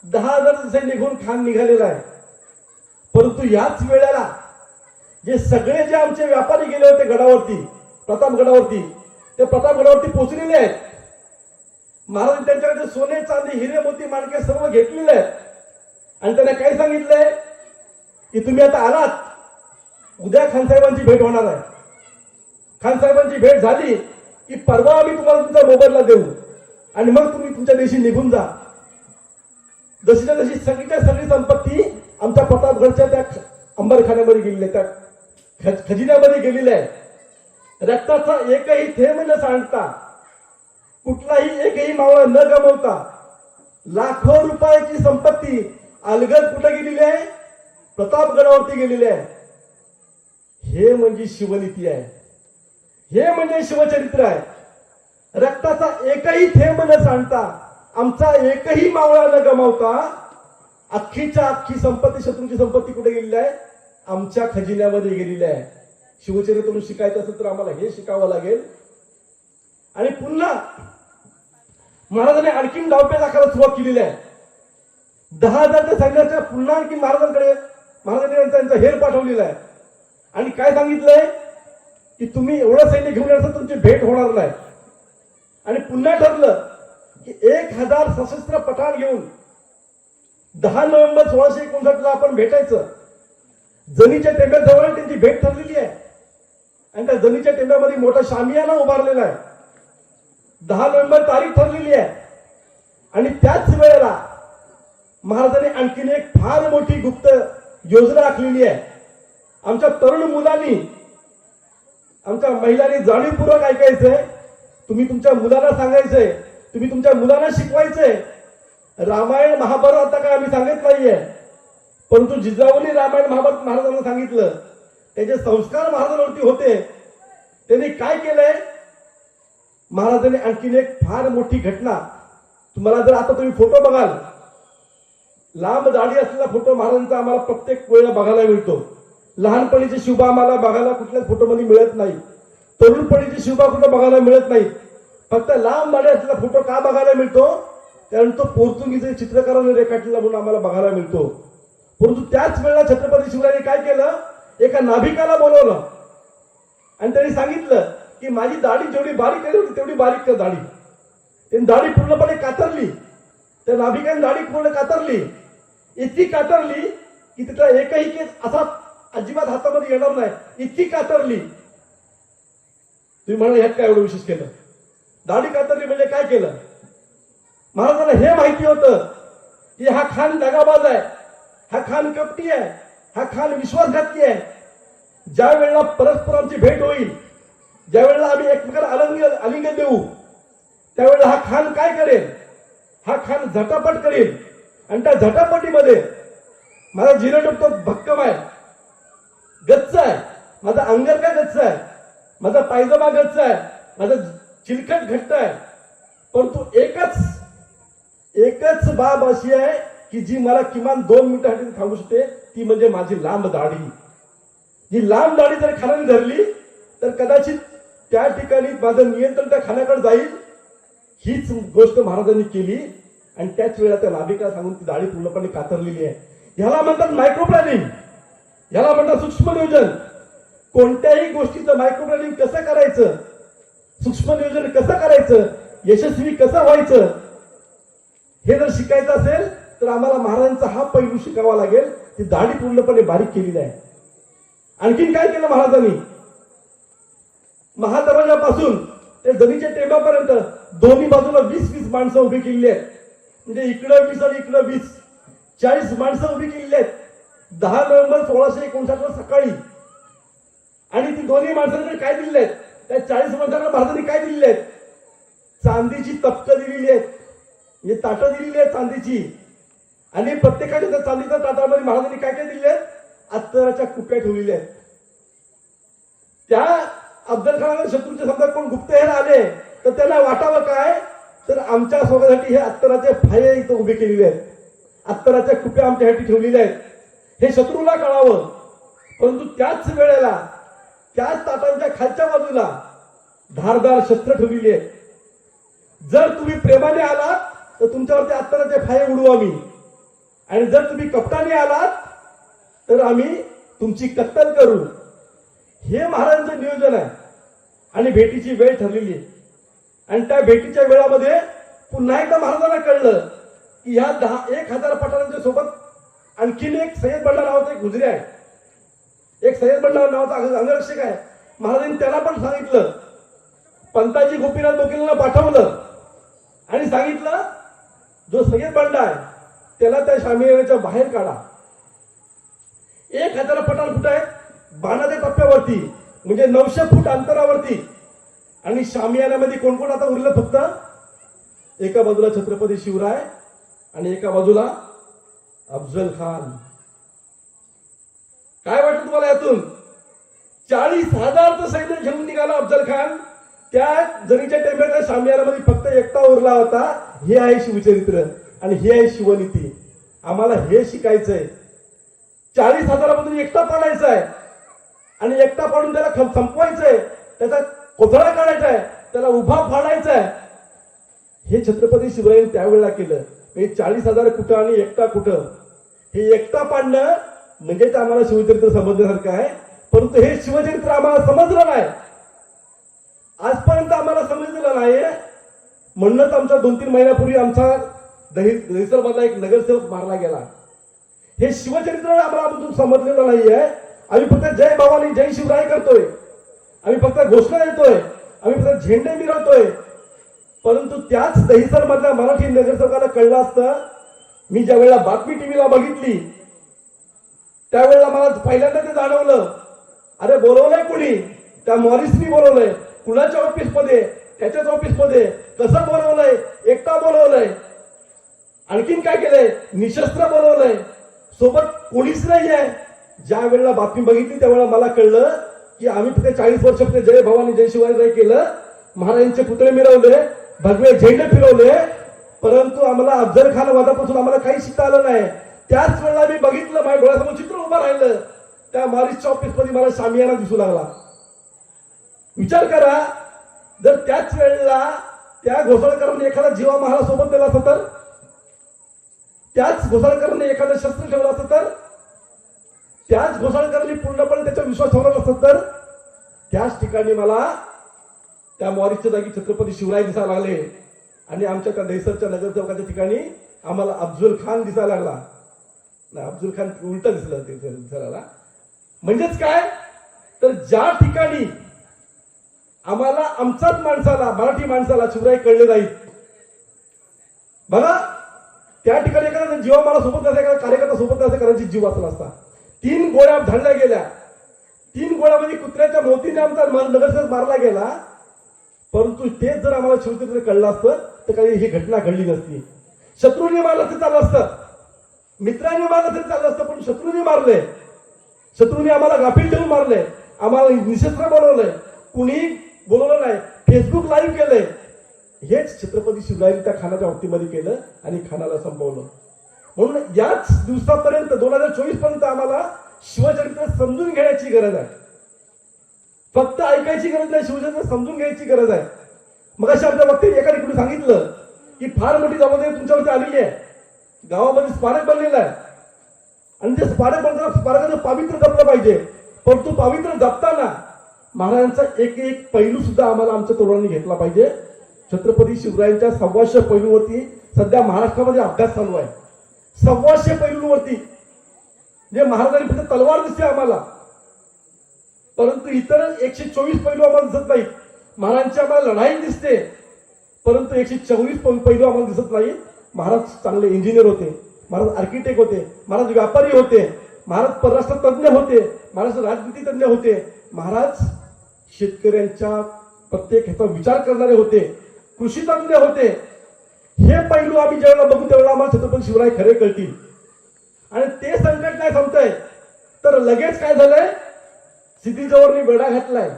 10,000चं सैन्य घेऊन खान निघालेला आहे. परंतु याच वेळेला जे सगळे जे आमचे व्यापारी गेले होते गडावरती, प्रतापगडावरती, ते प्रतापगडावरती पोहोचलेले आहेत. महाराज त्यांच्याकडे सोने चांदी हिरे मोती माणके सर्व घेतलेले आहेत. आणि त्यांना काय सांगितलंय की तुम्ही आता आलात, उद्या खानसाहेबांची भेट होणार आहे. खानसाहेबांची भेट झाली की परवा आम्ही तुम्हाला तुमचा मोबदला देऊ आणि मग तुम्ही तुमच्या देशी निघून जा. जशीच्या तशी सगळीच्या सगळी संपत्ती आमच्या प्रतापगडच्या त्या अंबरखान्यामध्ये गेलेली आहे, त्या खजिन्यामध्ये गेलेली आहे. रक्ताचा एकही थेंब न सांडता, कुठलाही एकही मावळा न गमावता लाखो रुपयाची संपत्ती अलगद कुठे गेलेली आहे? प्रतापगडावरती गेलेली आहे. हे म्हणजे शिवनीती आहे, हे म्हणजे शिवचरित्र आहे. रक्ताचा एकही थेंब न सांडता, आमचा एकही मावळा न गमावता अख्खीच्या अख्खी संपत्ती, शत्रूची संपत्ती कुठे गेलेली आहे? आमच्या खजिन्यामध्ये गेलेली आहे. शिवचरित्र शिकायचं असेल तर आम्हाला हे शिकावं लागेल. आणि पुन्हा महाराजांनी आणखीन डावपे दाखवायला सुरुवात केलेली आहे. 10,000च्या सैन्याच्या पुन्हा आणखी महाराजांनी त्यांचा हेर पाठवलेला आहे. आणि काय सांगितलंय की तुम्ही एवढं सैन्य घेऊन यायचं, तुमची भेट होणार नाही. आणि पुन्हा ठरलं की 1,000 सशस्त्र पठाण घेऊन 10 नोव्हेंबर 1659 आपण भेटायचं. जनीच्या टेंब्याजवळ त्यांची भेट ठरलेली आहे आणि त्या जनीच्या टेंब्यामध्ये मोठा शामियाना उभारलेला आहे. 10 नोव्हेंबर तारीख ठरलेली आहे. आणि त्याच वेळेला महाराजांनी आणखीन एक फार मोठी गुप्त योजना आखलेली आहे. आमच्या तरुण मुलांनी, आमच्या महिलांनी जाणीवपूर्वक ऐकायचंय. तुम्ही तुमच्या मुलांना सांगायचंय, तुम्ही तुमच्या मुलांना शिकवायचंय. रामायण महाभारत आता काय आम्ही सांगत नाहीये, परंतु जिजाऊंनी रामायण महाभारत महाराजांना सांगितलं. त्याचे संस्कार महाराजांवरती होते. त्यांनी काय केलंय? महाराजांनी आणखीन एक फार मोठी घटना, तुम्हाला जर आता तुम्ही फोटो बघाल, लांब दाढी असलेला फोटो महाराजांचा आम्हाला प्रत्येक वेळेला बघायला मिळतो. लहानपणीची शिवबा आम्हाला बघायला कुठल्याच फोटोमध्ये मिळत नाही. तरुणपणीची शिवबा कुठं बघायला मिळत नाही. फक्त लांब दाढी असलेला फोटो का बघायला मिळतो? कारण तो पोर्तुगीज चित्रकाराने रेखाटलेला म्हणून आम्हाला बघायला मिळतो. परंतु त्याच वेळेला छत्रपती शिवरायांनी काय केलं? एका नाभिकाला बोलवलं आणि त्यांनी सांगितलं की माझी दाढी जेवढी बारीक केली होती तेवढी बारीक कर दाढी. त्यांनी दाढी पूर्णपणे कातरली. त्या नाभिकाने दाढी पूर्ण कातरली, इतकी कातरली की तिथला एकही केस असा अजिबात हातामध्ये येणार नाही, इतकी कातरली. तुम्ही म्हणाल ह्यात काय एवढं विशेष केलं? दाढी कातरली म्हणजे काय केलं? महाराजांना हे माहिती होतं की हा खान दगाबाज आहे, हा खान कपटी आहे, हा खान विश्वासघाती आहे. ज्या वेळेला परस्पर आमची भेट होईल, ज्या वेळेला आम्ही एकमेकांना आलिंगन देऊ, त्यावेळेला हा खान काय करेल? हा खान झटापट करेल. आणि त्या झटापटीमध्ये माझा जिरटोप तो भक्कम आहे, गच्च आहे, माझा अंगरका गच्च आहे, माझा पायजमा गच्च आहे, माझा चिलखट घट्ट आहे. परंतु एकच बाब अशी आहे की जी मला किमान 2 मिनिटांसाठी थांबू शकते, ती म्हणजे माझी लांब दाढी. ही लांब दाढी जर खाण्याने धरली तर कदाचित त्या ठिकाणी माझं नियंत्रण त्या खाण्याकडे जाईल. हीच गोष्ट महाराजांनी केली आणि त्याच वेळेला त्या नाभिका सांगून ती दाढी पूर्णपणे कातरलेली आहे. ह्याला म्हणतात मायक्रो प्लॅनिंग, ह्याला म्हणतात सूक्ष्म नियोजन. कोणत्याही गोष्टीचं मायक्रो प्लॅनिंग कसं करायचं, सूक्ष्म नियोजन कसं करायचं, यशस्वी कसं व्हायचं, हे जर शिकायचं असेल तर आम्हाला महाराजांचा हा पैलू शिकावा लागेल. ती दाढी पूर्णपणे बारीक केलेली आहे. आणखीन काय केलं महाराजांनी? महादरवाजापासून ते जनीच्या टेंब्यापर्यंत दोन्ही बाजूला 20-20 माणसं उभी केलेली आहेत. म्हणजे इकडं 20 आणि इकडं 20, 40 माणसं उभी केलेली आहेत. 10 नोव्हेंबर 1659 सकाळी. आणि ती दोन्ही माणसांकडे काय दिलेले आहेत? त्या 40 माणसांना महाराजांनी काय दिलेले आहेत? चांदीची तपकं दिलेली आहेत, म्हणजे ताटं दिलेली आहेत चांदीची. आणि प्रत्येकाच्या त्या चांदीच्या ताटामध्ये महाराजांनी काय काय दिले आहेत? अत्तराच्या कुप्या ठेवलेल्या आहेत. त्या अफजल खानाला शत्रूचे समजा कोण गुप्तहेर आले तर त्यांना वाटावं काय? तर आमच्या स्वागतासाठी हे अत्तराचे फाये इथं उभे केलेले आहेत, अत्तराच्या कुप्या आमच्यासाठी ठेवलेल्या आहेत, हे शत्रूला कळावं. परंतु त्याच वेळेला त्याच ताटांच्या खालच्या बाजूला धारदार शस्त्र ठेवलेली आहेत. जर तुम्ही प्रेमाने आलात तर तुमच्यावरती अत्तराचे फाये उडवू आम्ही, आणि जर तुम्ही कपटाने आलात तर आम्ही तुमची कत्तल करू. हे महाराजांचं नियोजन आहे आणि भेटीची वेळ ठरलेली आहे. आणि त्या भेटीच्या वेळामध्ये पुन्हा एकदा महाराजांना कळलं की ह्या 1,000 पठाणांच्या सोबत आणखीन एक सय्यद बंडा नावाचा एक गुजरी आहे, एक सय्यद बंडा नावाचा अंगरक्षक आहे. महाराजांनी त्याला पण सांगितलं, पंताजी गोपीनाथ बोकिलांना पाठवलं आणि सांगितलं जो सय्यद बंडा आहे त्याला त्या शामियानाच्या बाहेर काढा. 1,000 पठाण कुठं आहेत? बाणाच्या टप्प्यावरती, म्हणजे 900 फूट अंतरावरती. आणि शामियानामध्ये कोण कोण आता उरलं? फक्त एका बाजूला छत्रपती शिवराय आणि एका बाजूला अफजल खान. काय वाटतं तुम्हाला यातून? 40,000चं सैन्य घेऊन निघाला अफजल खान. त्या जरीच्या टेंब्याच्या शामियानामध्ये फक्त एकटा उरला होता. हे आहे शिवचरित्र आणि हे आहे शिवनीती. आम्हाला हे शिकायचंय. 40,000मधून एकटा पाडायचा आहे आणि एकटा पाडून त्याला संपवायचंय, त्याचा कोथळा काढायचा आहे, त्याला उभा फाडायचा आहे. हे छत्रपती शिवरायांनी त्यावेळेला केलं. म्हणजे 40,000 कुठं आणि एकटा कुठं? हे एकटा पाडणं म्हणजेच आम्हाला शिवचरित्र समजण्यासारखं आहे. परंतु हे शिवचरित्र आम्हाला समजलं नाही, आजपर्यंत आम्हाला समजलेलं नाही. म्हणूनच आमच्या 2-3 महिन्यापूर्वी आमचा दहिसरमधला एक नगरसेवक मारला गेला. हे शिवचरित्र आम्हाला अजून समजलेलं नाहीये. आम्ही फक्त जय भवानी जय शिवराय करतोय, आम्ही फक्त घोषणा देतोय, आम्ही फक्त झेंडे मिरवतोय. परंतु त्याच दहिसर मधल्या मराठी नगरसेवकाला कळलं असतं. मी ज्या वेळेला बातमी टीव्हीला बघितली त्यावेळेला मला पहिल्यांदा ते जाणवलं, अरे बोलवलंय कुणी? त्या मॉरिसनी बोलवलंय. कुणाच्या ऑफिसमध्ये? त्याच्याच ऑफिसमध्ये. कसं बोलवलंय? एकटा बोलवलंय. आणखीन काय केलंय? निशस्त्र बोलवलंय. सोबत कोणीच नाहीये. ज्या वेळेला बातमी बघितली त्यावेळेला मला कळलं की आम्ही फक्त 40 वर्ष फक्त जय भवानी जय शिवराय केलं, महाराजांचे पुतळे मिरवले, भगवे झेंडे फिरवले, परंतु आम्हाला अफजल खान वादापासून आम्हाला काही शिकता आलं नाही. त्याच वेळेला मी बघितलं, माझ्या डोळ्यासमोर चित्र उभं राहिलं. त्या मॉरिसच्या ऑफिसमध्ये मला शामियाना दिसू लागला. विचार करा, जर त्याच वेळेला त्या घोषणाकारांनी एखादा जीवा महाराज सोबत दिला असता तर, त्याच घोषणाकारांनी एखादं शस्त्र ठेवलं असतं तर, त्याच घोषणाकारांनी पूर्णपणे त्याचा विश्वास ठेवला असता तर, त्याच ठिकाणी मला त्या मॉरिसच्या जागी छत्रपती शिवराय दिसायला लागले आणि आमच्या त्या दहिसरच्या नगरसेवकाच्या ठिकाणी आम्हाला अफजल खान दिसायला लागला. नाही, अफजल खान उलट दिसला. म्हणजेच काय तर ज्या ठिकाणी आम्हाला आमच्याच माणसाला, मराठी माणसाला शिवराय कळले जाईल, बघा त्या ठिकाणी एखादा जीवा मला सोबत नसता, एखादा कार्यकर्ता सोबत नसता, करायची जीव वाचला असता. 3 गोळ्या झाडल्या गेल्या. 3 गोळ्यामध्ये कुत्र्याच्या मोतीने आमचा नगरसेवक मारला गेला. परंतु तेच जर आम्हाला शिवचरित्र कळलं असतं तर काही ही घटना घडली नसती. शत्रूने मारलं तरी चाललं असतं, मित्रांनी मारलं तरी चाललं असतं, पण शत्रूने मारले. शत्रूने आम्हाला गाफील ठेवून मारले, आम्हाला निशस्त्र बोलवलंय, कुणी बोलवलं नाही, फेसबुक लाईव्ह केलंय. हेच छत्रपती शिवरायांनी त्या खानाच्या बाबतीमध्ये केलं आणि खानाला संपवलं. म्हणून याच दिवसापर्यंत 2024 पर्यंत आम्हाला शिवचरित्र समजून घेण्याची गरज आहे. फक्त ऐकायची गरज नाही, शिवचरित्र समजून घ्यायची गरज आहे. मग अशा आमच्या वक्त्याने एका ठिकाणी सांगितलं की फार मोठी जबाबदारी तुमच्यावरती आलेली आहे. गावामध्ये स्मारक बनलेलं आहे आणि ते स्मारक बनताना स्मारकाचं पावित्र्य जपलं पाहिजे. परंतु पावित्र्य जपताना महाराजांचा एक पैलू सुद्धा आम्हाला आमच्या तरुणांनी घेतला पाहिजे. छत्रपती शिवरायांच्या 1,200 पैलूवरती सध्या महाराष्ट्रामध्ये अभ्यास चालू आहे. 1,200 पैलूंवरती जे महाराजांनी फक्त तलवार दिसते आम्हाला, परंतु इतर 124 पैलू आम्हाला दिसत नाहीत. महाराजांची आम्हाला लढाई दिसते, परंतु 124 पैलू आम्हाला दिसत नाहीत. महाराज चांगले इंजिनियर होते, महाराज आर्किटेक्ट होते, महाराज व्यापारी होते, महाराज परराष्ट्र तज्ञ होते, महाराज राजनीती तज्ञ होते, महाराज शेतकऱ्यांच्या प्रत्येक ह्याचा विचार करणारे होते, कृषी तज्ञ होते. हे पैलू आम्ही ज्यावेळेला बघू त्यावेळेला आम्हाला छत्रपती शिवराय खरे कळतील. आणि ते संकट नाही थांबतंय तर लगेच काय झालंय, सिद्धीजवळनी वेढा घातलाय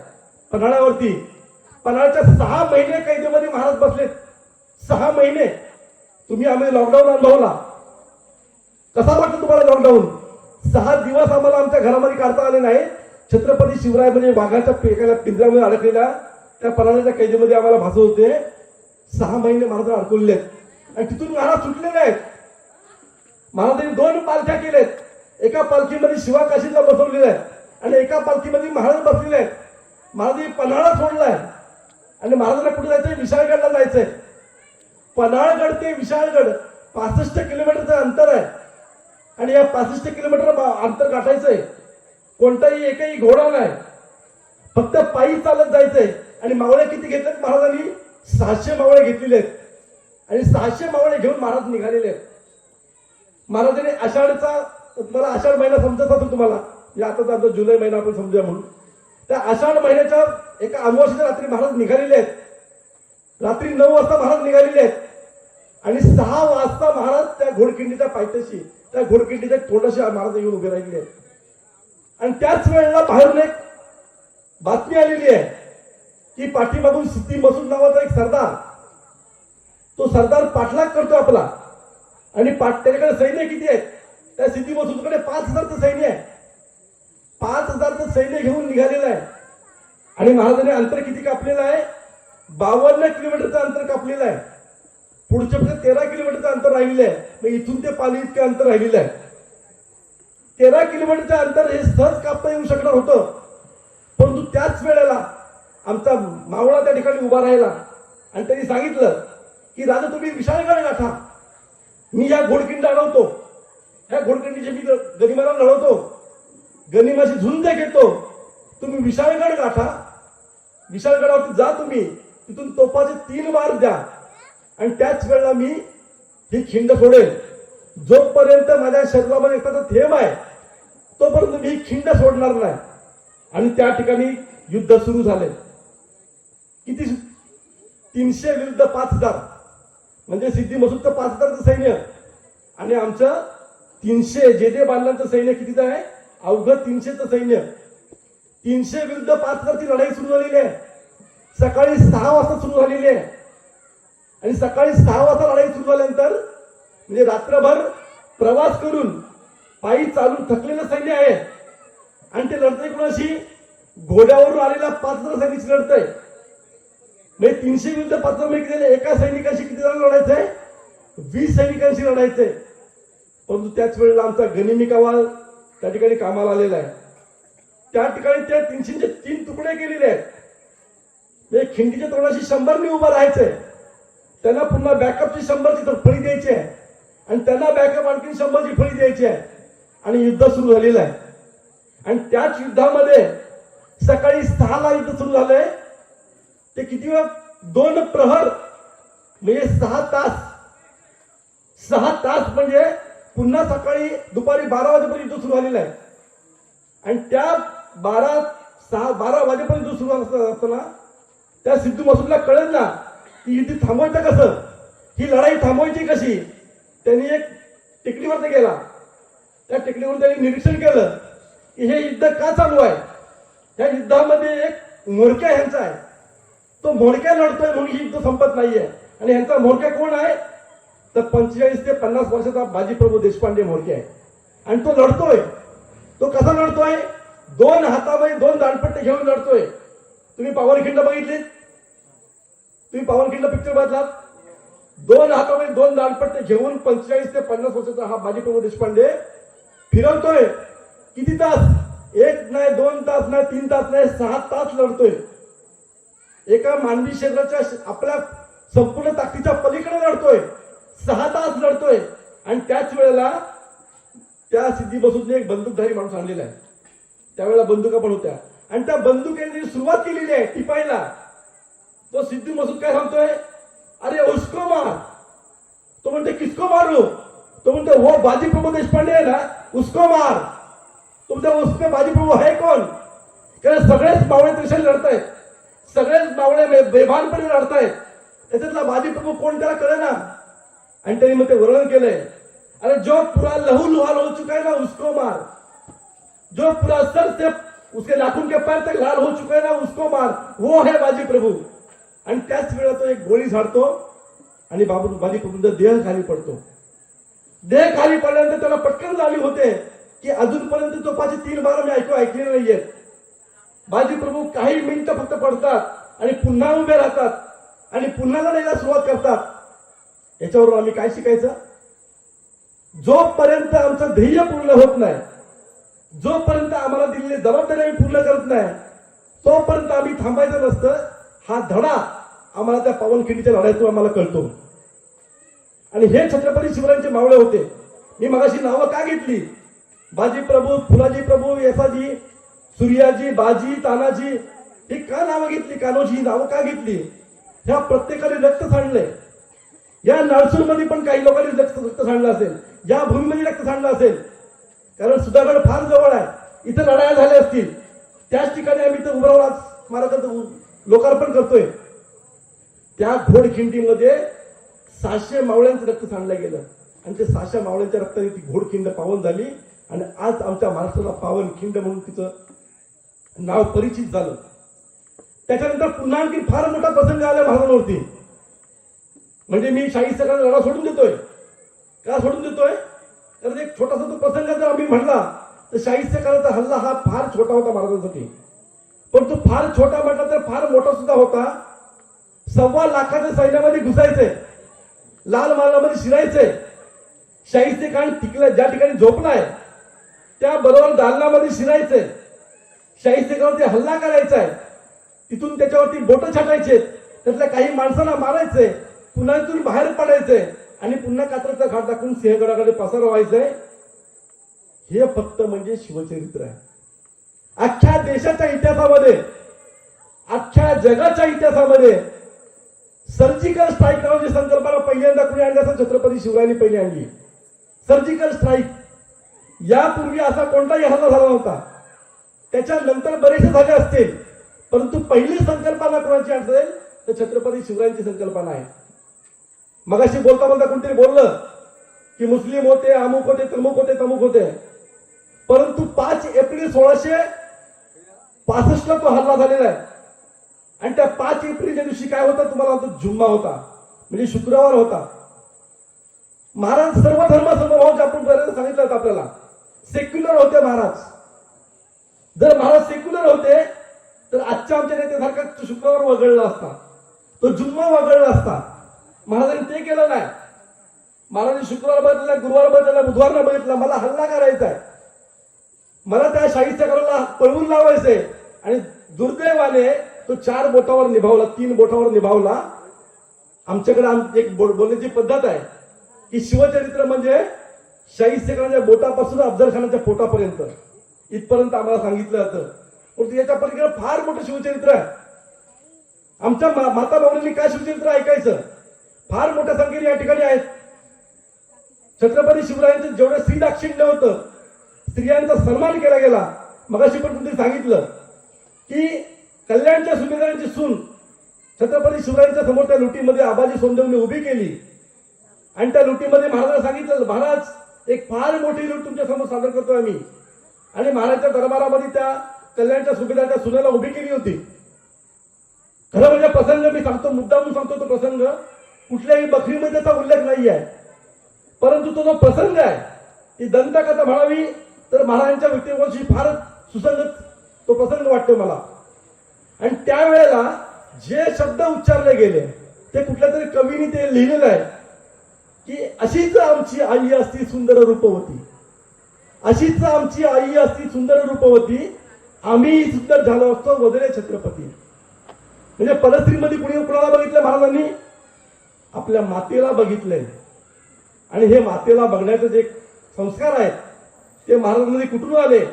पन्हाळ्यावरती. पन्हाळ्याच्या 6 महिने कैदेमध्ये महाराज बसलेत. 6 महिने तुम्ही आम्ही लॉकडाऊन अनुभवला. कसा वाटतं तुम्हाला लॉकडाऊन? 6 दिवस आम्हाला आमच्या घरामध्ये काढता आले नाही. छत्रपती शिवराय म्हणजे वाघाच्या एखाद्या पिंजऱ्यामध्ये अडकलेल्या त्या पन्हाळ्याच्या कैदेमध्ये आम्हाला भासत होते. 6 महिने महाराज अडकवलेले आहेत आणि तिथून महाराज सुटलेले आहेत. महाराजांनी 2 पालख्या केल्यात. एका पालखीमध्ये शिवा काशीला बसवलेल्या आहेत आणि एका पालखीमध्ये महाराज बसलेले आहेत. महाराज पन्हाळा सोडलाय आणि महाराजांना कुठे जायचंय? विशाळगडला जायचंय. पन्हाळगड ते विशाळगड 65 किलोमीटरचं अंतर आहे आणि या 65 किलोमीटर अंतर गाठायचंय. कोणताही एकही घोडा नाही, फक्त पायी चालत जायचंय. आणि मावळे किती घेतलेत महाराजांनी? 600 मावळे घेतलेले आहेत आणि 600 मावळे घेऊन महाराज निघालेले आहेत. महाराजांनी आषाढचा, मला आषाढ महिना समजत असेल तुम्हाला, या आता आमचा जुलै महिना आपण समजूया म्हणून, त्या आषाढ महिन्याच्या एका अमावस्येच्या रात्री महाराज निघालेले आहेत. रात्री 9 वाजता महाराज निघालेले आहेत आणि 6 वाजता महाराज त्या घोडखिंडीच्या पायथ्याशी, त्या घोडखिंडीच्या थोडीशी महाराज येऊन उभे राहिले आहेत. आणि त्याच वेळेला बाहेरून एक बातमी आलेली आहे की पाठीमागून सिद्धी मसूद नावाचा एक सरदार, तो सरदार पाठलाग करतो आपला. आणि त्याच्याकडे सैन्य किती आहेत? त्या सिद्धी मसूदकडे 5000चं सैन्य आहे. 5000चं सैन्य घेऊन निघालेलं आहे. आणि महाराजांनी अंतर किती कापलेलं आहे? 52 किलोमीटरचं अंतर कापलेलं आहे. पुढचे फक्त 13 किलोमीटरचं अंतर राहिलेलं आहे. मग इथून ते पाली इतकं अंतर राहिलेलं आहे. 13 किलोमीटरचं अंतर हे सहज कापता येऊ शकणार होतं, परंतु त्याच वेळेला आमचा मावळा त्या ठिकाणी उभा राहिला आणि त्यांनी सांगितलं की राजा तुम्ही विशाळगड गाठा, मी या घोडखिंड अडवतो, या घोडखिंडीचे मी गनिमाला लढवतो, गनिमाची झुंज घेतो, तुम्ही विशाळगड गाठा, विशाळगडावरती जा, तुम्ही तिथून तोफाचे 3 वार द्या आणि त्याच वेळेला मी ही खिंड सोडेल. जोपर्यंत माझ्या शरीरामध्ये एखादा थेंब आहे तोपर्यंत मी ही खिंड सोडणार नाही. आणि त्या ठिकाणी युद्ध सुरू झाले. किती? 300 विरुद्ध 5000, म्हणजे सिद्धी मसूदचं 5000चं सैन्य आणि आमचं 300 जे बांधलांचं सैन्य कितीचं आहे? अवघं 300चं सैन्य. 300 विरुद्ध 5000ची लढाई सुरू झालेली आहे. सकाळी 6 वाजता सुरू झालेली आहे आणि सकाळी 6 वाजता लढाई सुरू झाल्यानंतर म्हणजे रात्रभर प्रवास करून पायी चालून थकलेलं सैन्य आहे आणि ते लढतंय कोणाशी? घोड्यावरून आलेल्या 5000 सैनिकांशी लढतंय. म्हणजे 300 विरुद्ध 5000 मध्ये एका सैनिकांशी किती जण लढायचंय? 20 सैनिकांशी लढायचंय. परंतु त्याच वेळेला आमचा गनिमी कवाल त्या ठिकाणी कामाला आलेला आहे. त्या ठिकाणी त्या 300चे 3 तुकडे केलेले आहेत. म्हणजे खिंडीच्या तोंडाशी 100 उभं राहायचंय, त्यांना पुन्हा बॅकअपची 100ची फळी द्यायची आहे आणि त्यांना बॅकअप आणखी 100ची फळी द्यायची आहे आणि युद्ध सुरू झालेलं आहे. आणि त्याच युद्धामध्ये सकाळी 6ला युद्ध सुरू झालंय. ते किती वेळ? 2 प्रहर म्हणजे 6 तास. 6 तास म्हणजे पुन्हा सकाळी दुपारी 12 वाजेपर्यंत युद्ध सुरू झालेलं आहे. आणि त्या 12 वाजेपर्यंत युद्ध सुरू असताना त्या सिद्धू मसूदला कळलं ना की युद्ध थांबवायचं कसं, ही लढाई थांबवायची कशी. त्यांनी एक टेकडीवर गेला. त्या टेकडीवर त्यांनी निरीक्षण केलं की हे युद्ध का चालू आहे. या युद्धामध्ये एक म्होरक्या ह्यांचा आहे, तो म्होरक्या लढतोय म्हणून ही युद्ध संपत नाहीये. आणि ह्यांचा म्होरक्या कोण आहे? तर 45 ते 50 वर्षाचा बाजीप्रभू देशपांडे म्होरक्या आहे. आणि तो लढतोय. तो कसा लढतोय? 2 हातामध्ये 2 दांडपट्टे घेऊन लढतोय. तुम्ही पावनखिंड बघितली? तुम्ही पावनखिंड पिक्चर बघितलात? 2 हातामध्ये 2 दांडपट्टे घेऊन 45 ते 50 वर्षाचा हा बाजीप्रभू देशपांडे फिरवतोय. किती तास? 1 नाही, 2 तास नाही, 3 तास नाही, 6 तास लढतोय. एका मानवी शरीराच्या आपल्या संपूर्ण ताकदीच्या पलीकडे लढतोय. 6 तास लढतोय. आणि त्याच वेळेला त्या सिद्धी मसूदने एक बंदूकधारी माणूस आणलेला आहे. त्यावेळेला बंदुका पण होत्या आणि त्या बंदुकेने सुरुवात केलेली आहे टिपायला. तो सिद्धी मसूद काय सांगतोय? अरे उसको मार. तो म्हणते किसको मारू? तो म्हणते वो बाजीप्रभू देशपांडे आहे ना, उसको मार. तो म्हणते उसके बाजीप्रभू है कोण? कारण सगळेच मावळे त्रिशेल लढतायत, सगळेच मावळे बेभानपणे लढतायत, त्याच्यातला बाजीप्रभू कोण त्याला कळे ना. आणि त्यांनी मग ते वर्णन केलंय, अरे जो पूरा लहू लुहाल हो चुका है ना उसको मार, जो पूरा सर से उसके नाखून के पैर तक लाल हो चुका है ना उसको मार, वो है बाजीप्रभू. आणि त्याच वेळेला तो एक गोळी झाडतो आणि बाजीप्रभूंचा देह खाली पडतो. देह खाली पडल्यानंतर त्याला पटकन जाणीव होते की अजूनपर्यंत तोफाचे 3 बार मी ऐकलेले नाहीयेत. बाजीप्रभू काही मिनिटं फक्त पडतात आणि पुन्हा उभे राहतात आणि पुन्हा लढायला सुरुवात करतात. याच्यावरून आम्ही काय शिकायचं? जोपर्यंत आमचं ध्येय पूर्ण होत नाही, जोपर्यंत आम्हाला दिलेली जबाबदारी आम्ही पूर्ण करत नाही तोपर्यंत आम्ही थांबायचं नसतं. हा धडा आम्हाला त्या पावनखिंडीच्या लढाईतून आम्हाला कळतो. आणि हे छत्रपती शिवरायांचे मावळे होते. मी मगाशी नावं का घेतली? बाजी प्रभू, फुलाजी प्रभू, येसाजी, सूर्याजी, बाजी, तानाजी, ही का नावं घेतली? कान्होजी नावं का घेतली? ह्या प्रत्येकाने रक्त सांडलंय. या नाळसूरमध्ये पण काही लोकांनी रक्त सांडलं असेल, या भूमीमध्ये रक्त सांडलं असेल. कारण सुधागड फार जवळ आहे, इथं लढाया झाल्या असतील. त्याच ठिकाणी आम्ही इथं उमराव स्मारकाचं लोकार्पण करतोय. त्या घोडखिंडीमध्ये 600 मावळ्यांचं रक्त सांडलं गेलं आणि ते 600 मावळ्यांच्या रक्ताने ती घोडखिंड पावन झाली आणि आज आमच्या महाराष्ट्राला पावनखिंड म्हणून तिचं नाव परिचित झालं. त्याच्यानंतर पुन्हा आणखी फार मोठा प्रसंग आला महाराजांवरती. म्हणजे मी शाही सगळ्यांना लढा सोडून देतोय. का सोडून देतोय? कारण एक छोटासा तो प्रसंग जर आम्ही म्हणला तर शाहीच्या काळाचा हल्ला हा फार छोटा होता महाराजांसाठी. पण तो फार छोटा म्हटला तर फार मोठा सुद्धा होता. 1.25 लाखाच्या सैन्यामध्ये घुसायचे, लाल महालामध्ये शिरायचे. शाहीचे कान टिकलं ज्या ठिकाणी झोपलाय त्या बरोबर दालनामध्ये शिरायचे. शाहीचे काळावरती हल्ला करायचा आहे, तिथून त्याच्यावरती बोटं छाटायचे, त्यातल्या काही माणसांना मारायचे, पुन्हा तिथून बाहेर पडायचे आणि पुन्हा कात्रचा घाट टाकून सिंहगडाकडे पसार व्हायचंय. हे फक्त म्हणजे शिवचरित्र आहे. अख्ख्या देशाच्या इतिहासामध्ये, अख्ख्या जगाच्या इतिहासामध्ये सर्जिकल स्ट्राईक नावाची संकल्पना पहिल्यांदा कुणी आणली असं छत्रपती शिवरायांनी पहिली आणली. Surgical strike. यापूर्वी असा कोणताही हल्ला झाला नव्हता. त्याच्यानंतर बरेचसे झाले असतील, परंतु पहिली संकल्पना कोणाची असेल तर छत्रपती शिवरायांची संकल्पना आहे. मगाशी बोलता बोलता कोणतरी बोललं की मुस्लिम होते, अमुक होते, तमुक होते, तमुक होते. परंतु 5 एप्रिल 1665 तो हल्ला झालेला आहे. आणि त्या 5 एप्रिलच्या दिवशी काय होतं तुम्हाला म्हणतो? जुम्मा होता, म्हणजे शुक्रवार होता. महाराज सर्व धर्म समभावाचे आपण बरेच सांगितलं होतं आपल्याला. सेक्युलर होते महाराज. जर महाराज सेक्युलर होते तर आजच्या आमच्या नेत्यासारखा शुक्रवार वगळला असता, तो जुम्मा वगळला असता. महाराजांनी ते केलं नाही. महाराजांनी शुक्रवार बघितला, गुरुवार बघितला, बुधवार न बघितला. मला हल्ला करायचा आहे, मला त्या शाहीच्या घराला पळवून लावायचंय. आणि दुर्दैवाने तो 4 बोटावर निभावला, 3 बोटावर निभावला. आमच्याकडे एक बोलण्याची पद्धत आहे की शिवचरित्र म्हणजे शाही सेकरांच्या बोटापासून अफजल खानाच्या पोटापर्यंत इथपर्यंत आम्हाला सांगितलं जातं. परंतु याच्या पलीकडे फार मोठं शिवचरित्र आहे. आमच्या माता भावनांनी काय शिवचरित्र ऐकायचं? फार मोठ्या संख्येने या ठिकाणी आहेत. छत्रपती शिवरायांचं जेवढं स्त्री दाक्षिण्य होतं, स्त्रियांचा सन्मान केला गेला. मगाशी पण तुम्ही सांगितलं की कल्याणच्या सुभेदारांची सून छत्रपती शिवरायांच्या समोर त्या लुटीमध्ये आबाजी सोनदेवने उभी केली. आणि त्या लुटीमध्ये महाराजांना सांगितलं, महाराज एक फार मोठी लूट तुमच्या समोर सादर करतोय आम्ही. आणि महाराजच्या दरबारामध्ये त्या कल्याणच्या सुभेदाराच्या सुनेला उभी केली होती. खरं म्हणजे प्रसंग मी सांगतो, मुद्दामून सांगतो. तो प्रसंग कुठल्याही बखरीमध्ये त्याचा उल्लेख नाही आहे, परंतु तो जो प्रसंग आहे ती दंतकथा म्हणावी तर महाराजांच्या व्यक्तिमत्वाशी फार सुसंगत तो प्रसंग वाटतो मला. आणि त्यावेळेला जे शब्द उच्चारले गेले ते कुठल्या तरी कवीने ते लिहिलेलं आहे की अशीच आमची आई असती सुंदर रूपवती, अशीच आमची आई असती सुंदर रूपवती, आम्ही सुंदर झालो असतो वदले छत्रपती. म्हणजे परस्त्रीमध्ये कुणाला बघितलं महाराजांनी? आपल्या मातेला बघितलंय. आणि हे मातेला बघण्याचे जे संस्कार आहेत ते महाराजांमध्ये कुठून आले?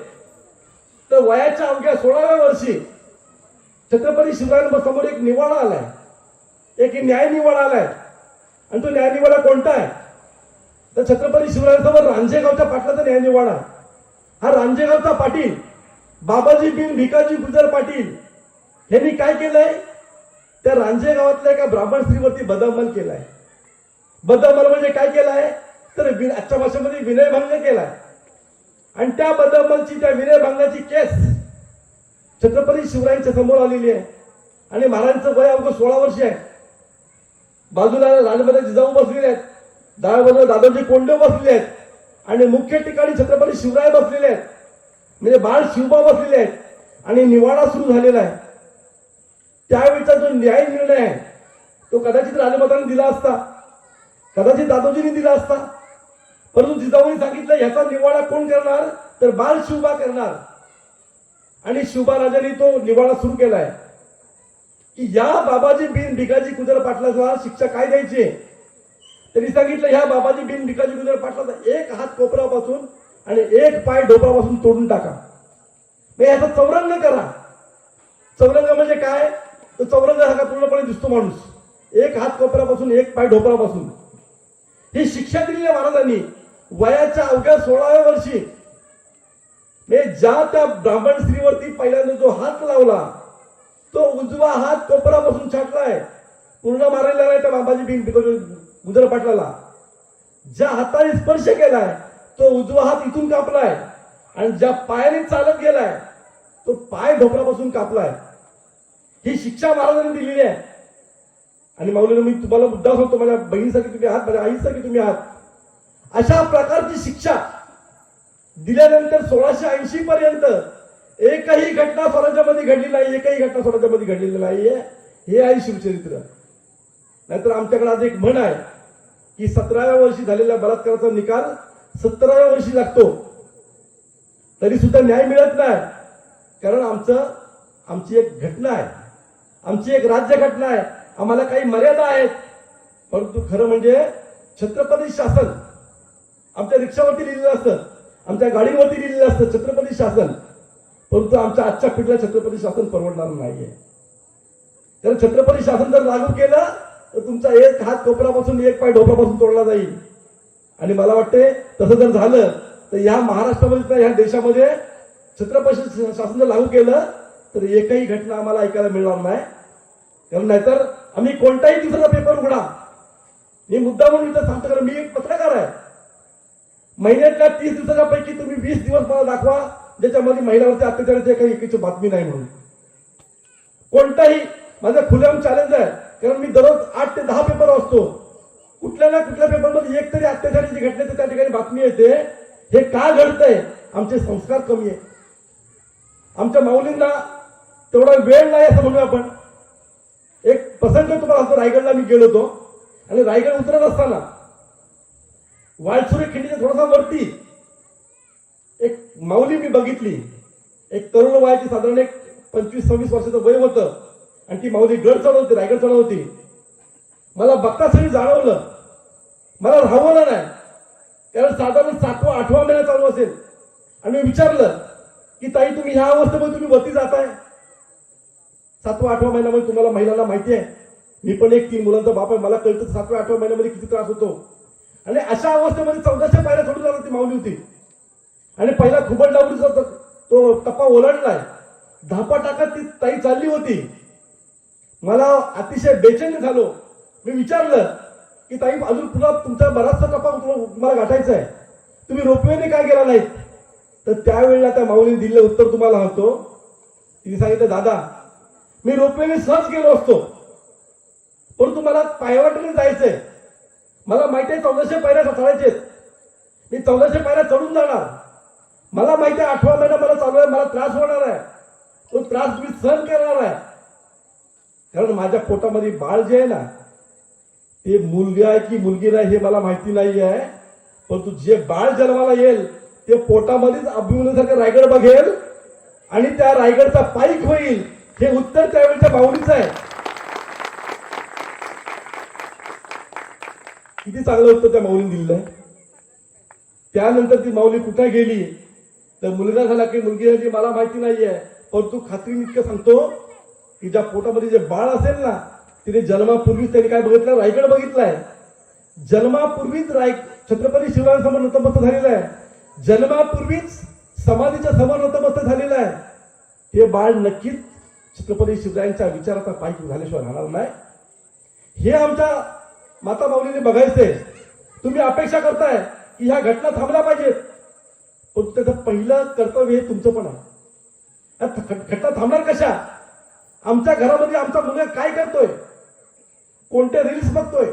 तर वयाच्या अवघ्या 16व्या वर्षी छत्रपती शिवरायांसमोर एक निवाडा आलाय, एक न्याय निवाडा आलाय. आणि तो न्याय निवाडा कोणता आहे? तर छत्रपती शिवरायांसमोर रांजेगावच्या पाटलाचा न्याय निवाडा आहे. हा रांजेगावचा पाटील बाबाजी बिन भिकाजी गुजर पाटील यांनी काय केलंय? त्या रांजेगावातल्या एका ब्राह्मण स्त्रीवरती बदअमल केलाय. बदअमल म्हणजे काय केलाय? तर आजच्या भाषेमध्ये विनयभंग केलाय. आणि त्या बदअमलची, त्या विनयभंगाची केस छत्रपती शिवरायांच्या समोर आलेली आहे. आणि महाराजांचं वय अवघं 16 वर्ष आहे. बाजूला राजमाता जिजाऊ बसलेले आहेत, बाजूला दादाजी कोंडे बसलेले आहेत आणि मुख्य ठिकाणी छत्रपती शिवराय बसलेले आहेत, म्हणजे बाळ शिवबा बसलेले आहेत. आणि निवाडा सुरू झालेला आहे. त्यावेळेचा जो न्याय निर्णय आहे तो कदाचित राजमातांनी दिला असता, कदाचित दादोजींनी दिला असता, परंतु जिजाऊंनी सांगितलं ह्याचा निवाडा कोण करणार? तर बाल शिवबा करणार. आणि शिवबा राजांनी तो निवाडा सुरू केलाय की या बाबाजी बिन भिकाजी कुदर पाटलाला शिक्षा काय द्यायची. त्यांनी सांगितलं ह्या बाबाजी बिन भिकाजी कुदर पाटलाचा एक हात कोपरापासून आणि एक पाय ढोपरापासून तोडून टाका. मग याचा चौरंग करा. चौरंग म्हणजे काय, तो चौरंग हा का पूर्णपणे दिसतो माणूस, एक हात कोपरापासून एक पाय ढोपरापासून. ही शिक्षा दिलेली महाराजांनी वयाच्या अवघ्या 16व्या वर्षी. ज्या त्या ब्राह्मण स्त्रीवरती पहिल्यांदा जो हात लावला तो उजवा हात कोपरापासून छाटलाय, पूर्ण मारायला नाही त्या बाबाजी बिन गुजर पाटलाला. ज्या हाताने स्पर्श केलाय तो उजवा हात इथून कापलाय आणि ज्या पायाने चालत गेलाय तो पाय ढोपरापासून कापलाय. ही शिक्षा महाराजांनी दिलेली आहे. आणि माऊलीनं मी तुम्हाला मुद्दा सांगतो, माझ्या बहिणीसाठी तुम्ही आहात, माझ्या आईसाठी तुम्ही आहात. अशा प्रकारची शिक्षा दिल्यानंतर 1680 पर्यंत एकही घटना स्वराज्यामध्ये घडली नाही, एकही घटना स्वराज्यामध्ये घडलेली नाहीये. हे आहे शिवचरित्र. नाहीतर आमच्याकडे आज एक म्हण आहे की 17व्या वर्षी झालेल्या बलात्काराचा निकाल 17व्या वर्षी लागतो, तरी सुद्धा न्याय मिळत नाही. कारण आमची एक घटना आहे, आमची एक राज्य घटना आहे, आम्हाला काही मर्यादा आहेत. परंतु खरं म्हणजे छत्रपती शासन आमच्या रिक्षावरती लिहिलेलं असतं, आमच्या गाडीवरती लिहिलेलं असतं छत्रपती शासन. परंतु आमच्या आजच्या पिढीला छत्रपती शासन परवडणार नाहीये. तर छत्रपती शासन जर लागू केलं तर तुमचा एक हात कोपरापासून एक पाय ढोपरापासून तोडला जाईल. आणि मला वाटते तसं जर झालं तर या महाराष्ट्रामध्ये, ह्या देशामध्ये छत्रपती शासन जर लागू केलं तर एकही घटना आम्हाला ऐकायला मिळणार नाही. कारण नाहीतर आम्ही कोणताही दुसरा पेपर उघडा, मी मुद्दा म्हणून इथं सांगतो, कारण मी एक पत्रकार आहे. महिन्यातल्या 30 दिवसाच्या पैकी तुम्ही 20 दिवस मला दाखवा ज्याच्यामध्ये महिलांवरती अत्याचाराची काही एकीची बातमी नाही म्हणून. कोणताही माझं खुलेआम चॅलेंज आहे. कारण मी दररोज 8 ते 10 पेपर वाचतो. कुठल्या ना कुठल्या पेपरमध्ये एक तरी अत्याचाराची घटनेची त्या ठिकाणी बातमी येते. हे का घडतंय? आमचे संस्कार कमी आहे. आमच्या माऊलींना तेवढा वेळ नाही असं म्हणूया आपण. एक प्रसंग तुम्हाला सांगतो. रायगडला मी गेलो होतो आणि रायगड उतरत असताना वाळसुरे खिंडीच्या थोडासा वरती एक माऊली मी बघितली. एक तरुण वयाची, साधारण एक 25-26 वर्षाचं वय होतं आणि ती माऊली गड चढवते, रायगड चढवते. मला बघताच जाणवलं, मला राहवलं नाही. कारण साधारण 7वा-8वा महिना चालू असेल. आणि मी विचारलं की ताई तुम्ही ह्या अवस्थेमध्ये तुम्ही वरती जाताय? 7वा-8वा महिन्यामध्ये तुम्हाला महिलांना माहिती आहे, मी पण एक 3 मुलांचा बाप आहे, मला कळतं 7व्या-8व्या महिन्यामध्ये किती त्रास होतो. आणि अशा अवस्थेमध्ये 1400 पायऱ्या सोडून जाणार ती माऊली होती. आणि पहिला खुबड डावरीचा तो टप्पा ओलांडलाय, धापा टाकत ती ताई चालली होती. मला अतिशय बेचैन झालो. मी विचारलं की ताई अजून तुला तुमचा बराचसा टप्पा तुम्हाला गाठायचा आहे, तुम्ही रोपवेने काय गेला नाहीत? तर त्यावेळेला त्या माऊलीने दिलेलं उत्तर तुम्हाला सांगतो. तिने सांगितलं, दादा मी रोपवेने सहज गेलो असतो, परंतु मला पायवाटेने जायचंय. मला माहिती आहे 1400 पायऱ्या चढायचे, मी 1400 पायऱ्या चढून जाणार. मला माहिती आहे 8वा महिना मला चालू आहे, मला त्रास होणार आहे, तो त्रास मी सहन करणार आहे. कारण माझ्या पोटामध्ये बाळ जे आहे ना, ते मुलगी आहे की मुलगी नाही हे मला माहिती नाही आहे. परंतु जे बाळ जन्माला येईल ते पोटामध्येच अभिमन्यूसारखं रायगड बघेल आणि त्या रायगडचा पाईक होईल. हे उत्तर त्यावेळेच्या माऊलीचं आहे. किती चांगलं उत्तर त्या माऊलीने दिलेलं आहे. त्यानंतर ती माऊली कुठे गेली तर मुलगा झाला की मुलगी झाली मला माहिती नाहीये. परंतु खात्रीने इतकं सांगतो की ज्या पोटामध्ये जे बाळ असेल ना, तिने जन्मापूर्वीच त्यांनी काय बघितलं? रायगड बघितलाय. जन्मापूर्वीच छत्रपती शिवरायांसमोर नतमस्तक झालेलं आहे. जन्मापूर्वीच समाधीच्या समोर नतमस्तक झालेलं आहे. हे बाळ नक्कीच छत्रपती शिवरायांच्या विचाराचा पाईक झाल्याशिवाय राहणार नाही. हे आमच्या माता माऊलीने बघायचंय. तुम्ही अपेक्षा करताय की ह्या घटना थांबल्या पाहिजेत, पण त्याचं पहिलं कर्तव्य हे तुमचं पण आहे. घटना थांबणार कशा? आमच्या घरामध्ये आमचा मुलगा काय करतोय, कोणते रील्स बघतोय,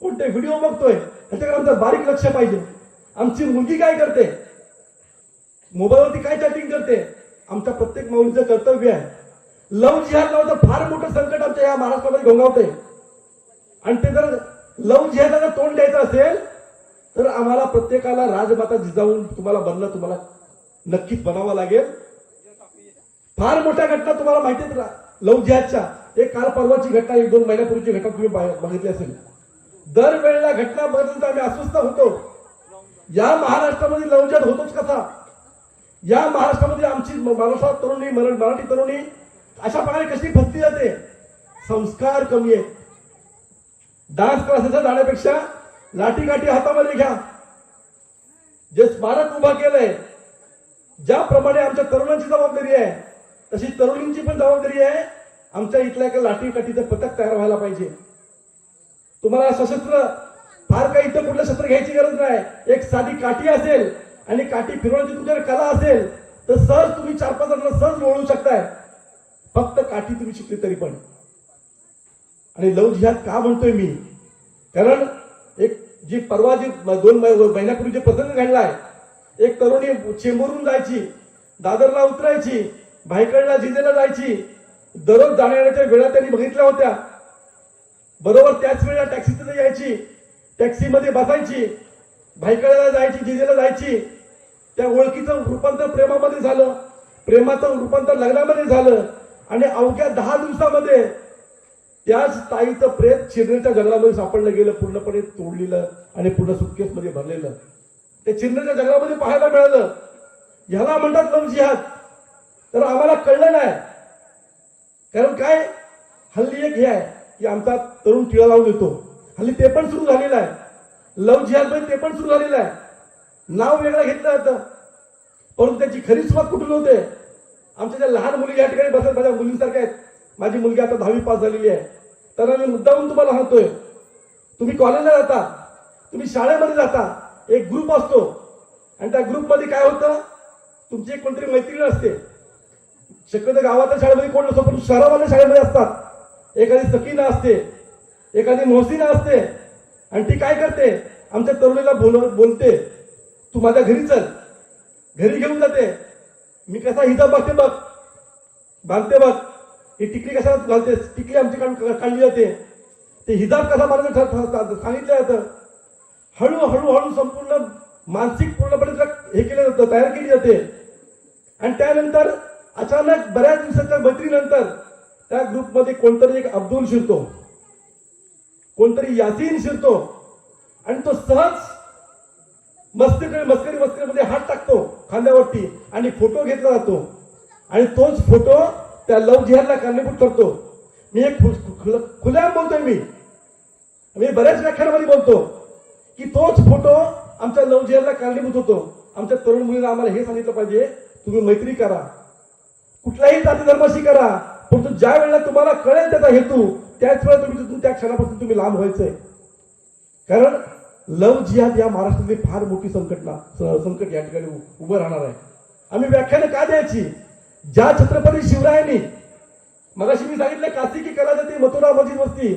कोणते व्हिडिओ बघतोय, त्याच्याकडे आमचं बारीक लक्ष पाहिजे. आमची मुलगी काय करते, मोबाईलवरती काय चॅटिंग करते, आमच्या प्रत्येक माऊलीचं कर्तव्य आहे. लव्ह जिहाद नावाचं फार मोठं संकट आमच्या या महाराष्ट्रामध्ये घोंगावतंय. आणि ते जर लव्ह जिहादाला तोंड द्यायचं असेल तर आम्हाला प्रत्येकाला राजमाता जिजाऊन तुम्हाला बनणं, तुम्हाला नक्कीच बनावा लागेल. फार मोठ्या घटना तुम्हाला माहितीच लव जिहादच्या, एक काल परवाची घटना, 1-2 महिन्यापूर्वीची घटना तुम्ही बघितली असेल. दरवेळेला घटना बघितली तर आम्ही अस्वस्थ होतो. या महाराष्ट्रामध्ये लव जिहाद होतोच कसा? या महाराष्ट्रामध्ये आमची महाराष्ट्रात तरुणी, मराठी तरुणी अशा प्रकारे कशी फसली जाते? संस्कार कमी आहेत. डान्स क्लासेसला जाण्यापेक्षा लाठीकाठी हातामध्ये घ्या. जे स्मारक उभा केलंय, ज्याप्रमाणे आमच्या तरुणांची जबाबदारी आहे तशी तरुणींची पण जबाबदारी आहे. आमच्या इथल्या एका लाठीकाठीचं पथक तयार व्हायला पाहिजे. तुम्हाला सशस्त्र फार काही इथं कुठलं शस्त्र घ्यायची गरज नाही. एक साधी काठी असेल आणि काठी फिरवण्याची तुमच्याकडे कला असेल तर सहज तुम्ही 4-5 जणांना सहज ओळखू शकताय, फक्त काठी तुम्ही शिकली तरी पण. आणि लव जिहाद का म्हणतोय मी? कारण एक जी परवा जी 2 महिन्यापूर्वी जे प्रसंग घडलाय, एक तरुणी चेंबूरहून जायची, दादरला उतरायची, भायखळला जिल्ह्याला जायची. दररोज जाण्या येण्याच्या वेळा त्यांनी बघितल्या होत्या. बरोबर त्याच वेळेला टॅक्सीत यायची, टॅक्सीमध्ये बसायची, भायखळ्याला जायची, जिल्ह्याला जायची. त्या ओळखीचं रूपांतर प्रेमामध्ये झालं, प्रेमाचं रूपांतर लग्नामध्ये झालं आणि अवघ्या 10 दिवसामध्ये त्याच ताईचं प्रेत चिरनेच्या जंगलामध्ये सापडलं गेलं, पूर्णपणे तोडलेलं आणि पूर्ण सुटकेसमध्ये भरलेलं. ते चिरनेच्या जंगलामध्ये पाहायला मिळालं. ह्याला म्हणतात लव जिहाद. तर आम्हाला कळलं नाही. कारण काय, हल्ली एक हे आहे की आमचा तरुण टिळा लावून येतो. हल्ली ते पण सुरू झालेलं आहे. लव जिहाद मध्ये ते पण सुरू झालेलं आहे. नाव वेगळं घेतलं जातं, परंतु त्याची खरी सुरुवात कुठून होते? आमच्या ज्या लहान मुली या ठिकाणी बसत माझ्या मुलींसारख्या आहेत. माझी मुलगी आता 10वी पास झालेली आहे. तर मी मुद्दामून तुम्हाला सांगतोय, तुम्ही कॉलेजला जाता, तुम्ही शाळेमध्ये जाता, एक ग्रुप असतो आणि त्या ग्रुपमध्ये काय होतं, तुमची एक कोणतरी मैत्रीण असते. शक्यतो गावाच्या शाळेमध्ये कोण नसतो, पण शहरावाल्या शाळेमध्ये असतात. एखादी सकीना असते, एखादी मोहसिना असते आणि ती काय करते, आमच्या तरुणीला बोलते, तू माझ्या घरी चल. घरी घेऊन जाते. मी कसा हिजाब बघते बघ, बांधते बघ, ही टिकली कशा घालतेस, टिकली आमची काढली जाते. ते हिजाब कसा मारायचं सांगितलं जातं. हळूहळू संपूर्ण मानसिक पूर्णपणे हे केलं जातं, तयार केली जाते. आणि त्यानंतर अचानक बऱ्याच दिवसाच्या मैत्रीनंतर त्या ग्रुपमध्ये कोणतरी एक अब्दुल शिरतो, कोणतरी यासीन शिरतो आणि तो सहज मस्करीमध्ये हात टाकतो खांद्यावरती आणि फोटो घेतला जातो. आणि तोच फोटो त्या लव जिहादला कारणीभूत ठरतो. मी एक खुल्याम बोलतोय, मी बऱ्याच व्याख्यानामध्ये बोलतो की तोच फोटो आमच्या लव जिहादला कारणीभूत होतो. आमच्या तरुण मुलींना आम्हाला हे सांगितलं पाहिजे, तुम्ही मैत्री करा, कुठल्याही जाती धर्माशी करा, परंतु ज्या वेळेला तुम्हाला कळेल त्याचा हेतू, त्याच वेळेला तुम्ही तिथून त्या क्षणापासून तुम्ही लांब व्हायचंय. कारण लव जिहाद या महाराष्ट्रातली फार मोठी संकट या ठिकाणी उभं राहणार आहे. आम्ही व्याख्यानं का द्यायची? ज्या छत्रपती शिवरायांनी मगाशी मी सांगितलं, काशी की कला जाती मथुरा मस्जिद वस्ती,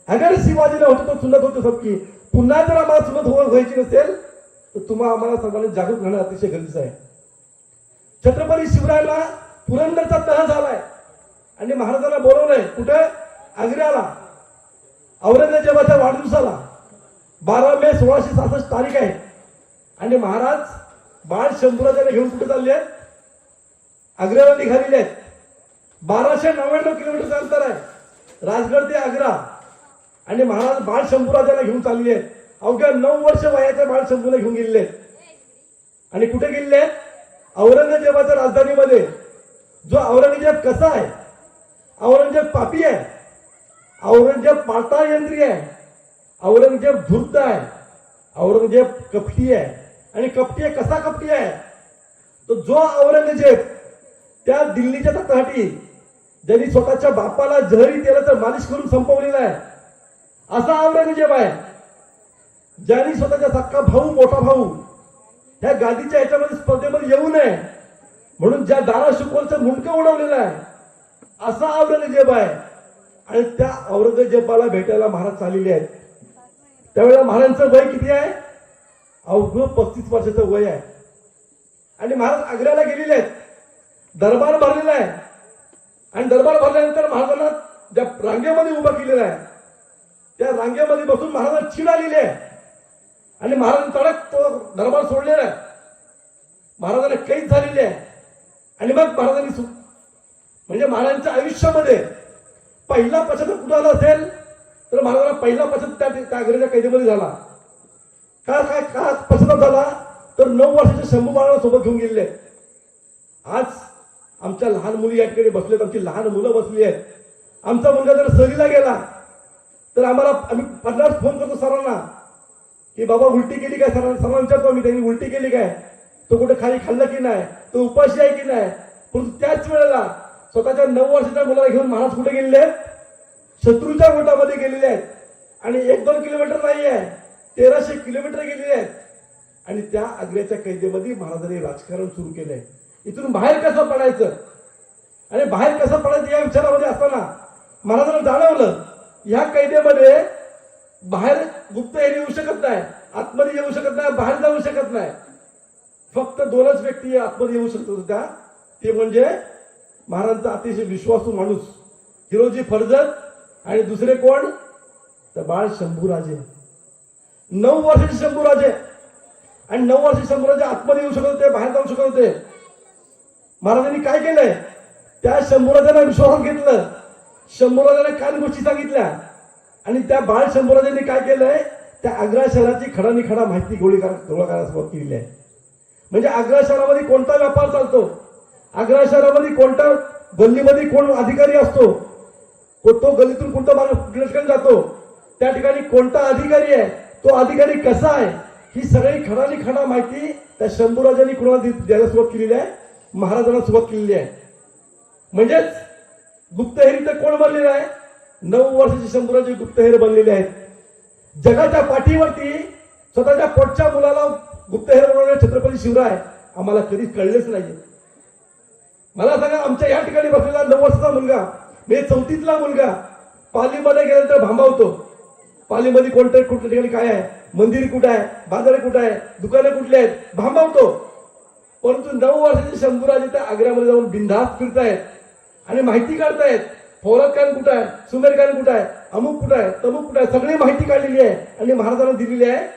अगर शिवाजीला होतो तो सुन्नत होते सबकी. पुन्हा जर आम्हाला सुन्नत व्हायची नसेल तर तुम्हाला आम्हाला सर्वांनी जागृत राहणं अतिशय गरजेचं आहे. छत्रपती शिवरायाला पुरंदरचा तह झालाय आणि महाराजांना बोलवलंय कुठे? आग्र्याला, औरंगजेबाच्या वाढदिवसाला. 12 मे 1666 तारीख आहे. आणि महाराज बाळ शंभूराजाला घेऊन कुठे चालले आहेत? आग्र्याला निघालेले आहेत. 1299 किलोमीटरचं अंतर आहे, राजगड ते आग्रा. आणि महाराज बाळ शंभूराजाला घेऊन चालले आहेत. अवघ्या 9 वर्ष वयाच्या बाळ शंभूला घेऊन गेलेले आहेत. आणि कुठे गेलेले आहेत? औरंगजेबाच्या राजधानीमध्ये. जो औरंगजेब कसा आहे? औरंगजेब पापी आहे, औरंगजेब पाताळयंत्री आहे, औरंगजेब धूर्त आहे, औरंगजेब कपटी आहे. आणि कपटी आहे, कसा कपटी आहे? तो जो औरंगजेब त्या दिल्लीच्या तटासाठी ज्यांनी स्वतःच्या बापाला जहरी तेलाचं मालिश करून संपवलेला आहे, असा औरंगजेब आहे. ज्यांनी स्वतःचा सक्का भाऊ, मोठा भाऊ ह्या गादीच्या ह्याच्यामध्ये स्पर्धेमध्ये येऊ नये म्हणून ज्या दारा शुकोरचं मुंडकं उडवलेलं आहे, असा औरंगजेब आहे. आणि त्या औरंगजेबाला भेटायला महाराज चाललेले आहेत. त्यावेळेला महाराजांचं वय किती आहे? अवघं 35 वर्षाचं वय आहे. आणि महाराज आग्र्याला गेलेले आहेत. दरबार भरलेला आहे. आणि दरबार भरल्यानंतर महाराजांना ज्या रांगेमध्ये उभं केलेलं आहे त्या रांगेमध्ये बसून महाराजांना चीड आलेली आहे. आणि महाराज तडक तो दरबार सोडलेला आहे. महाराजांना कैद झालेली आहे. आणि मग महाराजांनी म्हणजे महाराजांच्या आयुष्यामध्ये पहिला पश्चाताप कुठं आला असेल तर महाराजांना पहिला पश्चाताप त्या आग्र्याच्या कैदेमध्ये झाला. का पश्चाताप झाला तर 9 वर्षाच्या शंभू महाराजांना सोबत घेऊन गेलेले आहेत. आज आमच्या लहान मुली या ठिकाणी बसलेत, आमची लहान मुलं बसली आहेत. आमचा मुलगा जर सहलीला गेला तर आम्ही 50 फोन करतो सरांना की बाबा उलटी केली काय, सरांना विचारतो आम्ही त्यांनी उलटी केली काय, तो कुठे खाली खाल्लं की नाही, तो उपाशी आहे की नाही. परंतु त्याच वेळेला स्वतःच्या 9 वर्षाच्या मुलाला घेऊन महाराज कुठे गेलेले आहेत, शत्रूच्या गोटामध्ये गेलेले आहेत. आणि 1-2 किलोमीटर नाही आहे, 1300 किलोमीटर गेलेले आहेत. आणि त्या आग्र्याच्या कैदेमध्ये महाराजांनी राजकारण सुरू केलंय. इथून बाहेर कसं पडायचं आणि बाहेर कसं पडायचं या विचारामध्ये असताना महाराजांना जाणवलं ह्या कैदेमध्ये बाहेर गुप्तहेर येऊ शकत नाही, आतमध्ये येऊ शकत नाही, बाहेर जाऊ शकत नाही. फक्त 2च व्यक्ती आतमध्ये येऊ शकत होत्या, ते म्हणजे महाराजांचा अतिशय विश्वासू माणूस हिरोजी फर्जत आणि दुसरे कोण तर बाळ शंभूराजे. 9 वर्षाचे शंभूराजे आणि 9 वर्षाचे शंभूराजे आतमध्ये येऊ शकत होते, बाहेर जाऊ शकत होते. महाराजांनी काय केलंय, त्या शंभूराजांना विश्वासात घेतलं, शंभूराजांना काय गोष्टी सांगितल्या आणि त्या बाळ शंभूराजांनी काय केलंय, त्या आग्रा शहराची खडानिखडा माहिती गोळा करायला सुरुवात केलेली आहे. म्हणजे आग्रा शहरामध्ये कोणता व्यापार चालतो, आग्रा शहरामध्ये कोणत्या गल्लीमध्ये कोण अधिकारी असतो, तो गल्लीतून कोणता माणूस जातो, त्या ठिकाणी कोणता अधिकारी आहे, तो अधिकारी कसा आहे, ही सगळी खडानिखडा माहिती त्या शंभूराजांनी कुणाला द्यायला सुरुवात केलेली आहे, महाराजांना सुरुवात केलेली आहे. म्हणजेच गुप्तहेर तर कोण बनलेलं आहे, 9 वर्षाचे शंभूराजे गुप्तहेर बनलेले आहेत. जगाच्या पाठीवरती स्वतःच्या पोटच्या मुलाला गुप्तहेर बनवणारे छत्रपती शिवराय आम्हाला कधीच कळलेच नाही. मला सांगा, आमच्या या ठिकाणी बसलेला 9 वर्षाचा मुलगा म्हणजे 4थीतला मुलगा पालीमध्ये गेल्यानंतर भांबावतो. पालीमध्ये कुठल्या ठिकाणी काय आहे, मंदिर कुठे आहे, बाजार कुठे आहे, दुकानं कुठली आहेत, भांबावतो. परंतु 9 वर्षाचे शंभूराजे त्या आग्र्यामध्ये जाऊन बिनधास्त फिरतायत आणि माहिती काढतायत. फौलाद खान कुठं आहे, सुमेर खान कुठं आहे, अमुक कुठं आहे, तमुक कुठं आहे, सगळी माहिती काढलेली आहे आणि महाराजांना दिलेली आहे.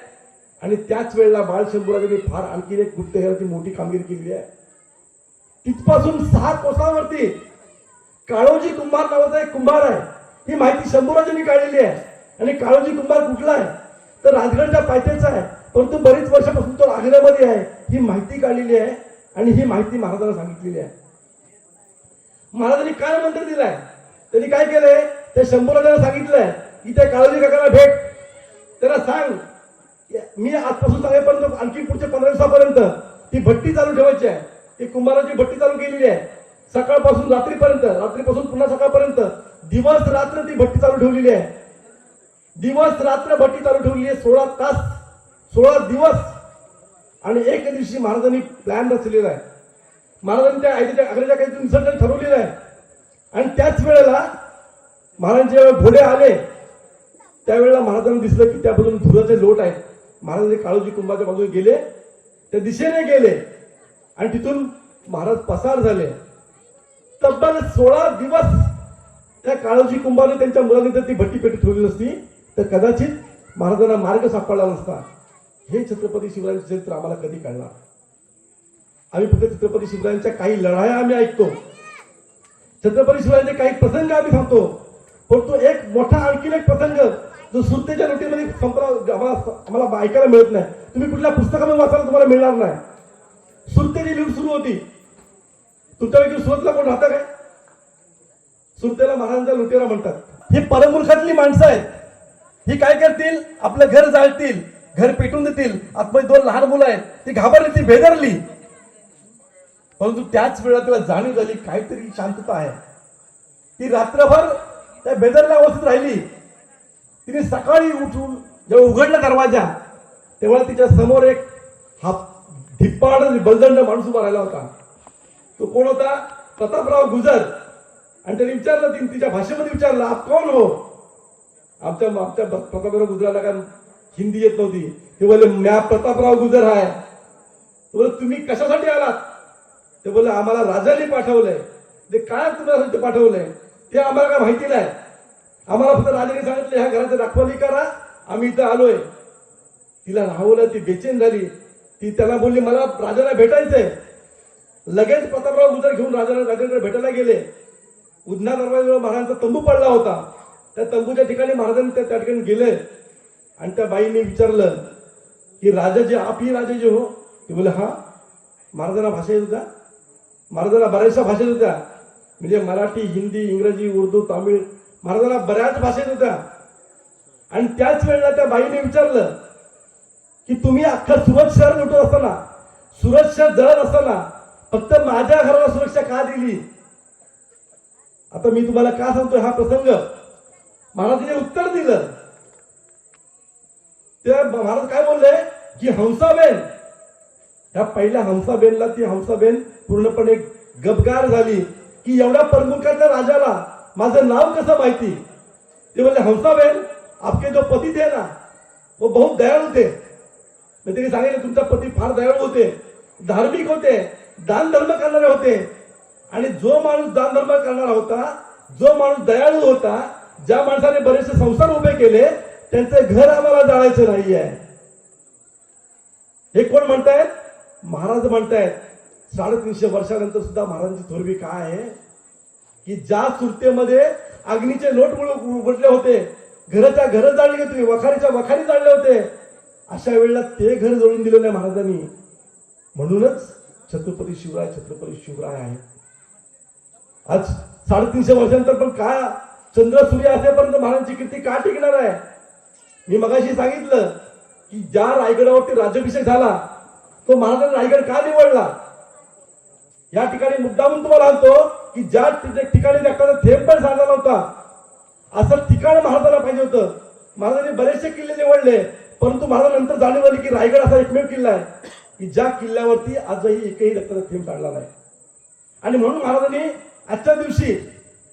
आणि त्याच वेळेला बाळ शंभूराजांनी फार आणखी एक गुप्तहेराची मोठी कामगिरी केलेली आहे. तिथपासून 6 कोसावरती काळोजी कुंभार नावाचा एक कुंभार आहे, ही माहिती शंभूराजांनी काढलेली आहे. आणि काळोजी कुंभार कुठला आहे तर राजगडच्या पायथ्याचा आहे, परंतु बरीच वर्षापासून तो आग्र्यामध्ये आहे, ही माहिती काढलेली आहे. आणि ही माहिती महाराजांना सांगितलेली आहे. महाराजांनी काय मंत्र दिलाय, त्यांनी काय केलंय, त्या शंभूराजांना सांगितलंय की त्या काळोजी काकाला भेट, त्यांना सांग मी आजपासून सांगेपर्यंत आणखी पुढच्या 15 दिवसापर्यंत ती भट्टी चालू ठेवायची आहे. ती कुंभाराची भट्टी चालू केलेली आहे, सकाळपासून रात्रीपर्यंत, रात्रीपासून पुन्हा सकाळपर्यंत दिवस रात्र ती भट्टी चालू ठेवलेली आहे. दिवस रात्र भट्टी चालू ठेवलेली आहे, 16 तास 16 दिवस. आणि एक दिवशी महाराजांनी प्लॅन रचलेला आहे, महाराजांनी त्या आग्र्याच्या काहीतरी विसर्जन ठरवलेलं आहे. आणि त्याच वेळेला महाराजांचे घोडे आले, त्यावेळेला महाराजांना दिसलं की त्या बाजून धुराचे लोट आहेत. महाराज काळोजी कुंभाच्या बाजूने गेले, त्या दिशेने गेले आणि तिथून महाराज पसार झाले. तब्बल 16 दिवस त्या काळोजी कुंभाने त्यांच्या मुलाने जर ती भट्टी पेटी ठेवली नसती तर कदाचित महाराजांना मार्ग सापडला नसता. हे छत्रपती शिवरायांचे चरित्र आम्हाला कधी कळणार. आम्ही फक्त छत्रपती शिवरायांच्या काही लढाया आम्ही ऐकतो, छत्रपती शिवरायांचे काही प्रसंग आम्ही सांगतो. परंतु एक मोठा आणखीन एक प्रसंग जो सुरतेच्या नोटीमध्ये आम्हाला ऐकायला मिळत नाही, तुम्ही कुठल्या पुस्तकामध्ये वाचायला तुम्हाला मिळणार नाही. सुरतेची लूट सुरू होती. तुमच्यापैकी सुरतला कोण राहतं काय? सुरतेला महाराजांच्या लुटेरा म्हणतात. ही परमुलखातली माणसं आहेत. ही काय करतील, आपलं घर जाळतील, घर पेटून देतील. आतमध्ये 2 लहान मुलं आहेत, ती घाबरली, ती भेदरली. परंतु त्याच वेळेला तिला जाणीव झाली काहीतरी शांतता आहे. ती रात्रभर त्या बेदरल्या अवस्थेत राहिली. तिने सकाळी उठून जेव्हा उघडला दरवाजा तेव्हा तिच्या समोर एक धिप्पाड बलदंड माणूस उभा राहिला होता. तो कोण होता? प्रतापराव गुजर. आणि त्याने विचारलं, तिच्या भाषेमध्ये विचारलं, आप कोण हो? आमच्या प्रतापराव गुजराला काय हिंदी येत नव्हती. ते बोलले, म्या प्रतापराव गुजर आहे. बोले, तुम्ही कशासाठी आलात? ते बोलले, आम्हाला राजाने पाठवलंय. ते काय तुम्हाला पाठवलंय ते आम्हाला काय माहिती नाही. आम्हाला फक्त राजाने सांगितलं ह्या घराची रखवाली करा, आम्ही इथं आलोय. तिला राहवलं, ती बेचैन झाली. ती त्यांना बोलली मला राजाला भेटायचंय. लगेच प्रतापराव गुजर घेऊन राजाकडे भेटायला गेले. उधना दरवाजाजवळ महाराजांचा तंबू पडला होता. त्या तंबूच्या ठिकाणी महाराजांनी त्या ठिकाणी गेले आणि त्या बाईने विचारलं की राजा जे आप ही राजा जे हो. ते बोले हा. महाराजांना भाषा येत होत्या. महाराजांना बऱ्याचशा भाषेत होत्या, म्हणजे मराठी, हिंदी, इंग्रजी, उर्दू, तामिळ, महाराजांना बऱ्याच भाषेत होत्या. आणि त्याच वेळेला त्या बाईने विचारलं की तुम्ही अख्खा सुरत शहर लुटत असताना, सुरत शहर जळत असताना फक्त माझ्या घराला सुरक्षा का दिली. आता मी तुम्हाला का सांगतोय हा प्रसंग. महाराजांनी उत्तर दिलं. ते महाराज काय बोलले की हंसाबेन, ह्या पहिल्या हंसाबेनला ती हंसाबेन पूर्णपणे गपगार झाली की एवढ्या प्रमुखाच्या राजाला माझं नाव कसं माहिती. ते बोलले हंसाबेन आपके जो पती थे ना वो बहुत दयाळू थे. मी त्यांनी सांगितलं तुमचा पती फार दयाळू होते, धार्मिक होते, दान धर्म करणारे होते. आणि जो माणूस दान धर्म करणारा होता, जो माणूस दयाळू होता, ज्या माणसाने बरेचसे संसार उभे केले, त्यांचे घर आम्हाला जाळायचं नाही आहे. हे कोण म्हणतायत? महाराज म्हणतायत. 350 वर्षानंतर सुद्धा महाराजांची थोरवी काय आहे की ज्या सुरतेमध्ये अग्नीचे लोट उघडले होते, घराच्या घर जाळली होती, वखारीच्या वखारी जाळले होते, अशा वेळेला ते घर जळून दिलं नाही महाराजांनी. म्हणूनच छत्रपती शिवराय आहे. आज 350 वर्षानंतर पण का चंद्र सूर्य असेपर्यंत महाराजांची कीर्ती का टिकणार आहे. मी मगाशी सांगितलं की ज्या रायगडावरती राज्याभिषेक झाला तो महाराजांनी रायगड का निवडला. या ठिकाणी मुद्दामून तुम्हाला सांगतो की ज्या ठिकाणी एखादा थेंब पण झाला नव्हता असं ठिकाण महाराजांना पाहिजे होतं. महाराजांनी बरेचसे किल्ले निवडले, परंतु महाराजांनंतर जाणीव आली की रायगड असा एकमेव किल्ला आहे की ज्या किल्ल्यावरती आजही एकही रक्ताचा थेंब काढला नाही. आणि म्हणून महाराजांनी आजच्या दिवशी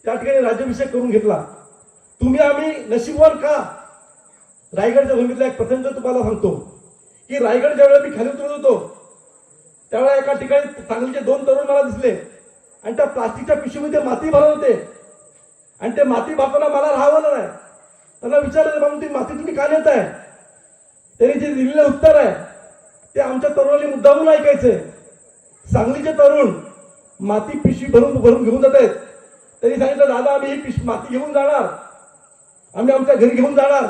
त्या ठिकाणी राज्याभिषेक करून घेतला. तुम्ही आम्ही नशीबवान का. रायगडच्या भूमीतला एक प्रसंग तुम्हाला सांगतो की रायगड ज्यावेळेला मी खाली उतरत होतो त्यावेळेला एका ठिकाणी सांगलीचे 2 तरुण मला दिसले आणि त्या प्लास्टिकच्या पिशवीमध्ये माती भरत होते. आणि ते माती भरताना मला राहावं नाही. त्यांना विचारलं बाबा ती माती तुम्ही का नेत आहे. त्यांनी जे दिलेलं उत्तर आहे ते आमच्या तरुणांनी मुद्दामून ऐकायचंय. सांगलीचे तरुण माती पिशवी भरून घेऊन जात आहेत. त्यांनी सांगितलं दादा आम्ही ही माती घेऊन जाणार, आम्ही आमच्या घरी घेऊन जाणार,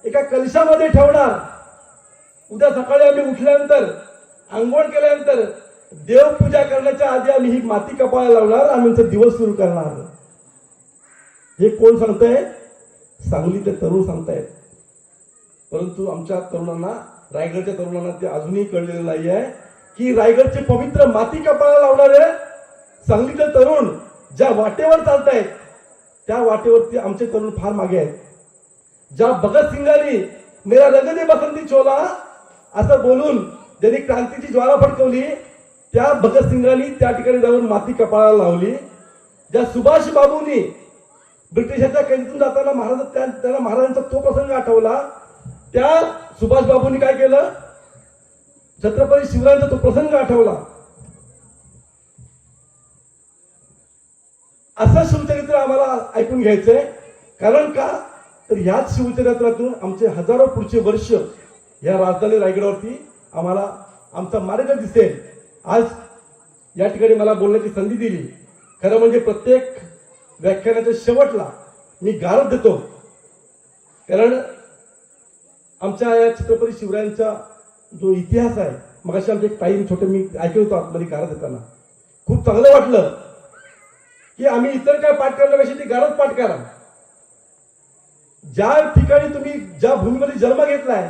एका कलशामध्ये ठेवणार. उद्या सकाळी आम्ही उठल्यानंतर आंघोळ केल्यानंतर देवपूजा करण्याच्या आधी आम्ही ही माती कपाळाला लावणार, आम्ही आमचा दिवस सुरू करणार. हे कोण सांगतंय? सांगलीचे तरुण सांगतायत. परंतु आमच्या तरुणांना, रायगडच्या तरुणांना ते अजूनही कळलेलं नाही आहे की रायगडचे पवित्र माती कपाळाला लावणारे सांगलीचे तरुण ज्या वाटेवर चालतायत त्या वाटेवरती आमचे तरुण फार मागे आहेत. ज्या भगतसिंगांनी मेरा रंग दे बसंती चोला असं बोलून ज्यांनी क्रांतीची ज्वाला फडकवली त्या भगतसिंगांनी त्या ठिकाणी जाऊन माती कपाळाला लावली. ज्या सुभाष बाबूंनी ब्रिटिशांच्या कैदीतून जाताना त्यांना महाराजांचा तो प्रसंग आठवला, त्या सुभाष बाबूंनी काय केलं, छत्रपती शिवरायांचा तो प्रसंग आठवला. असं शिवचरित्र आम्हाला ऐकून घ्यायचंय. कारण का तर ह्याच शिवचरित्रातून आमचे हजारो पुढचे वर्ष या राजधानी रायगडावरती आम्हाला आमचा मार्ग दिसेल. आज या ठिकाणी मला बोलण्याची संधी दिली. खरं म्हणजे प्रत्येक व्याख्यानाच्या शेवटला मी गारद देतो, कारण आमच्या या छत्रपती शिवरायांचा जो इतिहास आहे, मगाशी आमचे एक टाईम छोटे मी ऐकलं होतं आतमध्ये गारद देताना, खूप चांगलं वाटलं की आम्ही इतर काय पाठ करण्यापेक्षा ती गारद पाठ करा. ज्या ठिकाणी तुम्ही ज्या भूमीमध्ये जन्म घेतलाय,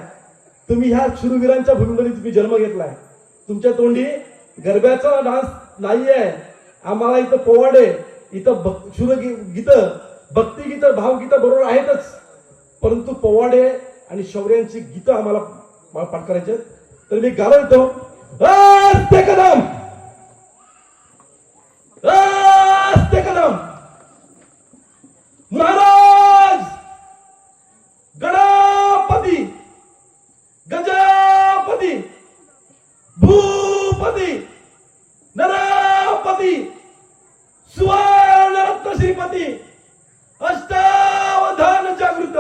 तुम्ही ह्या शूरवीरांच्या भूमीमध्ये तुम्ही जन्म घेतलाय. तुमच्या तोंडी गरब्याचा डान्स नाहीये, आम्हाला इथं पोवाडे, इथं शूरगीत, भक्तिगीत, भावगीत बरोबर आहेतच, परंतु पोवाडे आणि शौर्यांची गीतं आम्हाला पाठ करायचे. तर मी गाणं येतो, अस्ते कदम अस्ते कदम, महाराज गणपती गजपती भूपती नरपती सुवर्णरत्न श्रीपती अष्टावधान जागृत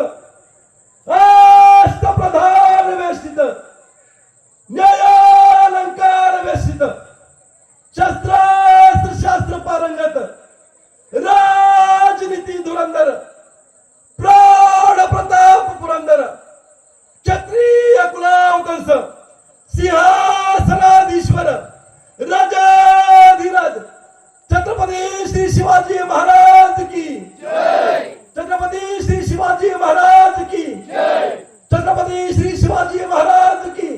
अष्टप्रधान वेष्टित न्याय शिवाजी महाराज की छत्रपती श्री शिवाजी महाराज की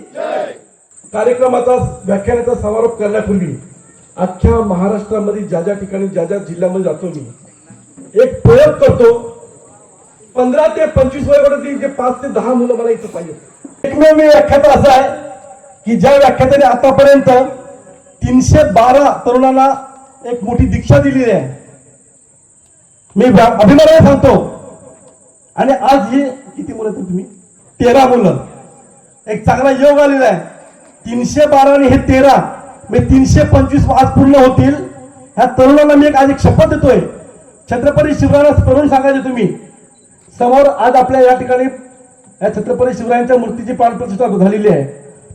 कार्यक्रमाचा व्याख्यानाचा समारोप करण्यापूर्वी अख्ख्या महाराष्ट्रामध्ये ज्या ज्या ठिकाणी ज्या ज्या जिल्ह्यामध्ये जातो मी एक प्रयोग करतो. 15 ते 25 वयोगटातील जे 5 ते 10 मुलं मला इथं पाहिजे. एकमेव मी व्याख्याता असं आहे की ज्या व्याख्यात्याने आतापर्यंत 312 तरुणांना एक मोठी दीक्षा दिलेली आहे. मी अभिमानाने सांगतो. आणि आज ही किती मुलं आहेत तुम्ही? 13 मुलं. एक चांगला योग आलेला आहे. 312 आणि हे 13 मी 325 आज पूर्ण होतील. ह्या तरुणांना मी आज एक शपथ देतोय. छत्रपती शिवरायांना स्मरून सांगायचे तुम्ही समोर आज आपल्या या ठिकाणी या छत्रपती शिवरायांच्या मूर्तीची प्राणप्रतिष्ठा झालेली आहे.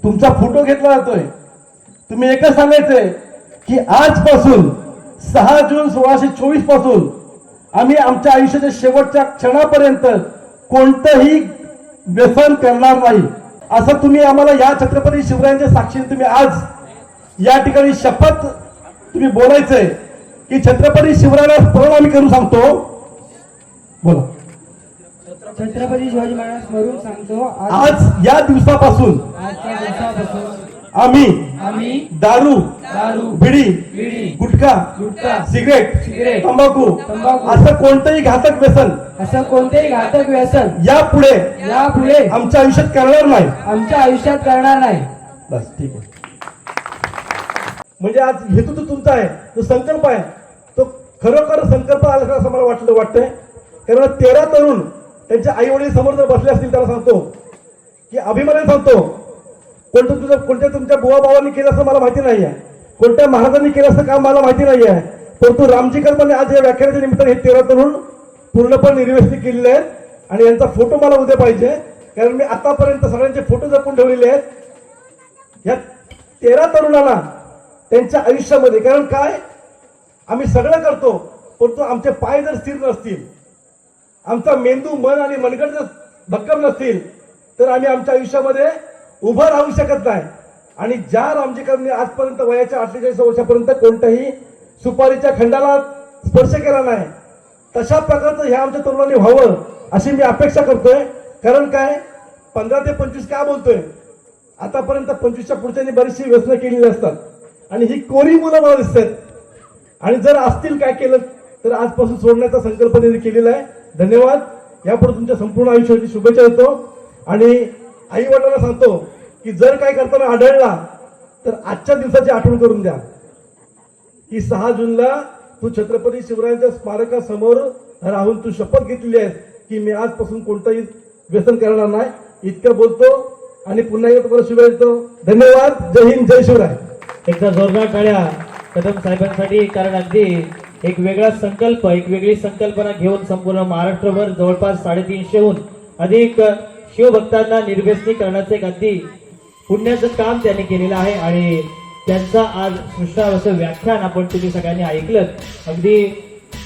तुमचा फोटो घेतला जातोय. तुम्ही एकच सांगायचंय की आजपासून 6 जून 1624 पासून आम्ही आमच्या आयुष्याच्या शेवटच्या क्षणापर्यंत कोणतंही व्यसन करणार नाही असं तुम्ही आम्हाला या छत्रपती शिवरायांच्या साक्षीने तुम्ही आज या ठिकाणी शपथ तुम्ही बोलायचंय की छत्रपती शिवरायांना स्मरण आम्ही करून सांगतो. बोला. छत्रपती शिवाजी महाराज स्मरून सांगतो. आज या दिवसापासून आजच्या दिवसापासून आम्ही दारू बिडी गुटखा सिगरेट तंबाखू असं कोणतंही घातक व्यसन यापुढे आमच्या आयुष्यात करणार नाही. बस ठीक आहे. म्हणजे आज हेतू तो तुमचा आहे, जो संकल्प आहे तो खरोखर संकल्प आला असं मला वाटतंय. कारण 13 तरुण त्यांच्या आई वडील समोर जर बसले असतील त्याला सांगतो की अभिमानाने सांगतो कोणत्या तुमच्या बुवा भावांनी केलं असं मला माहिती नाही आहे, कोणत्या महाराजांनी केलं असं काम मला माहिती नाही आहे, परंतु रामजी कल्पने आज या व्याख्यानाच्या निमित्ताने हे 13 तरुण पूर्णपणे निर्व्यस्ती केलेले आहेत. आणि यांचा फोटो मला उद्या पाहिजे. कारण मी आतापर्यंत सगळ्यांचे फोटो जपून ठेवलेले आहेत. या 13 तरुणांना त्यांच्या आयुष्यामध्ये, कारण काय आम्ही सगळं करतो परंतु आमचे पाय जर स्थिर नसतील, आमचा मेंदू मन आणि मनगट जर भक्कम नसतील तर आम्ही आमच्या आयुष्यामध्ये उभं राहू शकत नाही. आणि ज्या रामजीकरांनी आजपर्यंत वयाच्या 48 वर्षापर्यंत कोणत्याही सुपारीच्या खंडाला स्पर्श केला नाही, तशा प्रकारचं ह्या आमच्या तरुणांनी व्हावं अशी मी अपेक्षा करतोय. कारण काय 15 ते 25 का बोलतोय, आतापर्यंत 25च्या पुढच्यांनी बरीचशी व्यसनं केलेली असतात आणि ही कोरी मुलं मला दिसतात. आणि जर असतील काय केलं तर आजपासून सोडण्याचा संकल्प त्यांनी केलेला आहे. धन्यवाद. यापुढे तुमच्या संपूर्ण आयुष्याची शुभेच्छा देतो. आणि आई वडिलांना सांगतो की जर काय करताना आढळला तर आजच्या दिवसाची आठवण करून द्या की 6 जूनला तू छत्रपती शिवरायांच्या स्मारकासमोर राहून तू शपथ घेतलेली आहेस की मी आजपासून कोणतंही व्यसन करणार नाही. इतकं बोलतो आणि पुन्हा एकदा तुम्हाला शुभेच्छा देतो. धन्यवाद. जय हिंद, जय शिवराय. एकदा जोरदार टाळ्या कदम साहेबांसाठी. कारण अगदी एक वेगळा संकल्प, एक वेगळी संकल्पना घेऊन संपूर्ण महाराष्ट्रभर जवळपास 350हून अधिक शिवभक्तांना निर्व्यसनी करण्याचं एक अगदी पुण्याचं काम त्यांनी केलेलं आहे. आणि त्यांचा आज सृष्टावचं व्याख्यान आपण तुम्ही सगळ्यांनी ऐकलं. अगदी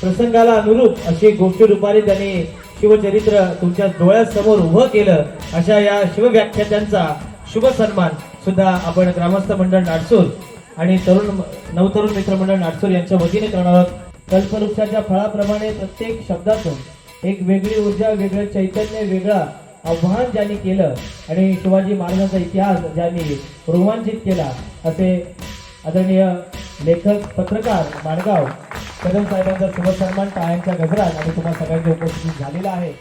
प्रसंगाला अनुरूप अशी गोष्टी रूपाने त्यांनी शिवचरित्र तुमच्या डोळ्यासमोर उभं केलं. अशा या शिवव्याख्यात्यांचा शुभ सन्मान सुद्धा आपण ग्रामस्थ मंडळ नाडसूर आणि नवतरुण मित्रमंडळ नाडसूर यांच्या वतीने करणार आहोत. कल्पवृक्षाच्या फळाप्रमाणे प्रत्येक शब्दातून एक वेगळी ऊर्जा, वेगळं चैतन्य, वेगळं आव्हान ज्यांनी केलं आणि शिवाजी महाराजांचा इतिहास ज्यांनी रोमांचित केला असे आदरणीय लेखक पत्रकार माणगाव कदम साहेबांचा शुभ सन्मान टाळ्यांच्या गजरात आणि तुम्हाला सगळ्यांच्या उपस्थितीत झालेला आहे.